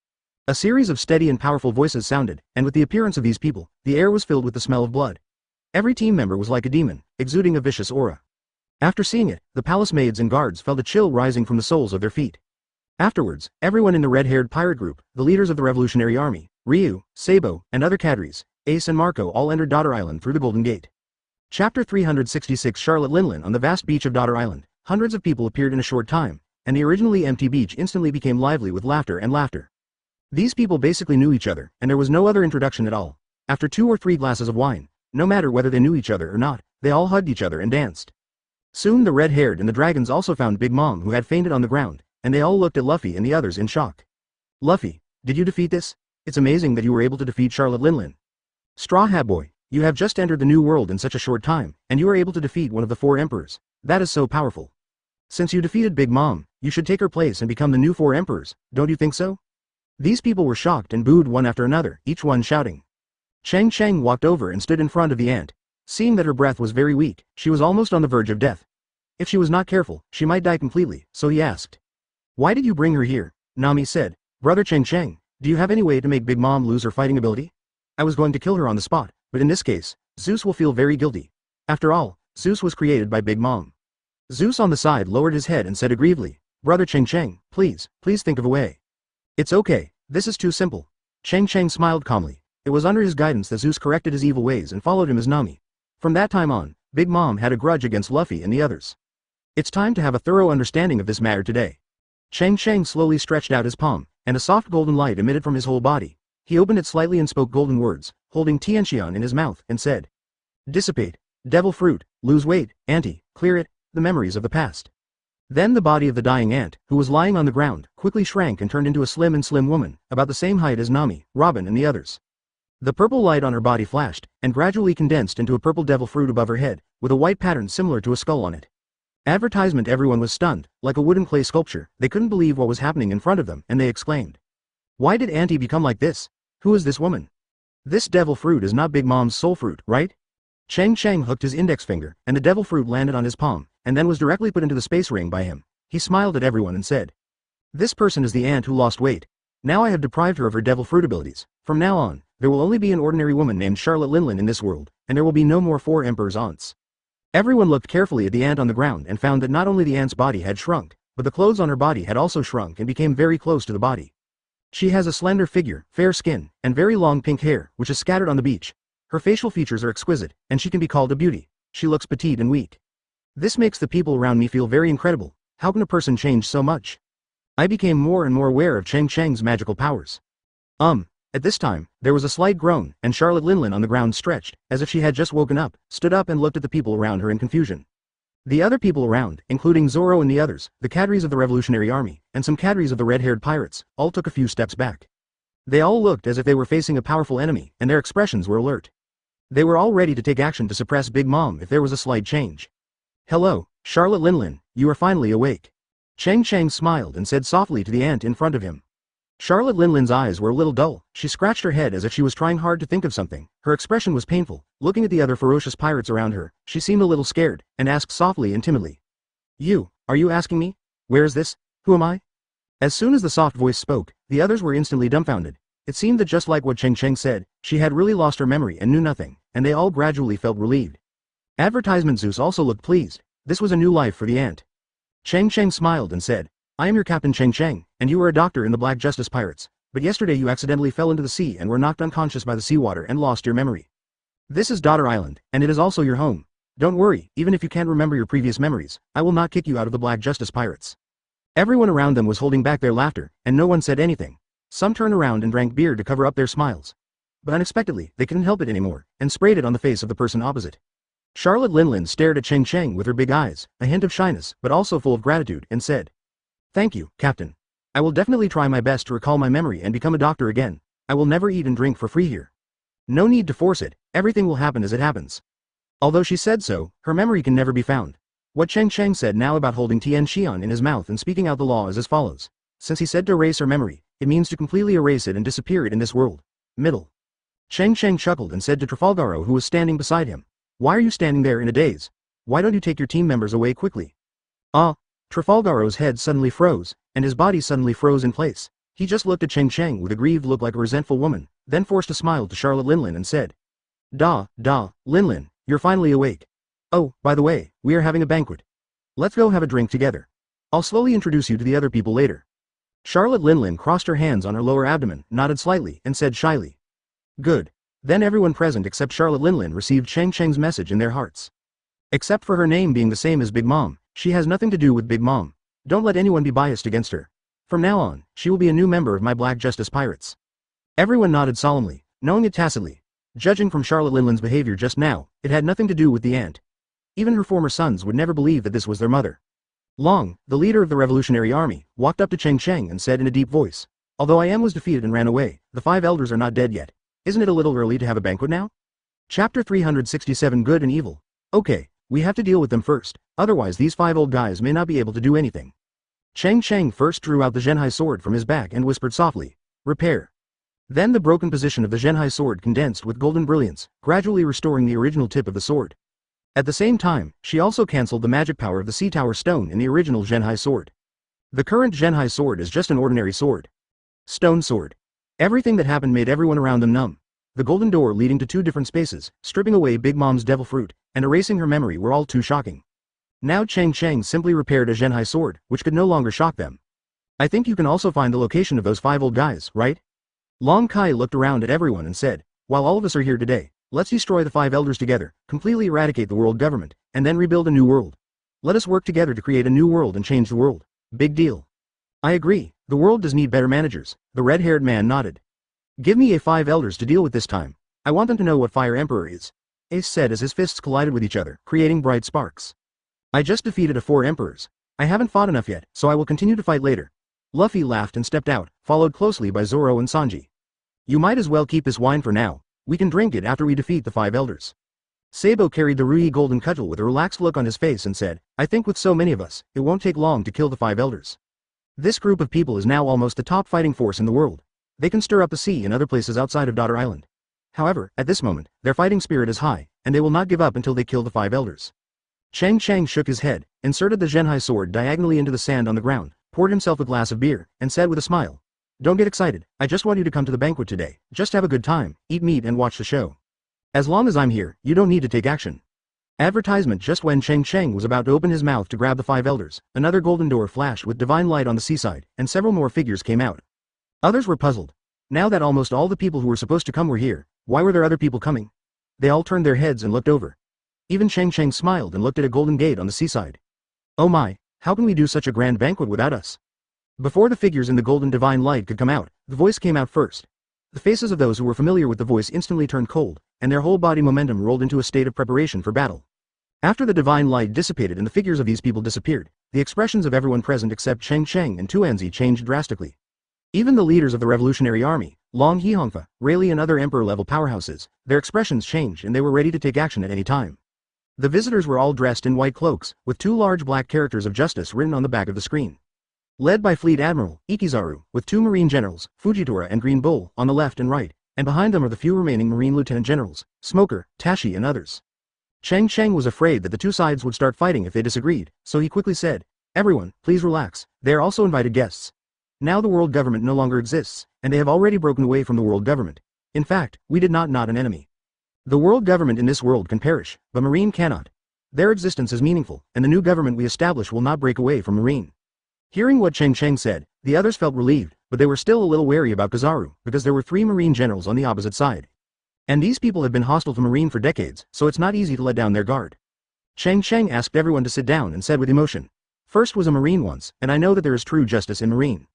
A series of steady and powerful voices sounded, and with the appearance of these people, the air was filled with the smell of blood. Every team member was like a demon, exuding a vicious aura. After seeing it, the palace maids and guards felt a chill rising from the soles of their feet. Afterwards, everyone in the red-haired pirate group, the leaders of the Revolutionary Army, Ryu, Sabo, and other cadres, Ace and Marco all entered Daughter Island through the Golden Gate. Chapter 366 Charlotte Linlin on the vast beach of Daughter Island, hundreds of people appeared in a short time, and the originally empty beach instantly became lively with laughter and laughter. These people basically knew each other, and there was no other introduction at all. After 2 or 3 glasses of wine, no matter whether they knew each other or not, they all hugged each other and danced. Soon the red-haired and the dragons also found Big Mom who had fainted on the ground, and they all looked at Luffy and the others in shock. Luffy, did you defeat this? It's amazing that you were able to defeat Charlotte Linlin. Straw Hat Boy, you have just entered the new world in such a short time, and you are able to defeat one of the 4 emperors. That is so powerful. Since you defeated Big Mom, you should take her place and become the new 4 emperors, don't you think so? These people were shocked and booed one after another, each one shouting. Cheng Cheng walked over and stood in front of the ant. Seeing that her breath was very weak, she was almost on the verge of death. If she was not careful, she might die completely, so he asked. Why did you bring her here? Nami said, Brother Cheng Cheng, do you have any way to make Big Mom lose her fighting ability? I was going to kill her on the spot, but in this case, Zeus will feel very guilty. After all, Zeus was created by Big Mom. Zeus on the side lowered his head and said aggrievedly, Brother Cheng Cheng, please think of a way. It's okay, this is too simple. Cheng Cheng smiled calmly. It was under his guidance that Zeus corrected his evil ways and followed him as Nami. From that time on, Big Mom had a grudge against Luffy and the others. It's time to have a thorough understanding of this matter today. Cheng Cheng slowly stretched out his palm, and a soft golden light emitted from his whole body. He opened it slightly and spoke golden words, holding Tianxian in his mouth, and said, Dissipate, devil fruit, lose weight, auntie, clear it, the memories of the past. Then the body of the dying ant, who was lying on the ground, quickly shrank and turned into a slim woman, about the same height as Nami, Robin and the others. The purple light on her body flashed, and gradually condensed into a purple devil fruit above her head, with a white pattern similar to a skull on it. Advertisement. Everyone was stunned, like a wooden clay sculpture. They couldn't believe what was happening in front of them, and they exclaimed. Why did Auntie become like this? Who is this woman? This devil fruit is not Big Mom's soul fruit, right? Cheng Cheng hooked his index finger, and the devil fruit landed on his palm, and then was directly put into the space ring by him. He smiled at everyone and said, This person is the ant who lost weight. Now I have deprived her of her devil fruit abilities. From now on, there will only be an ordinary woman named Charlotte Linlin in this world, and there will be no more 4 emperors' aunts. Everyone looked carefully at the ant on the ground and found that not only the ant's body had shrunk, but the clothes on her body had also shrunk and became very close to the body. She has a slender figure, fair skin, and very long pink hair, which is scattered on the beach. Her facial features are exquisite, and she can be called a beauty. She looks petite and weak. This makes the people around me feel very incredible. How can a person change so much? I became more and more aware of Cheng Cheng's magical powers. At this time, there was a slight groan, and Charlotte Linlin on the ground stretched, as if she had just woken up, stood up and looked at the people around her in confusion. The other people around, including Zoro and the others, the cadres of the Revolutionary Army, and some cadres of the red-haired pirates, all took a few steps back. They all looked as if they were facing a powerful enemy, and their expressions were alert. They were all ready to take action to suppress Big Mom if there was a slight change. Hello, Charlotte Linlin, you are finally awake. Cheng Cheng smiled and said softly to the ant in front of him. Charlotte Linlin's eyes were a little dull. She scratched her head as if she was trying hard to think of something. Her expression was painful. Looking at the other ferocious pirates around her, she seemed a little scared, and asked softly and timidly. Are you asking me? Where is this? Who am I? As soon as the soft voice spoke, the others were instantly dumbfounded. It seemed that just like what Cheng Cheng said, she had really lost her memory and knew nothing, and they all gradually felt relieved. Advertisement Zeus also looked pleased. This was a new life for the ant. Cheng Cheng smiled and said, I am your Captain Cheng Cheng, and you were a doctor in the Black Justice Pirates, but yesterday you accidentally fell into the sea and were knocked unconscious by the seawater and lost your memory. This is Daughter Island, and it is also your home. Don't worry, even if you can't remember your previous memories, I will not kick you out of the Black Justice Pirates. Everyone around them was holding back their laughter, and no one said anything. Some turned around and drank beer to cover up their smiles. But unexpectedly, they couldn't help it anymore, and sprayed it on the face of the person opposite. Charlotte Linlin stared at Cheng Cheng with her big eyes, a hint of shyness, but also full of gratitude, and said, Thank you, Captain. I will definitely try my best to recall my memory and become a doctor again. I will never eat and drink for free here. No need to force it, everything will happen as it happens. Although she said so, her memory can never be found. What Cheng Cheng said now about holding Tian Xian in his mouth and speaking out the law is as follows. Since he said to erase her memory, it means to completely erase it and disappear it in this world. Middle. Cheng Cheng chuckled and said to Trafalgaro who was standing beside him. Why are you standing there in a daze? Why don't you take your team members away quickly? Trafalgaro's head suddenly froze, and his body suddenly froze in place. He just looked at Cheng Cheng with a grieved look like a resentful woman, then forced a smile to Charlotte Linlin and said, Linlin, you're finally awake. Oh, by the way, we are having a banquet. Let's go have a drink together. I'll slowly introduce you to the other people later. Charlotte Linlin crossed her hands on her lower abdomen, nodded slightly, and said shyly. Good. Then everyone present except Charlotte Linlin received Cheng Cheng's message in their hearts. Except for her name being the same as Big Mom, she has nothing to do with Big Mom. Don't let anyone be biased against her. From now on, she will be a new member of my Black Justice Pirates. Everyone nodded solemnly, knowing it tacitly. Judging from Charlotte Linlin's behavior just now, it had nothing to do with the aunt. Even her former sons would never believe that this was their mother. Long, the leader of the Revolutionary Army, walked up to Cheng Cheng and said in a deep voice, although I am was defeated and ran away, the 5 elders are not dead yet. Isn't it a little early to have a banquet now? Chapter 367 Good and Evil. Okay, we have to deal with them first, otherwise these 5 old guys may not be able to do anything. Cheng Cheng first drew out the Zhenhai sword from his back and whispered softly, repair. Then the broken position of the Zhenhai sword condensed with golden brilliance, gradually restoring the original tip of the sword. At the same time, she also cancelled the magic power of the Sea Tower stone in the original Zhenhai sword. The current Zhenhai sword is just an ordinary sword. Stone sword. Everything that happened made everyone around them numb. The golden door leading to 2 different spaces, stripping away Big Mom's devil fruit, and erasing her memory were all too shocking. Now Cheng Cheng simply repaired a Zhenhai sword, which could no longer shock them. I think you can also find the location of those 5 old guys, right? Long Kai looked around at everyone and said, while all of us are here today, let's destroy the 5 elders together, completely eradicate the world government, and then rebuild a new world. Let us work together to create a new world and change the world. Big deal. I agree, the world does need better managers, the red-haired man nodded. Give me a 5 elders to deal with this time. I want them to know what Fire Emperor is. Ace said as his fists collided with each other, creating bright sparks. I just defeated a 4 emperors. I haven't fought enough yet, so I will continue to fight later. Luffy laughed and stepped out, followed closely by Zoro and Sanji. You might as well keep this wine for now. We can drink it after we defeat the 5 elders. Sabo carried the Rui golden cudgel with a relaxed look on his face and said, I think with so many of us, it won't take long to kill the 5 elders. This group of people is now almost the top fighting force in the world. They can stir up the sea in other places outside of Daughter Island. However, at this moment, their fighting spirit is high, and they will not give up until they kill the 5 elders. Cheng Cheng shook his head, inserted the Zhenhai sword diagonally into the sand on the ground, poured himself a glass of beer, and said with a smile, don't get excited, I just want you to come to the banquet today, just have a good time, eat meat and watch the show. As long as I'm here, you don't need to take action. Advertisement. Just when Cheng Cheng was about to open his mouth to grab the 5 elders, another golden door flashed with divine light on the seaside, and several more figures came out. Others were puzzled. Now that almost all the people who were supposed to come were here, why were there other people coming? They all turned their heads and looked over. Even Cheng Cheng smiled and looked at a golden gate on the seaside. Oh my, how can we do such a grand banquet without us? Before the figures in the golden divine light could come out, the voice came out first. The faces of those who were familiar with the voice instantly turned cold, and their whole body momentum rolled into a state of preparation for battle. After the divine light dissipated and the figures of these people disappeared, the expressions of everyone present except Cheng Cheng and Tuanzi changed drastically. Even the leaders of the Revolutionary Army, Long Hihongfa, Rayleigh and other Emperor-level powerhouses, their expressions changed and they were ready to take action at any time. The visitors were all dressed in white cloaks, with 2 large black characters of justice written on the back of the screen. Led by Fleet Admiral Ikizaru, with 2 Marine Generals, Fujitora and Green Bull, on the left and right, and behind them are the few remaining Marine Lieutenant Generals, Smoker, Tashi and others. Cheng Cheng was afraid that the 2 sides would start fighting if they disagreed, so he quickly said, everyone, please relax, they are also invited guests. Now the world government no longer exists, and they have already broken away from the world government. In fact, we did not an enemy. The world government in this world can perish, but Marine cannot. Their existence is meaningful, and the new government we establish will not break away from Marine. Hearing what Cheng Cheng said, the others felt relieved, but they were still a little wary about Kizaru, because there were 3 Marine generals on the opposite side. And these people have been hostile to Marine for decades, so it's not easy to let down their guard. Cheng Cheng asked everyone to sit down and said with emotion, first was a Marine once, and I know that there is true justice in Marine.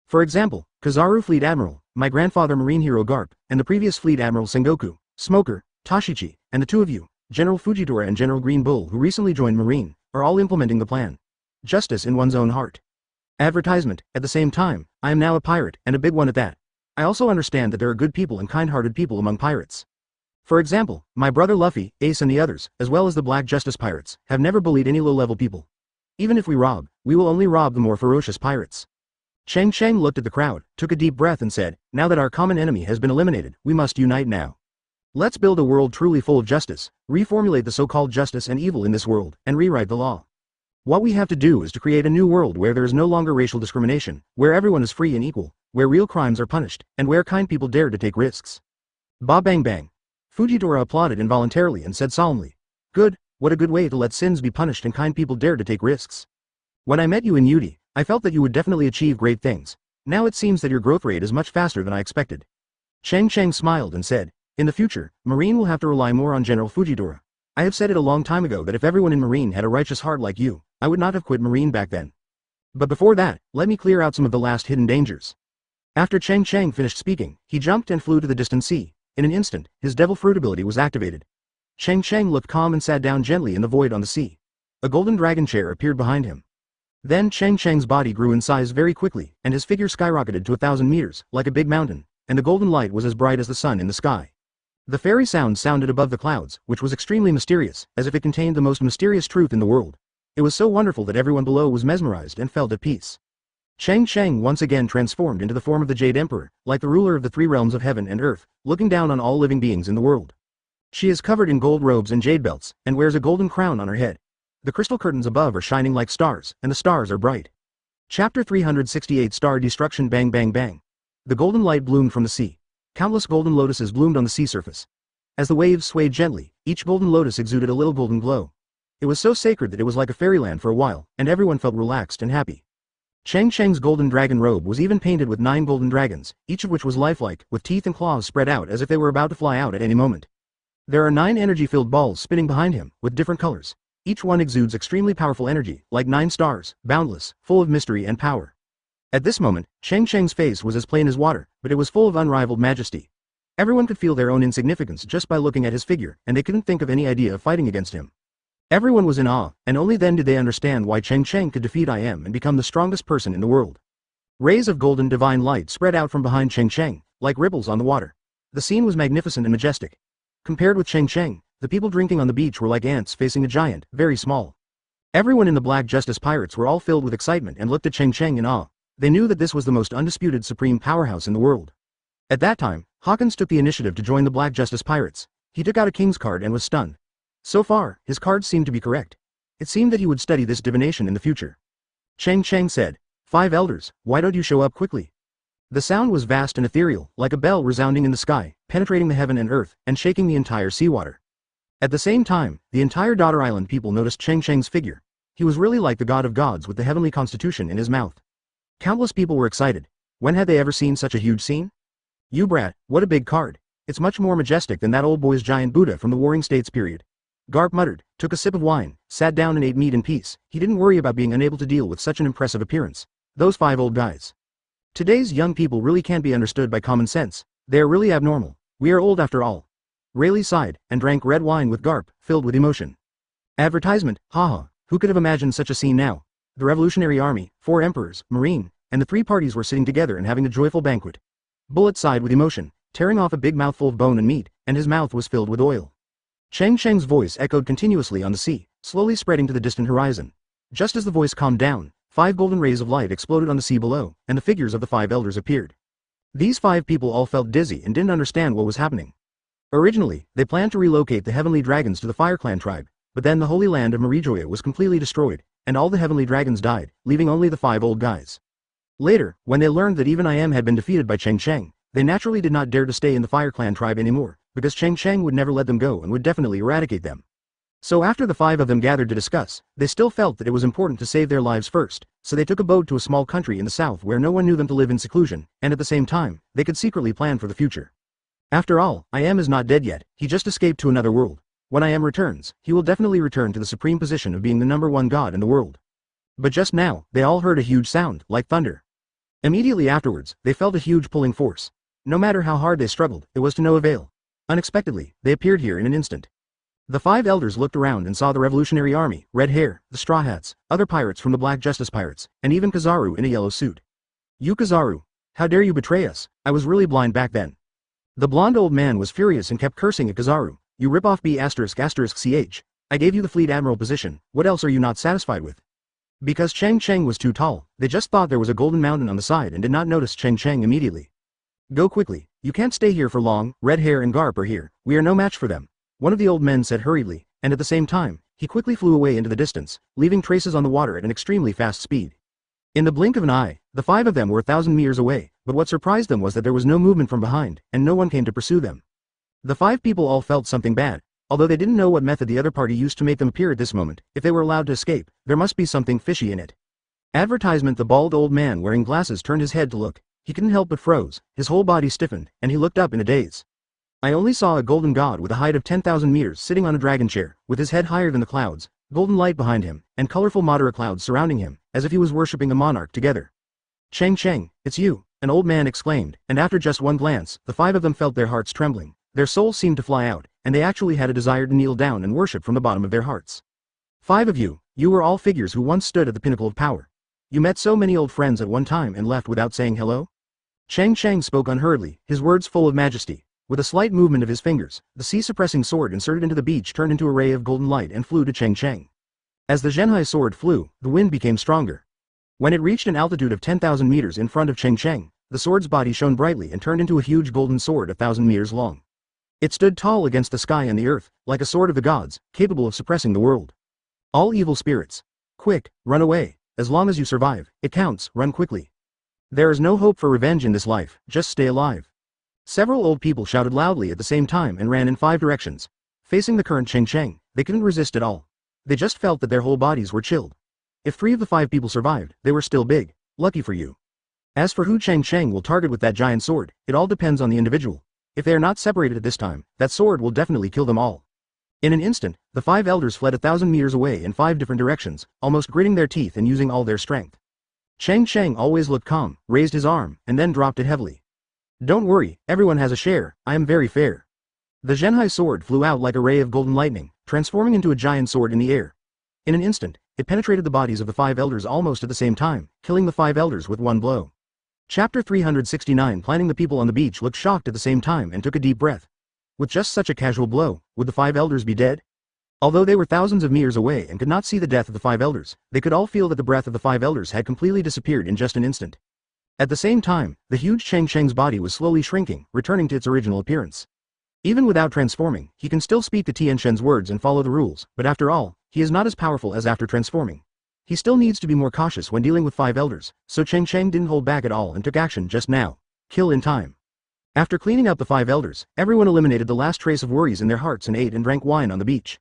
For example, Kizaru Fleet Admiral, my grandfather Marine Hero Garp, and the previous Fleet Admiral Sengoku, Smoker, Tashichi, and the 2 of you, General Fujitora and General Green Bull who recently joined Marine, are all implementing the plan. Justice in one's own heart. Advertisement. At the same time, I am now a pirate, and a big one at that. I also understand that there are good people and kind-hearted people among pirates. For example, my brother Luffy, Ace and the others, as well as the Black Justice Pirates, have never bullied any low-level people. Even if we rob, we will only rob the more ferocious pirates. Cheng Cheng looked at the crowd, took a deep breath and said, now that our common enemy has been eliminated, we must unite now. Let's build a world truly full of justice, reformulate the so-called justice and evil in this world, and rewrite the law. What we have to do is to create a new world where there is no longer racial discrimination, where everyone is free and equal, where real crimes are punished, and where kind people dare to take risks. Ba bang bang. Fujitora applauded involuntarily and said solemnly. Good, what a good way to let sins be punished and kind people dare to take risks. When I met you in Udi, I felt that you would definitely achieve great things. Now it seems that your growth rate is much faster than I expected. Cheng Cheng smiled and said, in the future, Marine will have to rely more on General Fujitora. I have said it a long time ago that if everyone in Marine had a righteous heart like you, I would not have quit Marine back then. But before that, let me clear out some of the last hidden dangers. After Cheng Cheng finished speaking, he jumped and flew to the distant sea. In an instant, his devil fruit ability was activated. Cheng Cheng looked calm and sat down gently in the void on the sea. A golden dragon chair appeared behind him. Then Cheng Cheng's body grew in size very quickly, and his figure skyrocketed to 1,000 meters, like a big mountain, and the golden light was as bright as the sun in the sky. The fairy sound sounded above the clouds, which was extremely mysterious, as if it contained the most mysterious truth in the world. It was so wonderful that everyone below was mesmerized and felt at peace. Cheng Cheng once again transformed into the form of the Jade Emperor, like the ruler of the three realms of heaven and earth, looking down on all living beings in the world. She is covered in gold robes and jade belts, and wears a golden crown on her head. The crystal curtains above are shining like stars, and the stars are bright. Chapter 368 Star Destruction. Bang bang bang. The golden light bloomed from the sea. Countless golden lotuses bloomed on the sea surface. As the waves swayed gently, each golden lotus exuded a little golden glow. It was so sacred that it was like a fairyland for a while, and everyone felt relaxed and happy. Cheng Cheng's golden dragon robe was even painted with 9 golden dragons, each of which was lifelike, with teeth and claws spread out as if they were about to fly out at any moment. There are 9 energy-filled balls spinning behind him, with different colors. Each one exudes extremely powerful energy, like 9 stars, boundless, full of mystery and power. At this moment, Cheng Cheng's face was as plain as water, but it was full of unrivaled majesty. Everyone could feel their own insignificance just by looking at his figure, and they couldn't think of any idea of fighting against him. Everyone was in awe, and only then did they understand why Cheng Cheng could defeat I Am and become the strongest person in the world. Rays of golden divine light spread out from behind Cheng Cheng, like ripples on the water. The scene was magnificent and majestic. Compared with Cheng Cheng, the people drinking on the beach were like ants facing a giant, very small. Everyone in the Black Justice Pirates were all filled with excitement and looked at Cheng Cheng in awe. They knew that this was the most undisputed supreme powerhouse in the world. At that time, Hawkins took the initiative to join the Black Justice Pirates. He took out a king's card and was stunned. So far, his cards seemed to be correct. It seemed that he would study this divination in the future. Cheng Cheng said, 5 elders, why don't you show up quickly? The sound was vast and ethereal, like a bell resounding in the sky, penetrating the heaven and earth, and shaking the entire seawater. At the same time, the entire Daughter Island people noticed Cheng Cheng's figure. He was really like the god of gods with the heavenly constitution in his mouth. Countless people were excited. When had they ever seen such a huge scene? You brat, what a big card. It's much more majestic than that old boy's giant Buddha from the Warring States period. Garp muttered, took a sip of wine, sat down and ate meat in peace. He didn't worry about being unable to deal with such an impressive appearance. Those 5 old guys. Today's young people really can't be understood by common sense. They are really abnormal. We are old after all. Rayleigh sighed, and drank red wine with Garp, filled with emotion. Advertisement, haha, who could have imagined such a scene now? The Revolutionary Army, 4 emperors, Marine, and the 3 parties were sitting together and having a joyful banquet. Bullet sighed with emotion, tearing off a big mouthful of bone and meat, and his mouth was filled with oil. Cheng Cheng's voice echoed continuously on the sea, slowly spreading to the distant horizon. Just as the voice calmed down, 5 golden rays of light exploded on the sea below, and the figures of the 5 elders appeared. These 5 people all felt dizzy and didn't understand what was happening. Originally, they planned to relocate the heavenly dragons to the Fire Clan tribe, but then the holy land of Marijoya was completely destroyed, and all the heavenly dragons died, leaving only the 5 old guys. Later, when they learned that even I Am had been defeated by Cheng Cheng, they naturally did not dare to stay in the Fire Clan tribe anymore, because Cheng Cheng would never let them go and would definitely eradicate them. So after the 5 of them gathered to discuss, they still felt that it was important to save their lives first, so they took a boat to a small country in the south where no one knew them to live in seclusion, and at the same time, they could secretly plan for the future. After all, I Am is not dead yet, he just escaped to another world. When I Am returns, he will definitely return to the supreme position of being the #1 god in the world. But just now, they all heard a huge sound, like thunder. Immediately afterwards, they felt a huge pulling force. No matter how hard they struggled, it was to no avail. Unexpectedly, they appeared here in an instant. The 5 elders looked around and saw the Revolutionary Army, Red Hair, the Straw Hats, other pirates from the Black Justice Pirates, and even Kizaru in a yellow suit. You Kizaru, how dare you betray us? I was really blind back then. The blonde old man was furious and kept cursing at Kizaru. You rip-off B****ch. I gave you the fleet admiral position, what else are you not satisfied with? Because Cheng Cheng was too tall, they just thought there was a golden mountain on the side and did not notice Cheng Cheng immediately. Go quickly, you can't stay here for long, Red Hair and Garp are here, we are no match for them. One of the old men said hurriedly, and at the same time, he quickly flew away into the distance, leaving traces on the water at an extremely fast speed. In the blink of an eye, the 5 of them were 1,000 meters away, but what surprised them was that there was no movement from behind, and no one came to pursue them. The 5 people all felt something bad. Although they didn't know what method the other party used to make them appear at this moment, if they were allowed to escape, there must be something fishy in it. Advertisement. The bald old man wearing glasses turned his head to look. He couldn't help but froze, his whole body stiffened, and he looked up in a daze. I only saw a golden god with a height of 10,000 meters sitting on a dragon chair, with his head higher than the clouds, golden light behind him, and colorful Madara clouds surrounding him, as if he was worshipping a monarch together. Cheng Cheng, it's you, an old man exclaimed, and after just one glance, the 5 of them felt their hearts trembling. Their souls seemed to fly out, and they actually had a desire to kneel down and worship from the bottom of their hearts. 5 of you were all figures who once stood at the pinnacle of power. You met so many old friends at one time and left without saying hello? Cheng Cheng spoke unhurriedly, his words full of majesty. With a slight movement of his fingers, the sea-suppressing sword inserted into the beach turned into a ray of golden light and flew to Cheng Cheng. As the Zhenhai sword flew, the wind became stronger. When it reached an altitude of 10,000 meters in front of Cheng Cheng, the sword's body shone brightly and turned into a huge golden sword 1,000 meters long. It stood tall against the sky and the earth, like a sword of the gods, capable of suppressing the world. All evil spirits. Quick, run away. As long as you survive, it counts, run quickly. There is no hope for revenge in this life, just stay alive. Several old people shouted loudly at the same time and ran in 5 directions. Facing the current Cheng Cheng, they couldn't resist at all. They just felt that their whole bodies were chilled. If 3 of the 5 people survived, they were still big. Lucky for you. As for who Cheng Cheng will target with that giant sword, it all depends on the individual. If they are not separated at this time, that sword will definitely kill them all. In an instant, the 5 elders fled 1,000 meters away in 5 different directions, almost gritting their teeth and using all their strength. Cheng Cheng always looked calm, raised his arm, and then dropped it heavily. Don't worry, everyone has a share, I am very fair. The Zhenhai sword flew out like a ray of golden lightning, transforming into a giant sword in the air. In an instant, it penetrated the bodies of the 5 elders almost at the same time, killing the 5 elders with one blow. Chapter 369. Planning. The people on the beach looked shocked at the same time and took a deep breath. With just such a casual blow, would the 5 elders be dead? Although they were thousands of meters away and could not see the death of the 5 elders, they could all feel that the breath of the 5 elders had completely disappeared in just an instant. At the same time, the huge Cheng Cheng's body was slowly shrinking, returning to its original appearance. Even without transforming, he can still speak the Tian Shen's words and follow the rules, but after all, he is not as powerful as after transforming. He still needs to be more cautious when dealing with 5 elders, so Cheng Cheng didn't hold back at all and took action just now. Kill in time. After cleaning up the 5 elders, everyone eliminated the last trace of worries in their hearts and ate and drank wine on the beach.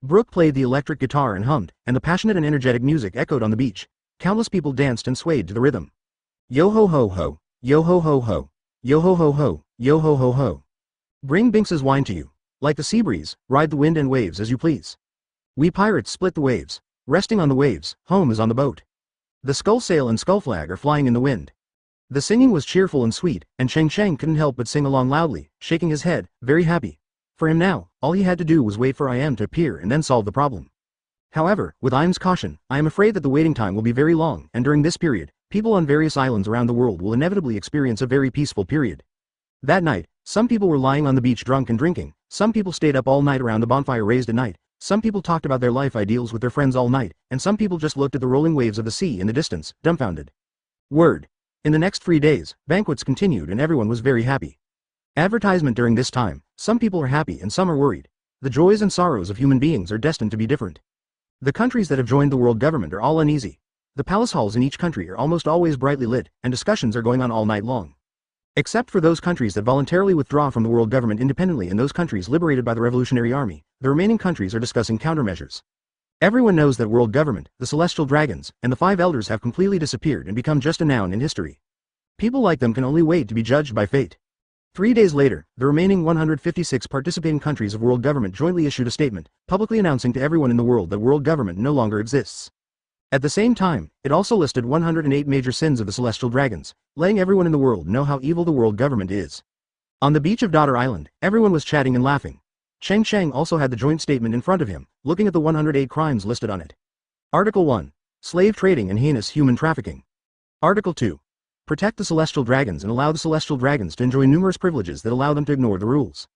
Brooke played the electric guitar and hummed, and the passionate and energetic music echoed on the beach. Countless people danced and swayed to the rhythm. Yo ho ho ho, yo ho ho ho, yo ho ho ho, yo ho ho ho. Bring Binks's wine to you. Like the sea breeze, ride the wind and waves as you please. We pirates split the waves. Resting on the waves, home is on the boat. The skull sail and skull flag are flying in the wind. The singing was cheerful and sweet, and Cheng Cheng couldn't help but sing along loudly, shaking his head, very happy. For him now, all he had to do was wait for IM to appear and then solve the problem. However, with IM's caution, I am afraid that the waiting time will be very long, and during this period, people on various islands around the world will inevitably experience a very peaceful period. That night, some people were lying on the beach drunk and drinking, some people stayed up all night around the bonfire raised at night, some people talked about their life ideals with their friends all night, and some people just looked at the rolling waves of the sea in the distance, dumbfounded. Word. In the next 3 days, banquets continued and everyone was very happy. Advertisement. During this time, some people are happy and some are worried. The joys and sorrows of human beings are destined to be different. The countries that have joined the world government are all uneasy. The palace halls in each country are almost always brightly lit, and discussions are going on all night long. Except for those countries that voluntarily withdraw from the world government independently and those countries liberated by the Revolutionary Army, the remaining countries are discussing countermeasures. Everyone knows that world government, the celestial dragons, and the 5 elders have completely disappeared and become just a noun in history. People like them can only wait to be judged by fate. 3 days later, the remaining 156 participating countries of world government jointly issued a statement, publicly announcing to everyone in the world that world government no longer exists. At the same time, it also listed 108 major sins of the celestial dragons, letting everyone in the world know how evil the world government is. On the beach of Daughter Island, everyone was chatting and laughing. Cheng Cheng also had the joint statement in front of him, looking at the 108 crimes listed on it. Article 1. Slave trading and heinous human trafficking. Article 2. Protect the celestial dragons and allow the celestial dragons to enjoy numerous privileges that allow them to ignore the rules.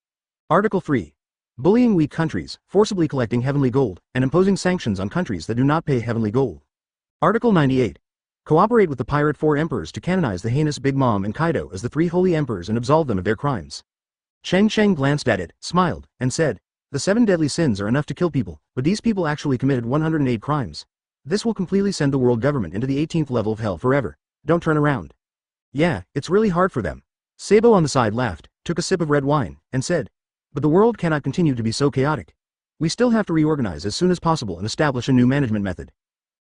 Article 3. Bullying weak countries, forcibly collecting heavenly gold, and imposing sanctions on countries that do not pay heavenly gold. Article 98. Cooperate with the Pirate 4 Emperors to canonize the heinous Big Mom and Kaido as the 3 holy emperors and absolve them of their crimes. Cheng Cheng glanced at it, smiled, and said, The 7 deadly sins are enough to kill people, but these people actually committed 108 crimes. This will completely send the world government into the 18th level of hell forever. Don't turn around. Yeah, it's really hard for them. Sabo on the side laughed, took a sip of red wine, and said, but the world cannot continue to be so chaotic. We still have to reorganize as soon as possible and establish a new management method.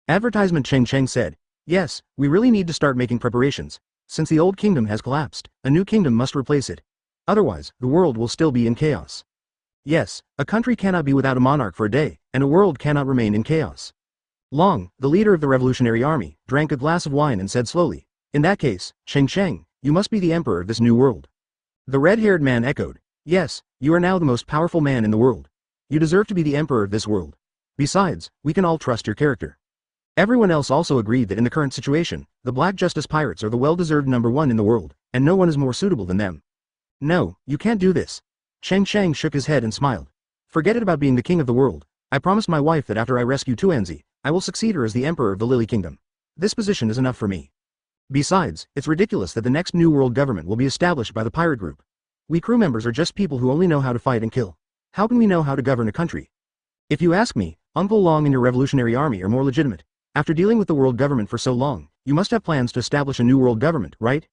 Advertisement Cheng Cheng said, yes, we really need to start making preparations. Since the old kingdom has collapsed, a new kingdom must replace it. Otherwise, the world will still be in chaos. Yes, a country cannot be without a monarch for a day, and a world cannot remain in chaos. Long, the leader of the revolutionary army, drank a glass of wine and said slowly, in that case, Cheng Cheng, you must be the emperor of this new world. The red-haired man echoed, yes, you are now the most powerful man in the world. You deserve to be the emperor of this world. Besides, we can all trust your character. Everyone else also agreed that in the current situation, the Black Justice Pirates are the well-deserved #1 in the world, and no one is more suitable than them. No, you can't do this. Cheng Cheng shook his head and smiled. Forget it about being the king of the world. I promised my wife that after I rescue Tuanzi, I will succeed her as the emperor of the Lily Kingdom. This position is enough for me. Besides, it's ridiculous that the next new world government will be established by the pirate group. We crew members are just people who only know how to fight and kill. How can we know how to govern a country? If you ask me, Uncle Long and your revolutionary army are more legitimate. After dealing with the world government for so long, you must have plans to establish a new world government, right?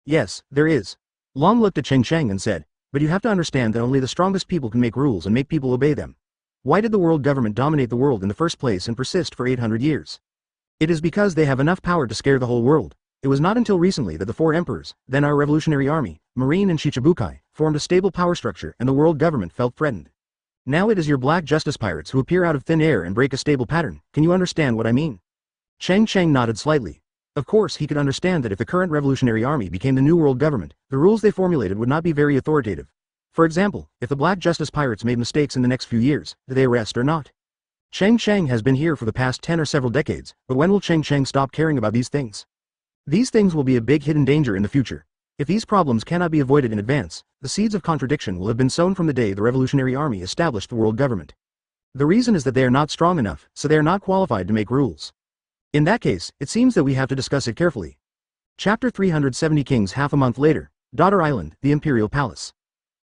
Yes, there is. Long looked at Cheng Cheng and said, but you have to understand that only the strongest people can make rules and make people obey them. Why did the world government dominate the world in the first place and persist for 800 years? It is because they have enough power to scare the whole world. It was not until recently that the 4 emperors, then our revolutionary army, Marine and Shichibukai, formed a stable power structure and the world government felt threatened. Now it is your Black Justice Pirates who appear out of thin air and break a stable pattern. Can you understand what I mean? Cheng Cheng nodded slightly. Of course he could understand that if the current revolutionary army became the new world government, the rules they formulated would not be very authoritative. For example, if the Black Justice Pirates made mistakes in the next few years, do they arrest or not? Cheng Cheng has been here for the past 10 or several decades, but when will Cheng Cheng stop caring about these things? These things will be a big hidden danger in the future. If these problems cannot be avoided in advance, the seeds of contradiction will have been sown from the day the revolutionary army established the world government. The reason is that they are not strong enough, so they are not qualified to make rules. In that case, it seems that we have to discuss it carefully. Chapter 370 Kings. Half a month later, Daughter Island, the Imperial Palace.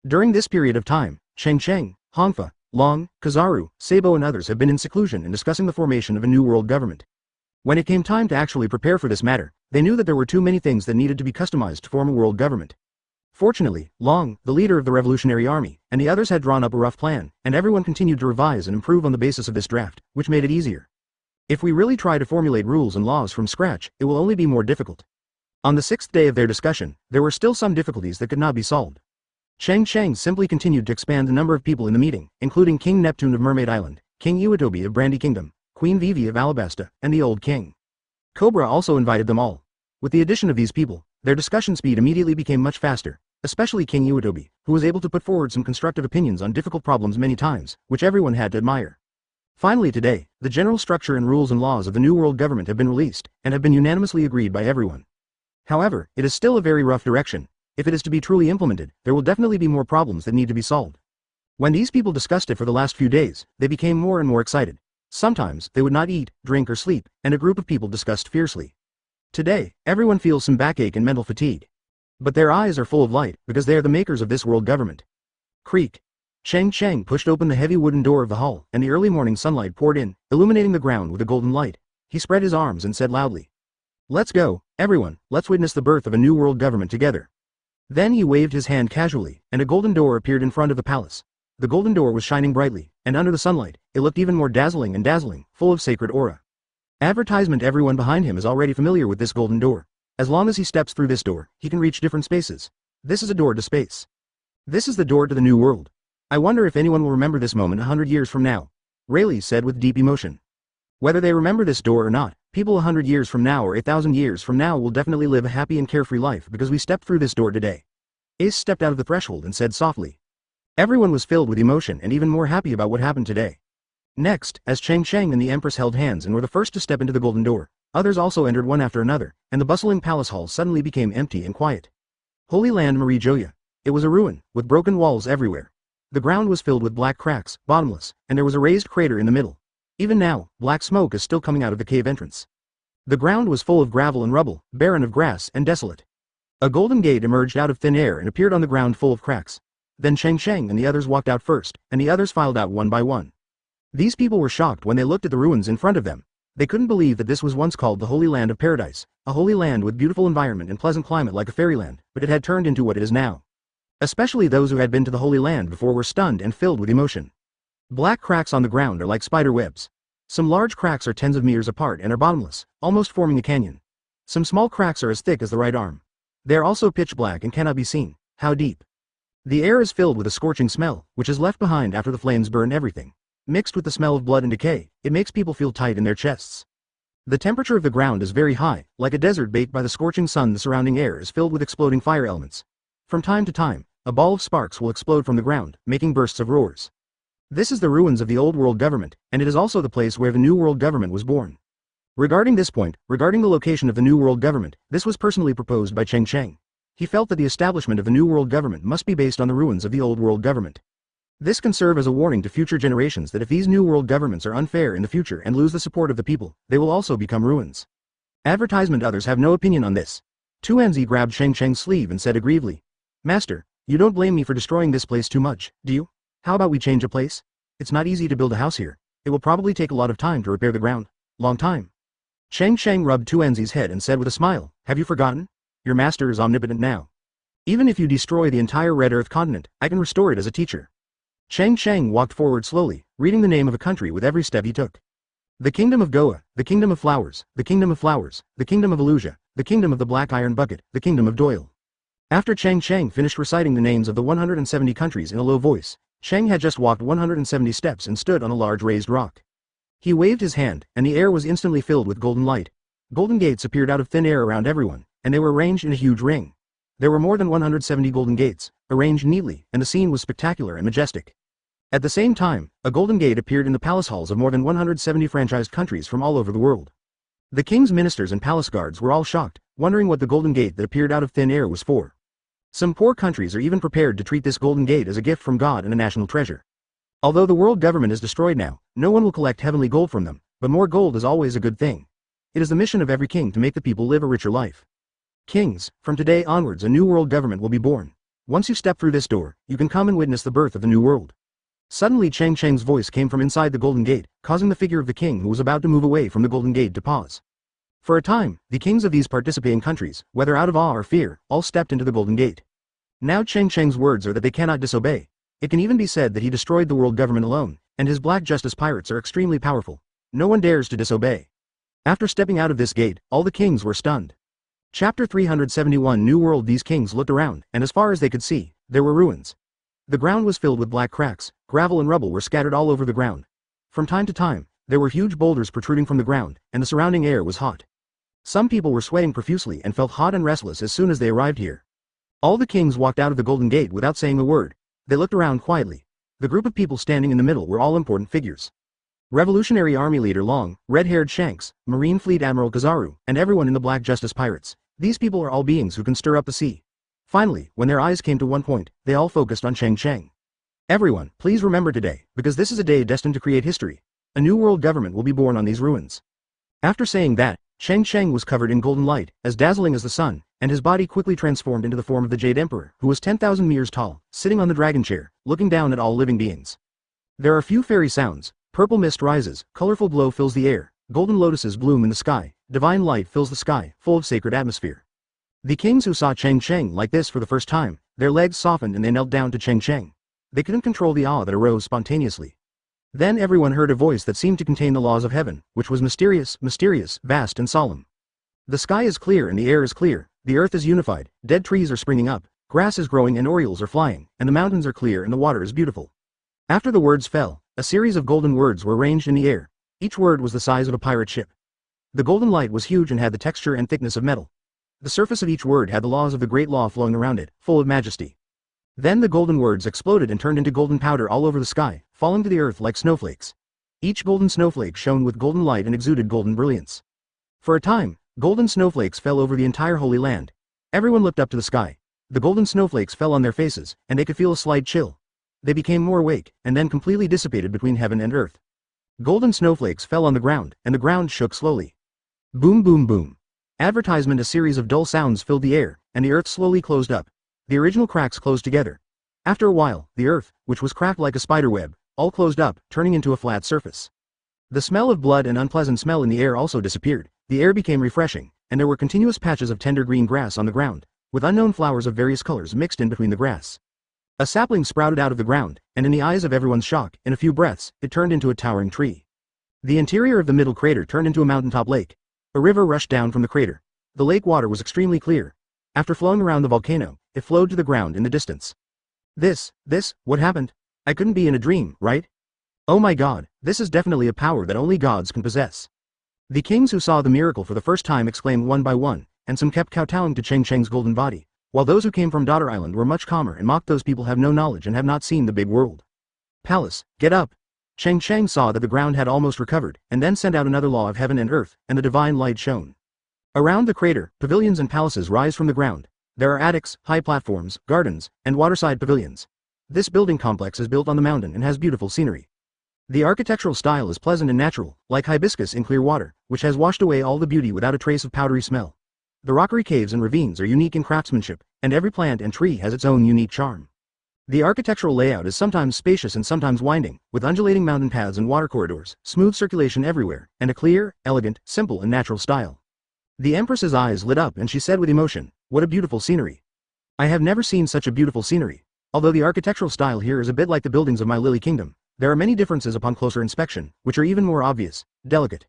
During this period of time, Cheng Cheng, Hongfa, Long, Kizaru, Sabo and others have been in seclusion and discussing the formation of a new world government. When it came time to actually prepare for this matter, they knew that there were too many things that needed to be customized to form a world government. Fortunately, Long, the leader of the revolutionary army, and the others had drawn up a rough plan, and everyone continued to revise and improve on the basis of this draft, which made it easier. If we really try to formulate rules and laws from scratch, it will only be more difficult. On the 6th day of their discussion, there were still some difficulties that could not be solved. Cheng Cheng simply continued to expand the number of people in the meeting, including King Neptune of Mermaid Island, King Iwatobi of Brandy Kingdom, Queen Vivi of Alabasta, and the Old King. Cobra also invited them all. With the addition of these people, their discussion speed immediately became much faster, especially King Iwatobi, who was able to put forward some constructive opinions on difficult problems many times, which everyone had to admire. Finally today, the general structure and rules and laws of the new world government have been released, and have been unanimously agreed by everyone. However, it is still a very rough direction. If it is to be truly implemented, there will definitely be more problems that need to be solved. When these people discussed it for the last few days, they became more and more excited. Sometimes, they would not eat, drink or sleep, and a group of people discussed fiercely. Today, everyone feels some backache and mental fatigue. But their eyes are full of light, because they are the makers of this world government. Creak. Cheng Cheng pushed open the heavy wooden door of the hall, and the early morning sunlight poured in, illuminating the ground with a golden light. He spread his arms and said loudly, "Let's go, everyone, let's witness the birth of a new world government together." Then he waved his hand casually, and a golden door appeared in front of the palace. The golden door was shining brightly, and under the sunlight, it looked even more dazzling, full of sacred aura. Advertisement. Everyone behind him is already familiar with this golden door. As long as he steps through this door, he can reach different spaces. This is a door to space. This is the door to the new world. I wonder if anyone will remember this moment 100 years from now, Rayleigh said with deep emotion. Whether they remember this door or not, people 100 years from now or 1,000 years from now will definitely live a happy and carefree life because we stepped through this door today. Ace stepped out of the threshold and said softly. Everyone was filled with emotion and even more happy about what happened today. Next, as Cheng Cheng and the Empress held hands and were the first to step into the golden door, others also entered one after another, and the bustling palace hall suddenly became empty and quiet. Holy Land Marie Joya. It was a ruin, with broken walls everywhere. The ground was filled with black cracks, bottomless, and there was a raised crater in the middle. Even now, black smoke is still coming out of the cave entrance. The ground was full of gravel and rubble, barren of grass and desolate. A golden gate emerged out of thin air and appeared on the ground full of cracks. Then Cheng Cheng and the others walked out first, and the others filed out one by one. These people were shocked when they looked at the ruins in front of them. They couldn't believe that this was once called the Holy Land of Paradise, a holy land with beautiful environment and pleasant climate like a fairyland, but it had turned into what it is now. Especially those who had been to the Holy Land before were stunned and filled with emotion. Black cracks on the ground are like spider webs. Some large cracks are tens of meters apart and are bottomless, almost forming a canyon. Some small cracks are as thick as the right arm. They are also pitch black and cannot be seen. How deep? The air is filled with a scorching smell, which is left behind after the flames burn everything. Mixed with the smell of blood and decay, it makes people feel tight in their chests. The temperature of the ground is very high, like a desert baked by the scorching sun. The surrounding air is filled with exploding fire elements. From time to time, a ball of sparks will explode from the ground, making bursts of roars. This is the ruins of the Old World government, and it is also the place where the New World government was born. Regarding this point, regarding the location of the New World government, this was personally proposed by Cheng Cheng. He felt that the establishment of the New World government must be based on the ruins of the Old World government. This can serve as a warning to future generations that if these New World governments are unfair in the future and lose the support of the people, they will also become ruins. Advertisement. Others have no opinion on this. Tuanzi grabbed Cheng Cheng's sleeve and said aggrievedly, "Master, you don't blame me for destroying this place too much, do you? How about we change a place? It's not easy to build a house here. It will probably take a lot of time to repair the ground. Long time." Cheng Cheng rubbed Tuanzi's head and said with a smile, "Have you forgotten? Your master is omnipotent now. Even if you destroy the entire Red Earth continent, I can restore it as a teacher." Cheng Cheng walked forward slowly, reading the name of a country with every step he took. The Kingdom of Goa, the Kingdom of Flowers, the Kingdom of Flowers, the Kingdom of Illusia, the Kingdom of the Black Iron Bucket, the Kingdom of Doyle. After Cheng Cheng finished reciting the names of the 170 countries in a low voice, Cheng had just walked 170 steps and stood on a large raised rock. He waved his hand, and the air was instantly filled with golden light. Golden gates appeared out of thin air around everyone, and they were arranged in a huge ring. There were more than 170 golden gates, arranged neatly, and the scene was spectacular and majestic. At the same time, a golden gate appeared in the palace halls of more than 170 franchised countries from all over the world. The king's ministers and palace guards were all shocked, wondering what the golden gate that appeared out of thin air was for. Some poor countries are even prepared to treat this golden gate as a gift from God and a national treasure. Although the world government is destroyed now, no one will collect heavenly gold from them, but more gold is always a good thing. It is the mission of every king to make the people live a richer life. Kings, from today onwards a new world government will be born. Once you step through this door, you can come and witness the birth of the new world. Suddenly Cheng Cheng's voice came from inside the golden gate, causing the figure of the king who was about to move away from the golden gate to pause. For a time, the kings of these participating countries, whether out of awe or fear, all stepped into the golden gate. Now Cheng Cheng's words are that they cannot disobey. It can even be said that he destroyed the world government alone, and his black justice pirates are extremely powerful. No one dares to disobey. After stepping out of this gate, all the kings were stunned. Chapter 371 New World. These kings looked around, and as far as they could see, there were ruins. The ground was filled with black cracks, gravel and rubble were scattered all over the ground. From time to time, there were huge boulders protruding from the ground, and the surrounding air was hot. Some people were sweating profusely and felt hot and restless as soon as they arrived here. All the kings walked out of the golden gate without saying a word. They looked around quietly. The group of people standing in the middle were all important figures. Revolutionary Army Leader Long, red-haired Shanks, Marine Fleet Admiral Kizaru, and everyone in the Black Justice Pirates. These people are all beings who can stir up the sea. Finally, when their eyes came to one point, they all focused on Cheng Cheng. Everyone, please remember today, because this is a day destined to create history. A new world government will be born on these ruins. After saying that, Cheng Cheng was covered in golden light, as dazzling as the sun, and his body quickly transformed into the form of the Jade Emperor, who was 10,000 meters tall, sitting on the dragon chair, looking down at all living beings. There are few fairy sounds. Purple mist rises, colorful glow fills the air, golden lotuses bloom in the sky, divine light fills the sky, full of sacred atmosphere. The kings who saw Cheng Cheng like this for the first time, their legs softened and they knelt down to Cheng Cheng. They couldn't control the awe that arose spontaneously. Then everyone heard a voice that seemed to contain the laws of heaven, which was mysterious, vast and solemn. The sky is clear and the air is clear, the earth is unified, dead trees are springing up, grass is growing and orioles are flying, and the mountains are clear and the water is beautiful. After the words fell, a series of golden words were arranged in the air. Each word was the size of a pirate ship. The golden light was huge and had the texture and thickness of metal. The surface of each word had the laws of the great law flowing around it, full of majesty. Then the golden words exploded and turned into golden powder all over the sky, falling to the earth like snowflakes. Each golden snowflake shone with golden light and exuded golden brilliance. For a time, golden snowflakes fell over the entire Holy Land. Everyone looked up to the sky. The golden snowflakes fell on their faces, and they could feel a slight chill. They became more awake, and then completely dissipated between heaven and earth. Golden snowflakes fell on the ground, and the ground shook slowly. Boom boom boom. Advertisement. A series of dull sounds filled the air, and the earth slowly closed up. The original cracks closed together. After a while, the earth, which was cracked like a spider web, all closed up, turning into a flat surface. The smell of blood and unpleasant smell in the air also disappeared, the air became refreshing, and there were continuous patches of tender green grass on the ground, with unknown flowers of various colors mixed in between the grass. A sapling sprouted out of the ground, and in the eyes of everyone's shock, in a few breaths, it turned into a towering tree. The interior of the middle crater turned into a mountaintop lake. A river rushed down from the crater. The lake water was extremely clear. After flowing around the volcano, it flowed to the ground in the distance. What happened? I couldn't be in a dream, right? Oh my god, this is definitely a power that only gods can possess. The kings who saw the miracle for the first time exclaimed one by one, and some kept kowtowing to Cheng Cheng's golden body, while those who came from Daughter Island were much calmer and mocked those people have no knowledge and have not seen the big world. Palace, get up! Cheng Cheng saw that the ground had almost recovered, and then sent out another law of heaven and earth, and the divine light shone. Around the crater, pavilions and palaces rise from the ground. There are attics, high platforms, gardens, and waterside pavilions. This building complex is built on the mountain and has beautiful scenery. The architectural style is pleasant and natural, like hibiscus in clear water, which has washed away all the beauty without a trace of powdery smell. The rockery caves and ravines are unique in craftsmanship, and every plant and tree has its own unique charm. The architectural layout is sometimes spacious and sometimes winding, with undulating mountain paths and water corridors, smooth circulation everywhere, and a clear, elegant, simple and natural style. The Empress's eyes lit up and she said with emotion, "What a beautiful scenery. I have never seen such a beautiful scenery. Although the architectural style here is a bit like the buildings of my Lily Kingdom, there are many differences upon closer inspection, which are even more obvious, delicate."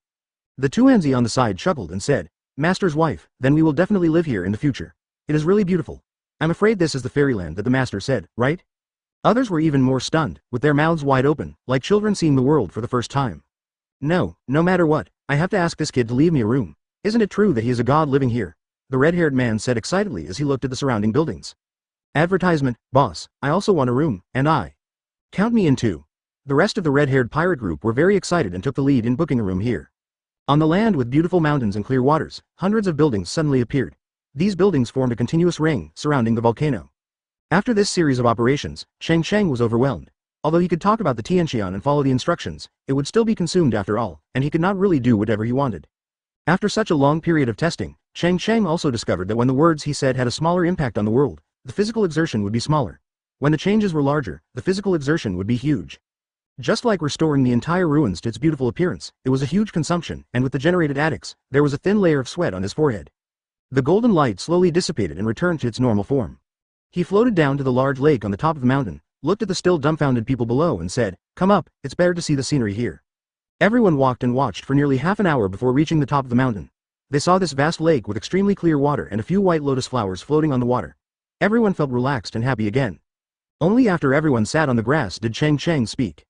The Tuanzi on the side chuckled and said, "Master's wife, then we will definitely live here in the future. It is really beautiful. I'm afraid this is the fairyland that the master said, right?" Others were even more stunned, with their mouths wide open, like children seeing the world for the first time. No matter what, I have to ask this kid to leave me a room. Isn't it true that he is a god living here?" The red-haired man said excitedly as he looked at the surrounding buildings. "Advertisement, boss, I also want a room, and I. Count me in too." The rest of the red-haired pirate group were very excited and took the lead in booking a room here. On the land with beautiful mountains and clear waters, hundreds of buildings suddenly appeared. These buildings formed a continuous ring surrounding the volcano. After this series of operations, Cheng Cheng was overwhelmed. Although he could talk about the Tianqian and follow the instructions, it would still be consumed after all, and he could not really do whatever he wanted. After such a long period of testing, Cheng Cheng also discovered that when the words he said had a smaller impact on the world, the physical exertion would be smaller. When the changes were larger, the physical exertion would be huge. Just like restoring the entire ruins to its beautiful appearance, it was a huge consumption, and with the generated attics, there was a thin layer of sweat on his forehead. The golden light slowly dissipated and returned to its normal form. He floated down to the large lake on the top of the mountain, looked at the still dumbfounded people below and said, "Come up, it's better to see the scenery here." Everyone walked and watched for nearly half an hour before reaching the top of the mountain. They saw this vast lake with extremely clear water and a few white lotus flowers floating on the water. Everyone felt relaxed and happy again. Only after everyone sat on the grass did Cheng Cheng speak.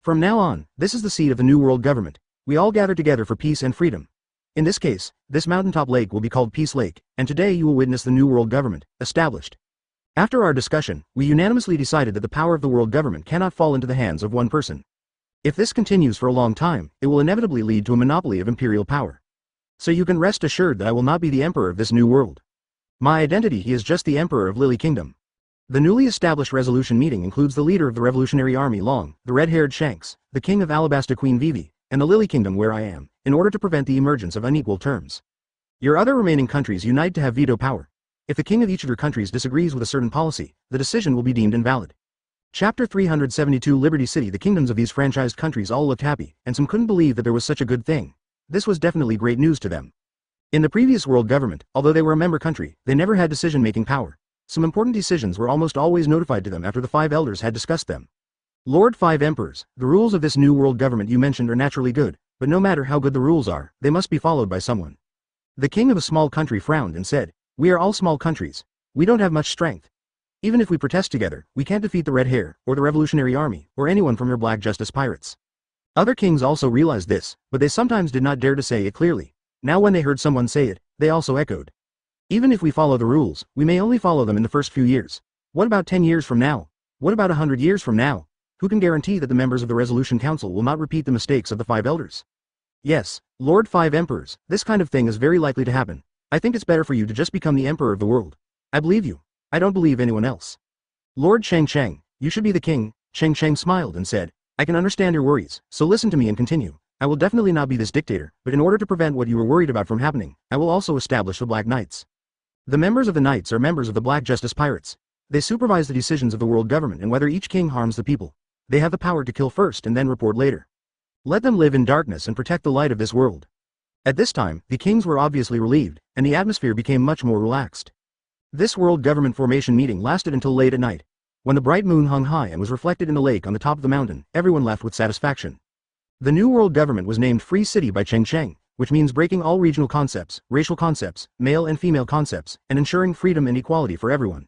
"From now on, this is the seat of the New World Government. We all gather together for peace and freedom. In this case, this mountaintop lake will be called Peace Lake, and today you will witness the New World Government, established. After our discussion, we unanimously decided that the power of the world government cannot fall into the hands of one person. If this continues for a long time, it will inevitably lead to a monopoly of imperial power. So you can rest assured that I will not be the emperor of this new world. My identity he is just the emperor of Lily Kingdom." The newly established resolution meeting includes the leader of the Revolutionary Army Long, the red-haired Shanks, the king of Alabasta Queen Vivi, and the Lily Kingdom where I am, in order to prevent the emergence of unequal terms. Your other remaining countries unite to have veto power. If the king of each of your countries disagrees with a certain policy, the decision will be deemed invalid. Chapter 372 Liberty City. The kingdoms of these franchised countries all looked happy, and some couldn't believe that there was such a good thing. This was definitely great news to them. In the previous world government, although they were a member country, they never had decision-making power. Some important decisions were almost always notified to them after the 5 elders had discussed them. Lord 5 Emperors, the rules of this new world government you mentioned are naturally good, but no matter how good the rules are, they must be followed by someone. The king of a small country frowned and said, "We are all small countries. We don't have much strength. Even if we protest together, we can't defeat the Red Hair, or the Revolutionary Army, or anyone from your Black Justice pirates." Other kings also realized this, but they sometimes did not dare to say it clearly. Now when they heard someone say it, they also echoed. "Even if we follow the rules, we may only follow them in the first few years. What about 10 years from now? What about 100 years from now? Who can guarantee that the members of the Resolution Council will not repeat the mistakes of the 5 elders?" "Yes, Lord 5 Emperors, this kind of thing is very likely to happen. I think it's better for you to just become the emperor of the world. I believe you. I don't believe anyone else." "Lord Cheng Cheng, you should be the king." Cheng Cheng smiled and said, "I can understand your worries, so listen to me and continue. I will definitely not be this dictator, but in order to prevent what you were worried about from happening, I will also establish the Black Knights. The members of the Knights are members of the Black Justice Pirates. They supervise the decisions of the world government and whether each king harms the people. They have the power to kill first and then report later. Let them live in darkness and protect the light of this world. At this time, the kings were obviously relieved, and the atmosphere became much more relaxed. This world government formation meeting lasted until late at night. When the bright moon hung high and was reflected in the lake on the top of the mountain, everyone left with satisfaction. The new world government was named Free City by Cheng Cheng, which means breaking all regional concepts, racial concepts, male and female concepts, and ensuring freedom and equality for everyone.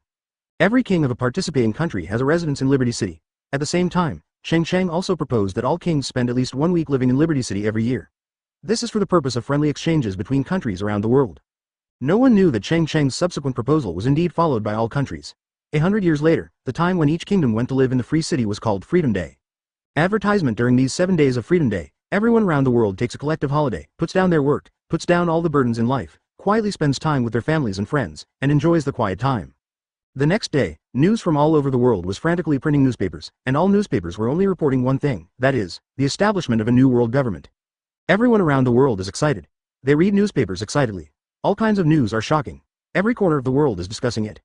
Every king of a participating country has a residence in Liberty City. At the same time, Cheng Cheng also proposed that all kings spend at least 1 week living in Liberty City every year. This is for the purpose of friendly exchanges between countries around the world. No one knew that Cheng Cheng's subsequent proposal was indeed followed by all countries. 100 years later, the time when each kingdom went to live in the Free City was called Freedom Day. Advertisement during these 7 days of Freedom Day, everyone around the world takes a collective holiday, puts down their work, puts down all the burdens in life, quietly spends time with their families and friends, and enjoys the quiet time. The next day, news from all over the world was frantically printing newspapers, and all newspapers were only reporting one thing, that is, the establishment of a new world government. Everyone around the world is excited. They read newspapers excitedly. All kinds of news are shocking. Every corner of the world is discussing it.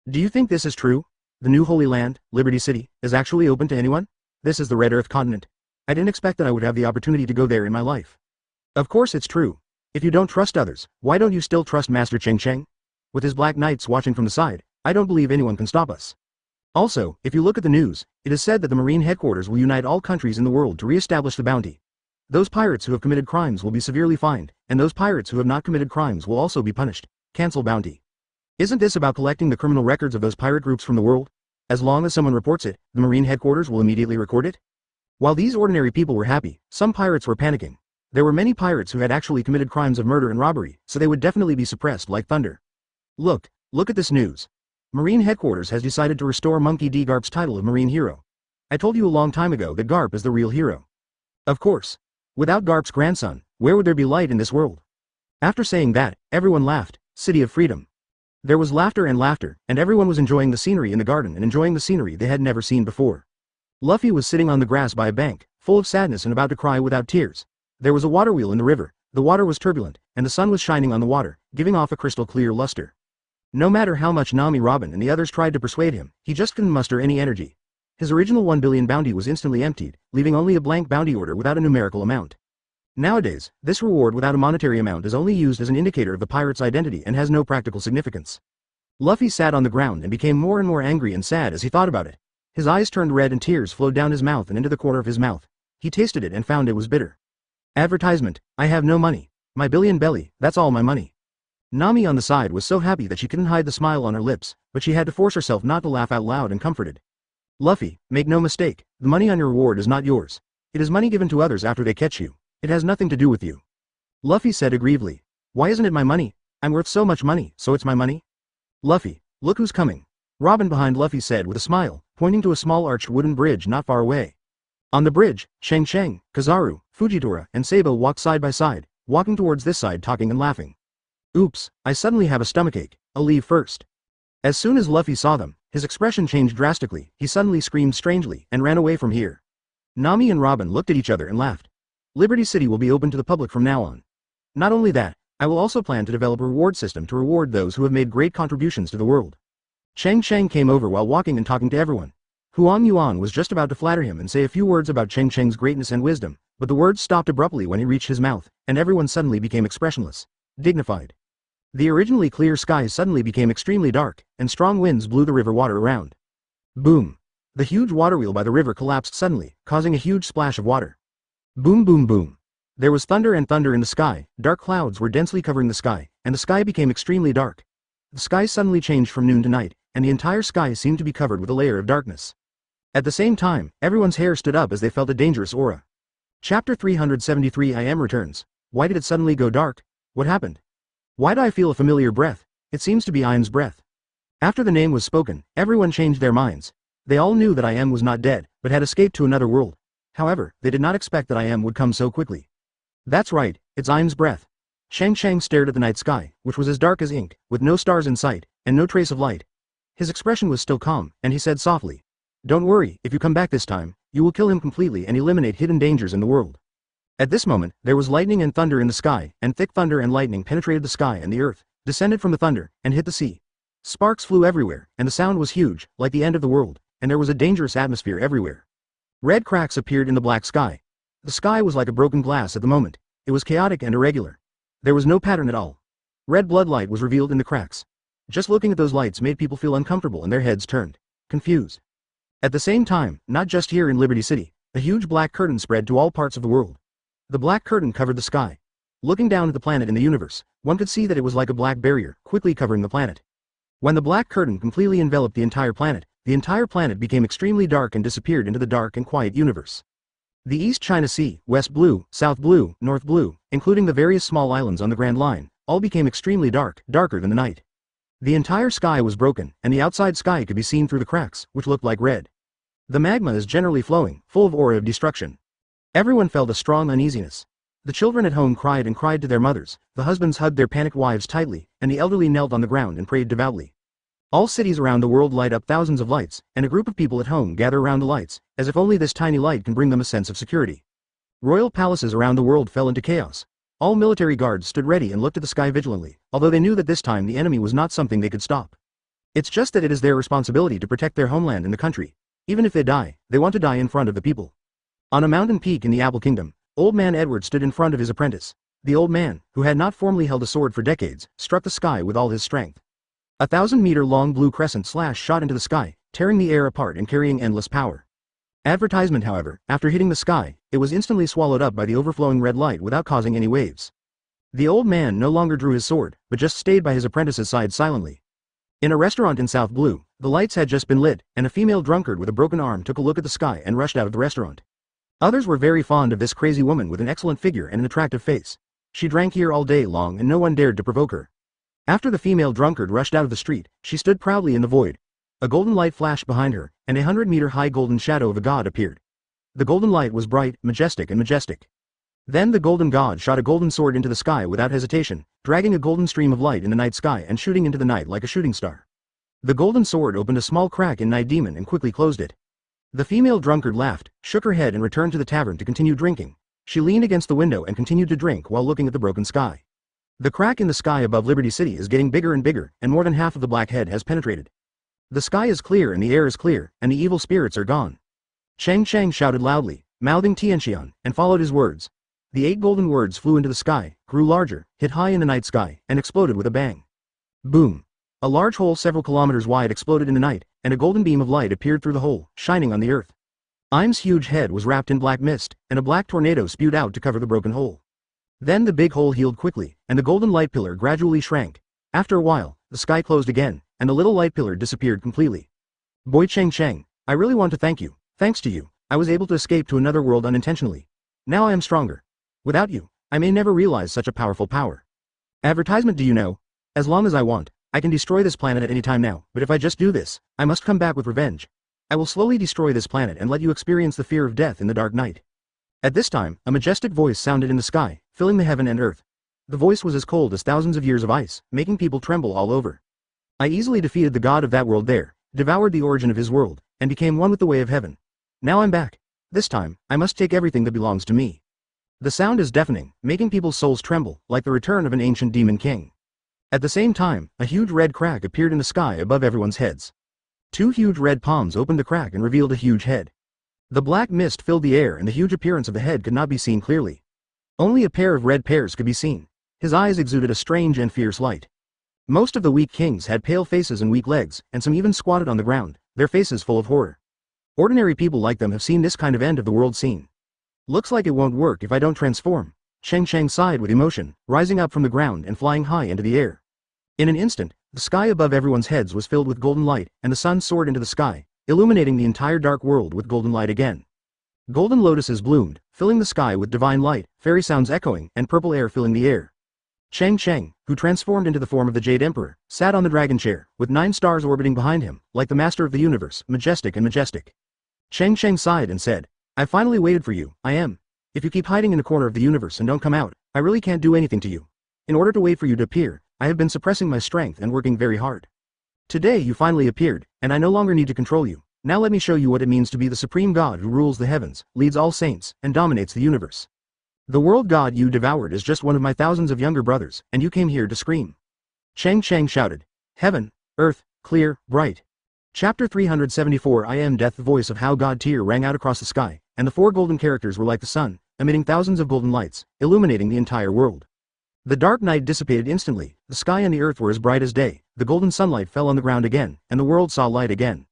Do you think this is true? The new Holy Land, Liberty City, is actually open to anyone? This is the Red Earth continent. I didn't expect that I would have the opportunity to go there in my life. Of course it's true. If you don't trust others, why don't you still trust Master Cheng Cheng? With his black knights watching from the side, I don't believe anyone can stop us. Also, if you look at the news, it is said that the Marine headquarters will unite all countries in the world to re-establish the bounty. Those pirates who have committed crimes will be severely fined, and those pirates who have not committed crimes will also be punished. Cancel bounty. Isn't this about collecting the criminal records of those pirate groups from the world? As long as someone reports it, the Marine headquarters will immediately record it? While these ordinary people were happy, some pirates were panicking. There were many pirates who had actually committed crimes of murder and robbery, so they would definitely be suppressed like thunder. Look at this news. Marine headquarters has decided to restore Monkey D. Garp's title of Marine Hero. I told you a long time ago that Garp is the real hero. Of course. Without Garp's grandson, where would there be light in this world? After saying that, everyone laughed. City of Freedom. There was laughter, and everyone was enjoying the scenery in the garden and enjoying the scenery they had never seen before. Luffy was sitting on the grass by a bank, full of sadness and about to cry without tears. There was a water wheel in the river, the water was turbulent, and the sun was shining on the water, giving off a crystal clear luster. No matter how much Nami, Robin and the others tried to persuade him, he just couldn't muster any energy. His original 1 billion bounty was instantly emptied, leaving only a blank bounty order without a numerical amount. Nowadays, this reward without a monetary amount is only used as an indicator of the pirate's identity and has no practical significance. Luffy sat on the ground and became more and more angry and sad as he thought about it. His eyes turned red and tears flowed down his mouth and into the corner of his mouth. He tasted it and found it was bitter. Advertisement: I have no money. My billion belly, that's all my money. Nami on the side was so happy that she couldn't hide the smile on her lips, but she had to force herself not to laugh out loud and comforted. Luffy, make no mistake, the money on your reward is not yours. It is money given to others after they catch you. It has nothing to do with you. Luffy said aggrievely. Why isn't it my money? I'm worth so much money, so it's my money? Luffy, look who's coming. Robin behind Luffy said with a smile, pointing to a small arched wooden bridge not far away. On the bridge, Cheng Cheng, Kizaru, Fujitora, and Sabo walked side by side, walking towards this side talking and laughing. Oops, I suddenly have a stomachache, I'll leave first. As soon as Luffy saw them, his expression changed drastically, he suddenly screamed strangely, and ran away from here. Nami and Robin looked at each other and laughed. Liberty City will be open to the public from now on. Not only that, I will also plan to develop a reward system to reward those who have made great contributions to the world. Cheng Cheng came over while walking and talking to everyone. Huang Yuan was just about to flatter him and say a few words about Cheng Cheng's greatness and wisdom, but the words stopped abruptly when he reached his mouth, and everyone suddenly became expressionless, dignified. The originally clear sky suddenly became extremely dark, and strong winds blew the river water around. Boom! The huge water wheel by the river collapsed suddenly, causing a huge splash of water. Boom boom boom. There was thunder and thunder in the sky, dark clouds were densely covering the sky, and the sky became extremely dark. The sky suddenly changed from noon to night, and the entire sky seemed to be covered with a layer of darkness. At the same time, everyone's hair stood up as they felt a dangerous aura. Chapter 373 I Am returns. Why did it suddenly go dark? What happened? Why do I feel a familiar breath? It seems to be I Am's breath. After the name was spoken, everyone changed their minds. They all knew that I Am was not dead, but had escaped to another world. However, they did not expect that I Am would come so quickly. That's right, it's I Am's breath. Cheng Cheng stared at the night sky, which was as dark as ink, with no stars in sight, and no trace of light. His expression was still calm, and he said softly, "Don't worry, if you come back this time, you will kill him completely and eliminate hidden dangers in the world." At this moment, there was lightning and thunder in the sky, and thick thunder and lightning penetrated the sky and the earth, descended from the thunder, and hit the sea. Sparks flew everywhere, and the sound was huge, like the end of the world, and there was a dangerous atmosphere everywhere. Red cracks appeared in the black sky. The sky was like a broken glass at the moment. It was chaotic and irregular. There was no pattern at all. Red blood light was revealed in the cracks. Just looking at those lights made people feel uncomfortable and their heads turned, confused. At the same time, not just here in Liberty City, a huge black curtain spread to all parts of the world. The black curtain covered the sky. Looking down at the planet in the universe, one could see that it was like a black barrier, quickly covering the planet. When the black curtain completely enveloped the entire planet became extremely dark and disappeared into the dark and quiet universe. The East China Sea, West Blue, South Blue, North Blue, including the various small islands on the Grand Line, all became extremely dark, darker than the night. The entire sky was broken, and the outside sky could be seen through the cracks, which looked like red. The magma is generally flowing, full of aura of destruction. Everyone felt a strong uneasiness. The children at home cried and cried to their mothers, the husbands hugged their panicked wives tightly, and the elderly knelt on the ground and prayed devoutly. All cities around the world light up thousands of lights, and a group of people at home gather around the lights, as if only this tiny light can bring them a sense of security. Royal palaces around the world fell into chaos. All military guards stood ready and looked at the sky vigilantly, although they knew that this time the enemy was not something they could stop. It's just that it is their responsibility to protect their homeland and the country. Even if they die, they want to die in front of the people. On a mountain peak in the Apple Kingdom, Old Man Edward stood in front of his apprentice. The old man, who had not formally held a sword for decades, struck the sky with all his strength. 1,000-meter-long blue crescent slash shot into the sky, tearing the air apart and carrying endless power. Advertisement, however, after hitting the sky, it was instantly swallowed up by the overflowing red light without causing any waves. The old man no longer drew his sword, but just stayed by his apprentice's side silently. In a restaurant in South Blue, the lights had just been lit, and a female drunkard with a broken arm took a look at the sky and rushed out of the restaurant. Others were very fond of this crazy woman with an excellent figure and an attractive face. She drank here all day long and no one dared to provoke her. After the female drunkard rushed out of the street, she stood proudly in the void. A golden light flashed behind her, and a 100-meter-high golden shadow of a god appeared. The golden light was bright, majestic. Then the golden god shot a golden sword into the sky without hesitation, dragging a golden stream of light in the night sky and shooting into the night like a shooting star. The golden sword opened a small crack in Night Demon and quickly closed it. The female drunkard laughed, shook her head and returned to the tavern to continue drinking. She leaned against the window and continued to drink while looking at the broken sky. The crack in the sky above Liberty City is getting bigger and bigger, and more than half of the black head has penetrated. The sky is clear and the air is clear, and the evil spirits are gone. Cheng Cheng shouted loudly, mouthing Tianxian, and followed his words. The 8 golden words flew into the sky, grew larger, hit high in the night sky, and exploded with a bang. Boom! A large hole several kilometers wide exploded in the night, and a golden beam of light appeared through the hole, shining on the earth. Im's huge head was wrapped in black mist, and a black tornado spewed out to cover the broken hole. Then the big hole healed quickly, and the golden light pillar gradually shrank. After a while, the sky closed again, and the little light pillar disappeared completely. Boy Cheng Cheng, I really want to thank you. Thanks to you, I was able to escape to another world unintentionally. Now I am stronger. Without you, I may never realize such a powerful power. Advertisement. Do you know? As long as I want, I can destroy this planet at any time now, but if I just do this, I must come back with revenge. I will slowly destroy this planet and let you experience the fear of death in the dark night. At this time, a majestic voice sounded in the sky, filling the heaven and earth. The voice was as cold as thousands of years of ice, making people tremble all over. I easily defeated the god of that world there, devoured the origin of his world, and became one with the way of heaven. Now I'm back. This time, I must take everything that belongs to me. The sound is deafening, making people's souls tremble, like the return of an ancient demon king. At the same time, a huge red crack appeared in the sky above everyone's heads. 2 huge red palms opened the crack and revealed a huge head. The black mist filled the air and the huge appearance of the head could not be seen clearly. Only a pair of red pears could be seen. His eyes exuded a strange and fierce light. Most of the weak kings had pale faces and weak legs, and some even squatted on the ground, their faces full of horror. Ordinary people like them have seen this kind of end of the world scene. Looks like it won't work if I don't transform. Cheng Cheng sighed with emotion, rising up from the ground and flying high into the air. In an instant, the sky above everyone's heads was filled with golden light, and the sun soared into the sky, illuminating the entire dark world with golden light again. Golden lotuses bloomed, filling the sky with divine light, fairy sounds echoing, and purple air filling the air. Cheng Cheng, who transformed into the form of the Jade Emperor, sat on the dragon chair, with 9 stars orbiting behind him, like the master of the universe, majestic and majestic. Cheng Cheng sighed and said, I finally waited for you, I am. If you keep hiding in a corner of the universe and don't come out, I really can't do anything to you. In order to wait for you to appear, I have been suppressing my strength and working very hard. Today you finally appeared, and I no longer need to control you. Now let me show you what it means to be the supreme god who rules the heavens, leads all saints, and dominates the universe. The world god you devoured is just one of my thousands of younger brothers, and you came here to scream. Cheng Cheng shouted, Heaven! Earth, clear, bright. Chapter 374 I am Death. The voice of How God Tier rang out across the sky, and the four golden characters were like the sun, emitting thousands of golden lights, illuminating the entire world. The dark night dissipated instantly, the sky and the earth were as bright as day, the golden sunlight fell on the ground again, and the world saw light again.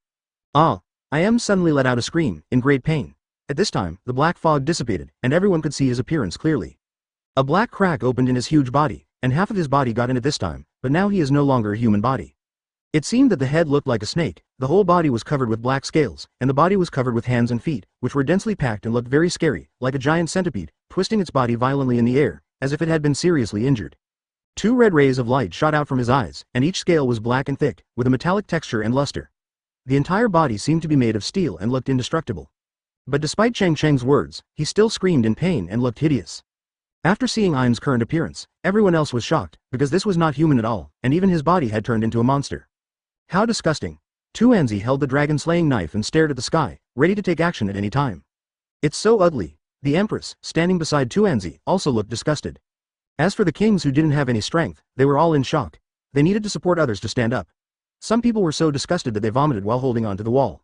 Ah! I am suddenly let out a scream, in great pain. At this time, the black fog dissipated, and everyone could see his appearance clearly. A black crack opened in his huge body, and half of his body got in it this time, but now he is no longer a human body. It seemed that the head looked like a snake, the whole body was covered with black scales, and the body was covered with hands and feet, which were densely packed and looked very scary, like a giant centipede, twisting its body violently in the air, as if it had been seriously injured. Two red rays of light shot out from his eyes, and each scale was black and thick, with a metallic texture and luster. The entire body seemed to be made of steel and looked indestructible. But despite Cheng Cheng's words, he still screamed in pain and looked hideous. After seeing Im's current appearance, everyone else was shocked, because this was not human at all, and even his body had turned into a monster. How disgusting. Tuanzi held the dragon-slaying knife and stared at the sky, ready to take action at any time. It's so ugly. The Empress, standing beside Tuanzi, also looked disgusted. As for the kings who didn't have any strength, they were all in shock. They needed to support others to stand up. Some people were so disgusted that they vomited while holding onto the wall.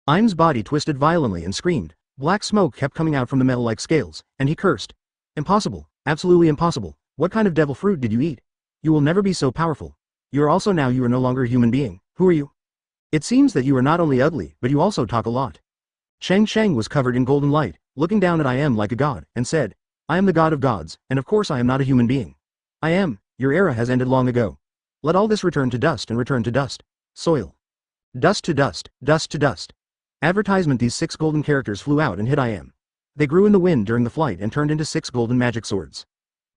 Im's body twisted violently and screamed. Black smoke kept coming out from the metal-like scales, and he cursed. Impossible. Absolutely impossible. What kind of devil fruit did you eat? You will never be so powerful. You are no longer a human being. Who are you? It seems that you are not only ugly, but you also talk a lot. Cheng Cheng was covered in golden light, looking down at I am like a god, and said, I am the god of gods, and of course I am not a human being. I am, your era has ended long ago. Let all this return to dust and return to dust. Soil. Dust to dust, dust to dust. Advertisement. These 6 golden characters flew out and hit I am. They grew in the wind during the flight and turned into 6 golden magic swords.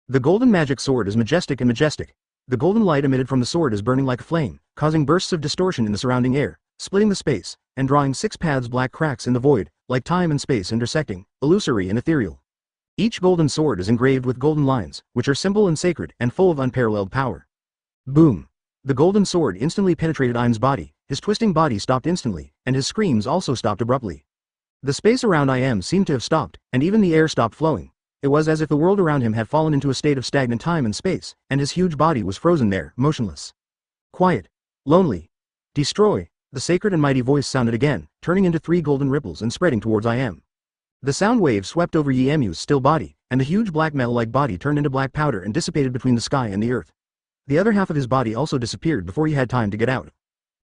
The golden magic sword is majestic and majestic. The golden light emitted from the sword is burning like a flame, causing bursts of distortion in the surrounding air, splitting the space, and drawing 6 paths black cracks in the void, like time and space intersecting, illusory and ethereal. Each golden sword is engraved with golden lines, which are simple and sacred and full of unparalleled power. Boom! The golden sword instantly penetrated Im's body, his twisting body stopped instantly, and his screams also stopped abruptly. The space around Im seemed to have stopped, and even the air stopped flowing. It was as if the world around him had fallen into a state of stagnant time and space, and his huge body was frozen there, motionless. Quiet. Lonely. Destroy. The sacred and mighty voice sounded again, turning into 3 golden ripples and spreading towards Im. The sound wave swept over Yemu's still body, and the huge black metal-like body turned into black powder and dissipated between the sky and the earth. The other half of his body also disappeared before he had time to get out.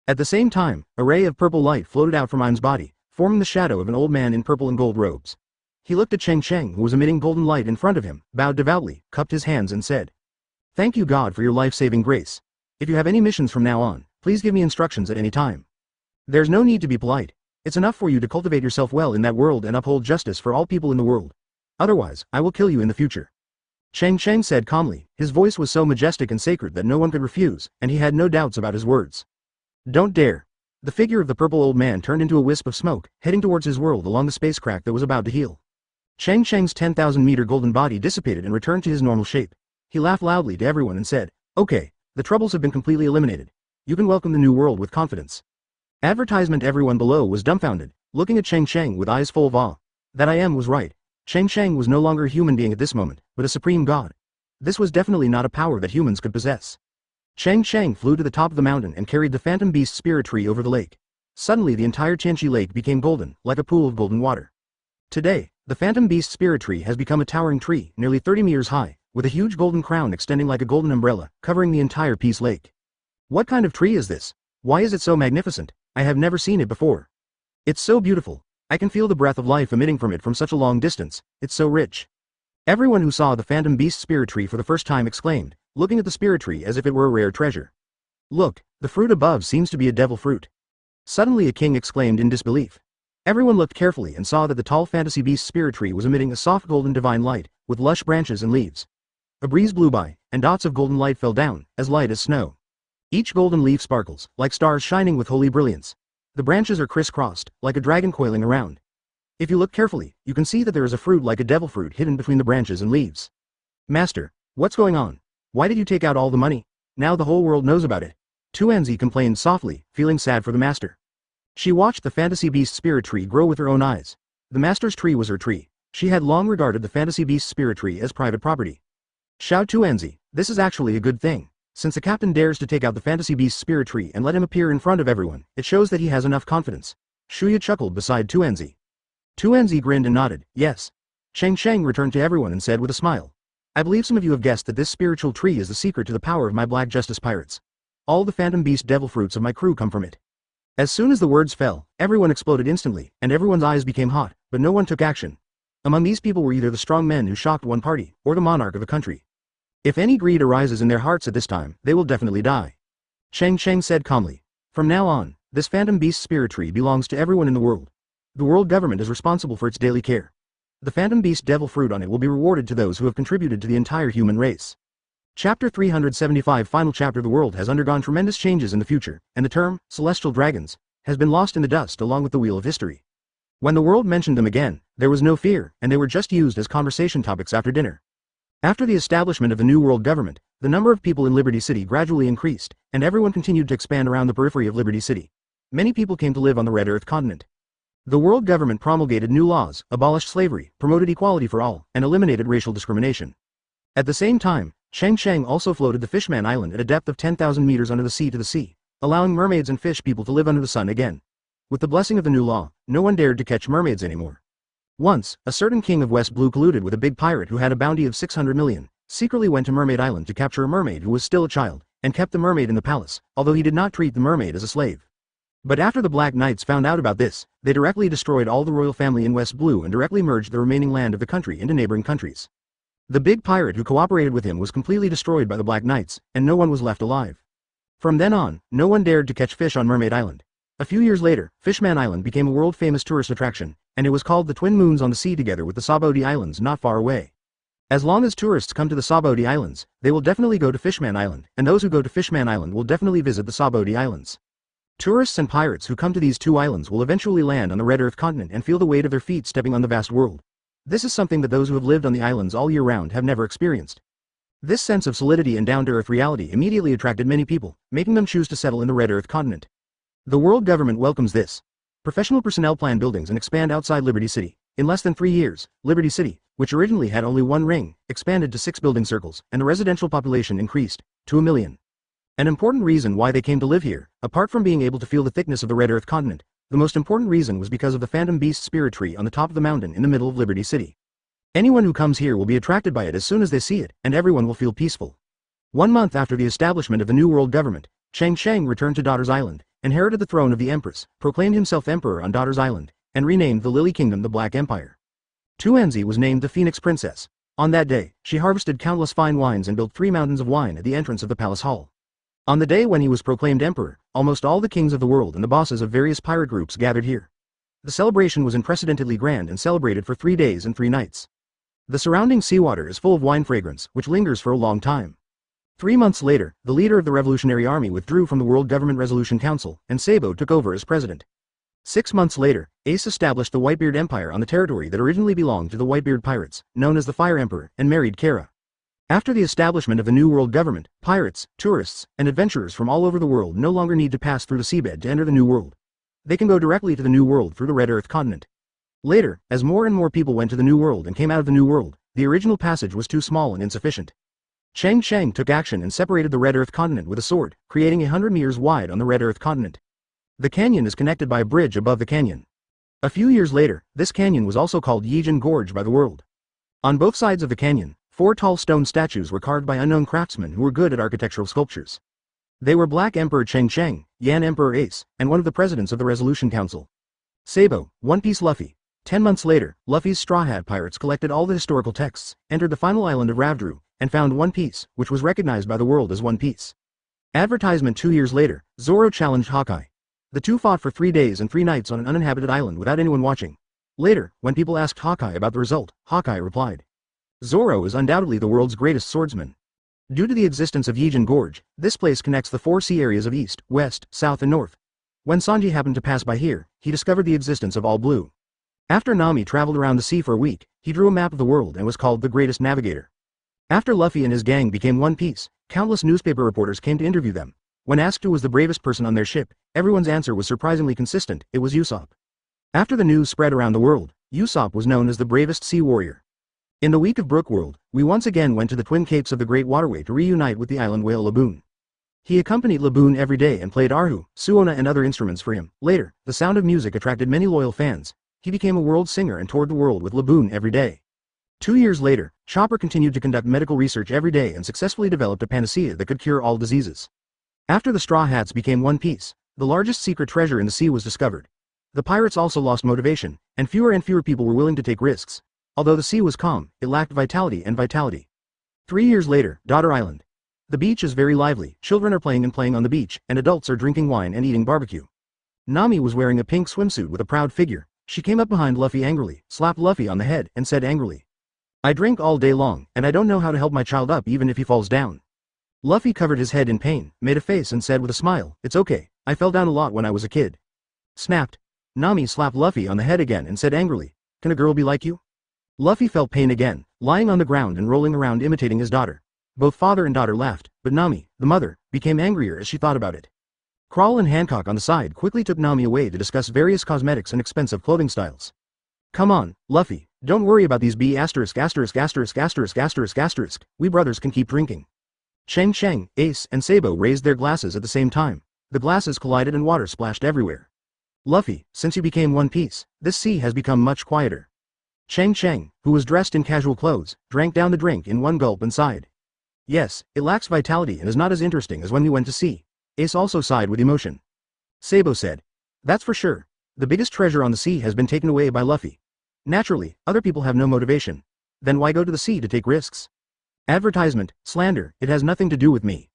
At the same time, a ray of purple light floated out from Im's body, forming the shadow of an old man in purple and gold robes. He looked at Cheng Cheng, who was emitting golden light in front of him, bowed devoutly, cupped his hands and said, Thank you God for your life-saving grace. If you have any missions from now on, please give me instructions at any time. There's no need to be polite. It's enough for you to cultivate yourself well in that world and uphold justice for all people in the world. Otherwise, I will kill you in the future. Cheng Cheng said calmly, his voice was so majestic and sacred that no one could refuse, and he had no doubts about his words. Don't dare. The figure of the purple old man turned into a wisp of smoke, heading towards his world along the space crack that was about to heal. Cheng Cheng's 10,000-meter golden body dissipated and returned to his normal shape. He laughed loudly to everyone and said, Okay, the troubles have been completely eliminated. You can welcome the new world with confidence. Advertisement. Everyone below was dumbfounded, looking at Cheng Cheng with eyes full of awe. That I am was right. Cheng Cheng was no longer a human being at this moment, but a supreme god. This was definitely not a power that humans could possess. Cheng Cheng flew to the top of the mountain and carried the phantom beast spirit tree over the lake. Suddenly the entire Tianqi lake became golden, like a pool of golden water. Today, the phantom beast spirit tree has become a towering tree, nearly 30 meters high, with a huge golden crown extending like a golden umbrella, covering the entire Peace Lake. What kind of tree is this? Why is it so magnificent? I have never seen it before. It's so beautiful. I can feel the breath of life emitting from it from such a long distance. It's so rich. Everyone who saw the phantom beast spirit tree for the first time exclaimed, looking at the spirit tree as if it were a rare treasure. Look, the fruit above seems to be a devil fruit. Suddenly a king exclaimed in disbelief. Everyone looked carefully and saw that the tall fantasy beast spirit tree was emitting a soft golden divine light, with lush branches and leaves. A breeze blew by, and dots of golden light fell down, as light as snow. Each golden leaf sparkles, like stars shining with holy brilliance. The branches are crisscrossed, like a dragon coiling around. If you look carefully, you can see that there is a fruit like a devil fruit hidden between the branches and leaves. Master, what's going on? Why did you take out all the money? Now the whole world knows about it. Tuanzi complained softly, feeling sad for the master. She watched the fantasy beast spirit tree grow with her own eyes. The master's tree was her tree. She had long regarded the fantasy beast spirit tree as private property. Shout Tuanzi, this is actually a good thing. Since the captain dares to take out the fantasy beast spirit tree and let him appear in front of everyone, it shows that he has enough confidence. Shuya chuckled beside Tuanzi. Tuanzi grinned and nodded, yes. Cheng Cheng returned to everyone and said with a smile. I believe some of you have guessed that this spiritual tree is the secret to the power of my Black Justice pirates. All the phantom beast devil fruits of my crew come from it. As soon as the words fell, everyone exploded instantly, and everyone's eyes became hot, but no one took action. Among these people were either the strong men who shocked one party, or the monarch of a country. If any greed arises in their hearts at this time, they will definitely die. Cheng Cheng said calmly. From now on, this phantom beast spirit tree belongs to everyone in the world. The world government is responsible for its daily care. The phantom beast devil fruit on it will be rewarded to those who have contributed to the entire human race. Chapter 375 Final chapter. The world has undergone tremendous changes in the future, and the term, celestial dragons, has been lost in the dust along with the wheel of history. When the world mentioned them again, there was no fear, and they were just used as conversation topics after dinner. After the establishment of the new world government, the number of people in Liberty City gradually increased, and everyone continued to expand around the periphery of Liberty City. Many people came to live on the Red Earth continent. The world government promulgated new laws, abolished slavery, promoted equality for all, and eliminated racial discrimination. At the same time, Cheng Cheng also floated the Fishman Island at a depth of 10,000 meters under the sea to the sea, allowing mermaids and fish people to live under the sun again. With the blessing of the new law, no one dared to catch mermaids anymore. Once, a certain king of West Blue colluded with a big pirate who had a bounty of 600 million, secretly went to Mermaid Island to capture a mermaid who was still a child, and kept the mermaid in the palace, although he did not treat the mermaid as a slave. But after the Black Knights found out about this, they directly destroyed all the royal family in West Blue and directly merged the remaining land of the country into neighboring countries. The big pirate who cooperated with him was completely destroyed by the Black Knights, and no one was left alive. From then on, no one dared to catch fish on Mermaid Island. A few years later, Fishman Island became a world-famous tourist attraction, and it was called the Twin Moons on the sea together with the Sabo Islands not far away. As long as tourists come to the Sabo Islands, they will definitely go to Fishman Island, and those who go to Fishman Island will definitely visit the Sabo Islands. Tourists and pirates who come to these two islands will eventually land on the Red Earth continent and feel the weight of their feet stepping on the vast world. This is something that those who have lived on the islands all year round have never experienced. This sense of solidity and down-to-earth reality immediately attracted many people, making them choose to settle in the Red Earth continent. The world government welcomes this. Professional personnel plan buildings and expand outside Liberty City. In less than 3 years, Liberty City, which originally had only one ring, expanded to 6 building circles, and the residential population increased to 1 million. An important reason why they came to live here, apart from being able to feel the thickness of the Red Earth continent, the most important reason was because of the Phantom Beast spirit tree on the top of the mountain in the middle of Liberty City. Anyone who comes here will be attracted by it as soon as they see it, and everyone will feel peaceful. 1 month after the establishment of the new world government, Cheng Cheng returned to Daughter's Island, inherited the throne of the Empress, proclaimed himself Emperor on Daughter's Island, and renamed the Lily Kingdom the Black Empire. Tuanzi was named the Phoenix Princess. On that day, she harvested countless fine wines and built 3 mountains of wine at the entrance of the palace hall. On the day when he was proclaimed emperor, almost all the kings of the world and the bosses of various pirate groups gathered here. The celebration was unprecedentedly grand and celebrated for 3 days and 3 nights. The surrounding seawater is full of wine fragrance, which lingers for a long time. 3 months later, the leader of the Revolutionary Army withdrew from the World Government Resolution Council, and Sabo took over as president. 6 months later, Ace established the Whitebeard Empire on the territory that originally belonged to the Whitebeard Pirates, known as the Fire Emperor, and married Kara. After the establishment of the new world government, pirates, tourists, and adventurers from all over the world no longer need to pass through the seabed to enter the new world. They can go directly to the new world through the Red Earth continent. Later, as more and more people went to the new world and came out of the new world, the original passage was too small and insufficient. Cheng Cheng took action and separated the Red Earth continent with a sword, creating 100 meters wide on the Red Earth continent. The canyon is connected by a bridge above the canyon. A few years later, this canyon was also called Yijin Gorge by the world. On both sides of the canyon, 4 tall stone statues were carved by unknown craftsmen who were good at architectural sculptures. They were Black Emperor Cheng Cheng, Yan Emperor Ace, and one of the presidents of the Resolution Council. Sabo, One Piece Luffy. 10 months later, Luffy's Straw Hat pirates collected all the historical texts, entered the final island of Ravdru, and found One Piece, which was recognized by the world as One Piece. Advertisement 2 years later, Zoro challenged Hawkeye. The two fought for 3 days and 3 nights on an uninhabited island without anyone watching. Later, when people asked Hawkeye about the result, Hawkeye replied, Zoro is undoubtedly the world's greatest swordsman. Due to the existence of Yijin Gorge, this place connects the 4 sea areas of East, West, South and North. When Sanji happened to pass by here, he discovered the existence of All Blue. After Nami traveled around the sea for a week, he drew a map of the world and was called the Greatest Navigator. After Luffy and his gang became One Piece, countless newspaper reporters came to interview them. When asked who was the bravest person on their ship, everyone's answer was surprisingly consistent: it was Usopp. After the news spread around the world, Usopp was known as the bravest sea warrior. In the week of Brookworld, we once again went to the Twin Capes of the Great Waterway to reunite with the island whale Laboon. He accompanied Laboon every day and played Arhu, Suona and other instruments for him. Later, the sound of music attracted many loyal fans. He became a world singer and toured the world with Laboon every day. 2 years later, Chopper continued to conduct medical research every day and successfully developed a panacea that could cure all diseases. After the Straw Hats became one piece, the largest secret treasure in the sea was discovered. The pirates also lost motivation, and fewer people were willing to take risks. Although the sea was calm, it lacked vitality. 3 years later, Daughter Island. The beach is very lively, children are playing on the beach, and adults are drinking wine and eating barbecue. Nami was wearing a pink swimsuit with a proud figure. She came up behind Luffy angrily, slapped Luffy on the head, and said angrily, "I drink all day long, and I don't know how to help my child up even if he falls down." Luffy covered his head in pain, made a face and said with a smile, "It's okay, I fell down a lot when I was a kid." Snapped. Nami slapped Luffy on the head again and said angrily, "Can a girl be like you?" Luffy felt pain again, lying on the ground and rolling around imitating his daughter. Both father and daughter laughed, but Nami, the mother, became angrier as she thought about it. Crawl and Hancock on the side quickly took Nami away to discuss various cosmetics and expensive clothing styles. "Come on, Luffy, don't worry about these we brothers can keep drinking." Cheng Cheng, Ace, and Sabo raised their glasses at the same time. The glasses collided and water splashed everywhere. "Luffy, since you became one piece, this sea has become much quieter." Cheng Cheng, who was dressed in casual clothes, drank down the drink in one gulp and sighed. "Yes, it lacks vitality and is not as interesting as when we went to sea." Ace also sighed with emotion. Sabo said, "That's for sure. The biggest treasure on the sea has been taken away by Luffy. Naturally, other people have no motivation. Then why go to the sea to take risks? Advertisement, slander, it has nothing to do with me."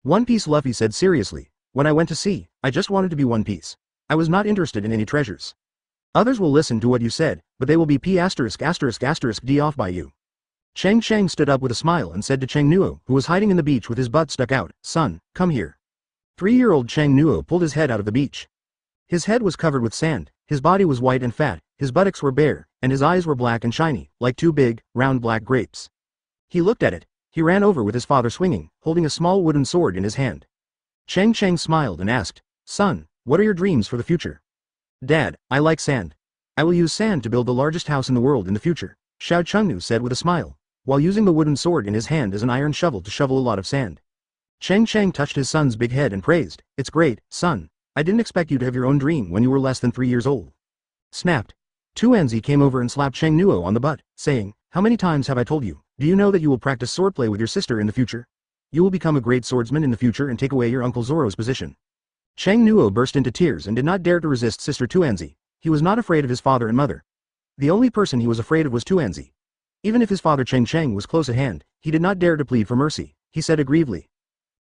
One Piece Luffy said seriously, "When I went to sea, I just wanted to be one piece. I was not interested in any treasures. Others will listen to what you said, but they will be d off by you." Cheng Cheng stood up with a smile and said to Cheng Nuo, who was hiding in the beach with his butt stuck out, "Son, come here." 3-year-old Cheng Nuo pulled his head out of the beach. His head was covered with sand, his body was white and fat, his buttocks were bare, and his eyes were black and shiny, like two big, round black grapes. He looked at it. He ran over with his father swinging, holding a small wooden sword in his hand. Cheng Cheng smiled and asked, "Son, what are your dreams for the future?" "Dad, I like sand. I will use sand to build the largest house in the world in the future," Xiao Chengnu said with a smile, while using the wooden sword in his hand as an iron shovel to shovel a lot of sand. Cheng Cheng touched his son's big head and praised, "It's great, son. I didn't expect you to have your own dream when you were less than 3 years old." Snapped. Tuanzi came over and slapped Cheng Nuo on the butt, saying, "How many times have I told you? Do you know that you will practice swordplay with your sister in the future? You will become a great swordsman in the future and take away your Uncle Zoro's position." Cheng Nuo burst into tears and did not dare to resist Sister Tuanzi. He was not afraid of his father and mother. The only person he was afraid of was Tuanzi. Even if his father Cheng Cheng was close at hand, he did not dare to plead for mercy. He said aggrievely,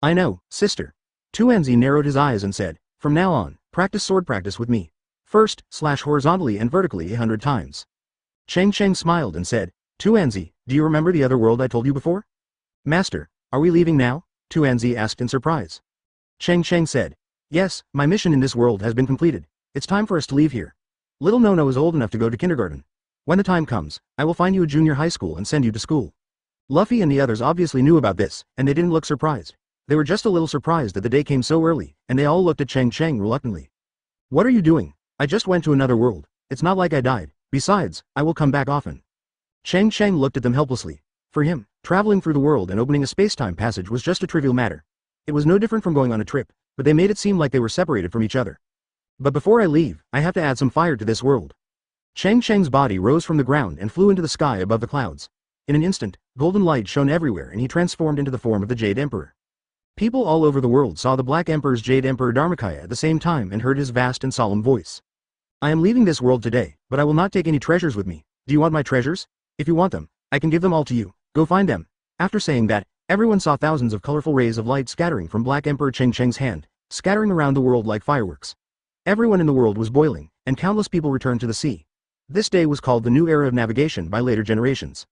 "I know, sister." Tuanzi narrowed his eyes and said, "From now on, practice sword practice with me. First, slash horizontally and vertically 100 times." Cheng Cheng smiled and said, "Tuanzi, do you remember the other world I told you before?" "Master, are we leaving now?" Tuanzi asked in surprise. Cheng Cheng said, "Yes, my mission in this world has been completed. It's time for us to leave here. Little Nono is old enough to go to kindergarten. When the time comes, I will find you a junior high school and send you to school." Luffy and the others obviously knew about this, and they didn't look surprised. They were just a little surprised that the day came so early, and they all looked at Cheng Cheng reluctantly. "What are you doing? I just went to another world. It's not like I died. Besides, I will come back often." Cheng Cheng looked at them helplessly. For him, traveling through the world and opening a space-time passage was just a trivial matter. It was no different from going on a trip, but they made it seem like they were separated from each other. "But before I leave, I have to add some fire to this world." Cheng Cheng's body rose from the ground and flew into the sky above the clouds. In an instant, golden light shone everywhere and he transformed into the form of the Jade Emperor. People all over the world saw the Black Emperor's Jade Emperor Dharmakaya at the same time and heard his vast and solemn voice. "I am leaving this world today, but I will not take any treasures with me. Do you want my treasures? If you want them, I can give them all to you. Go find them." After saying that, everyone saw thousands of colorful rays of light scattering from Black Emperor Cheng Cheng's hand, scattering around the world like fireworks. Everyone in the world was boiling, and countless people returned to the sea. This day was called the New Era of Navigation by later generations.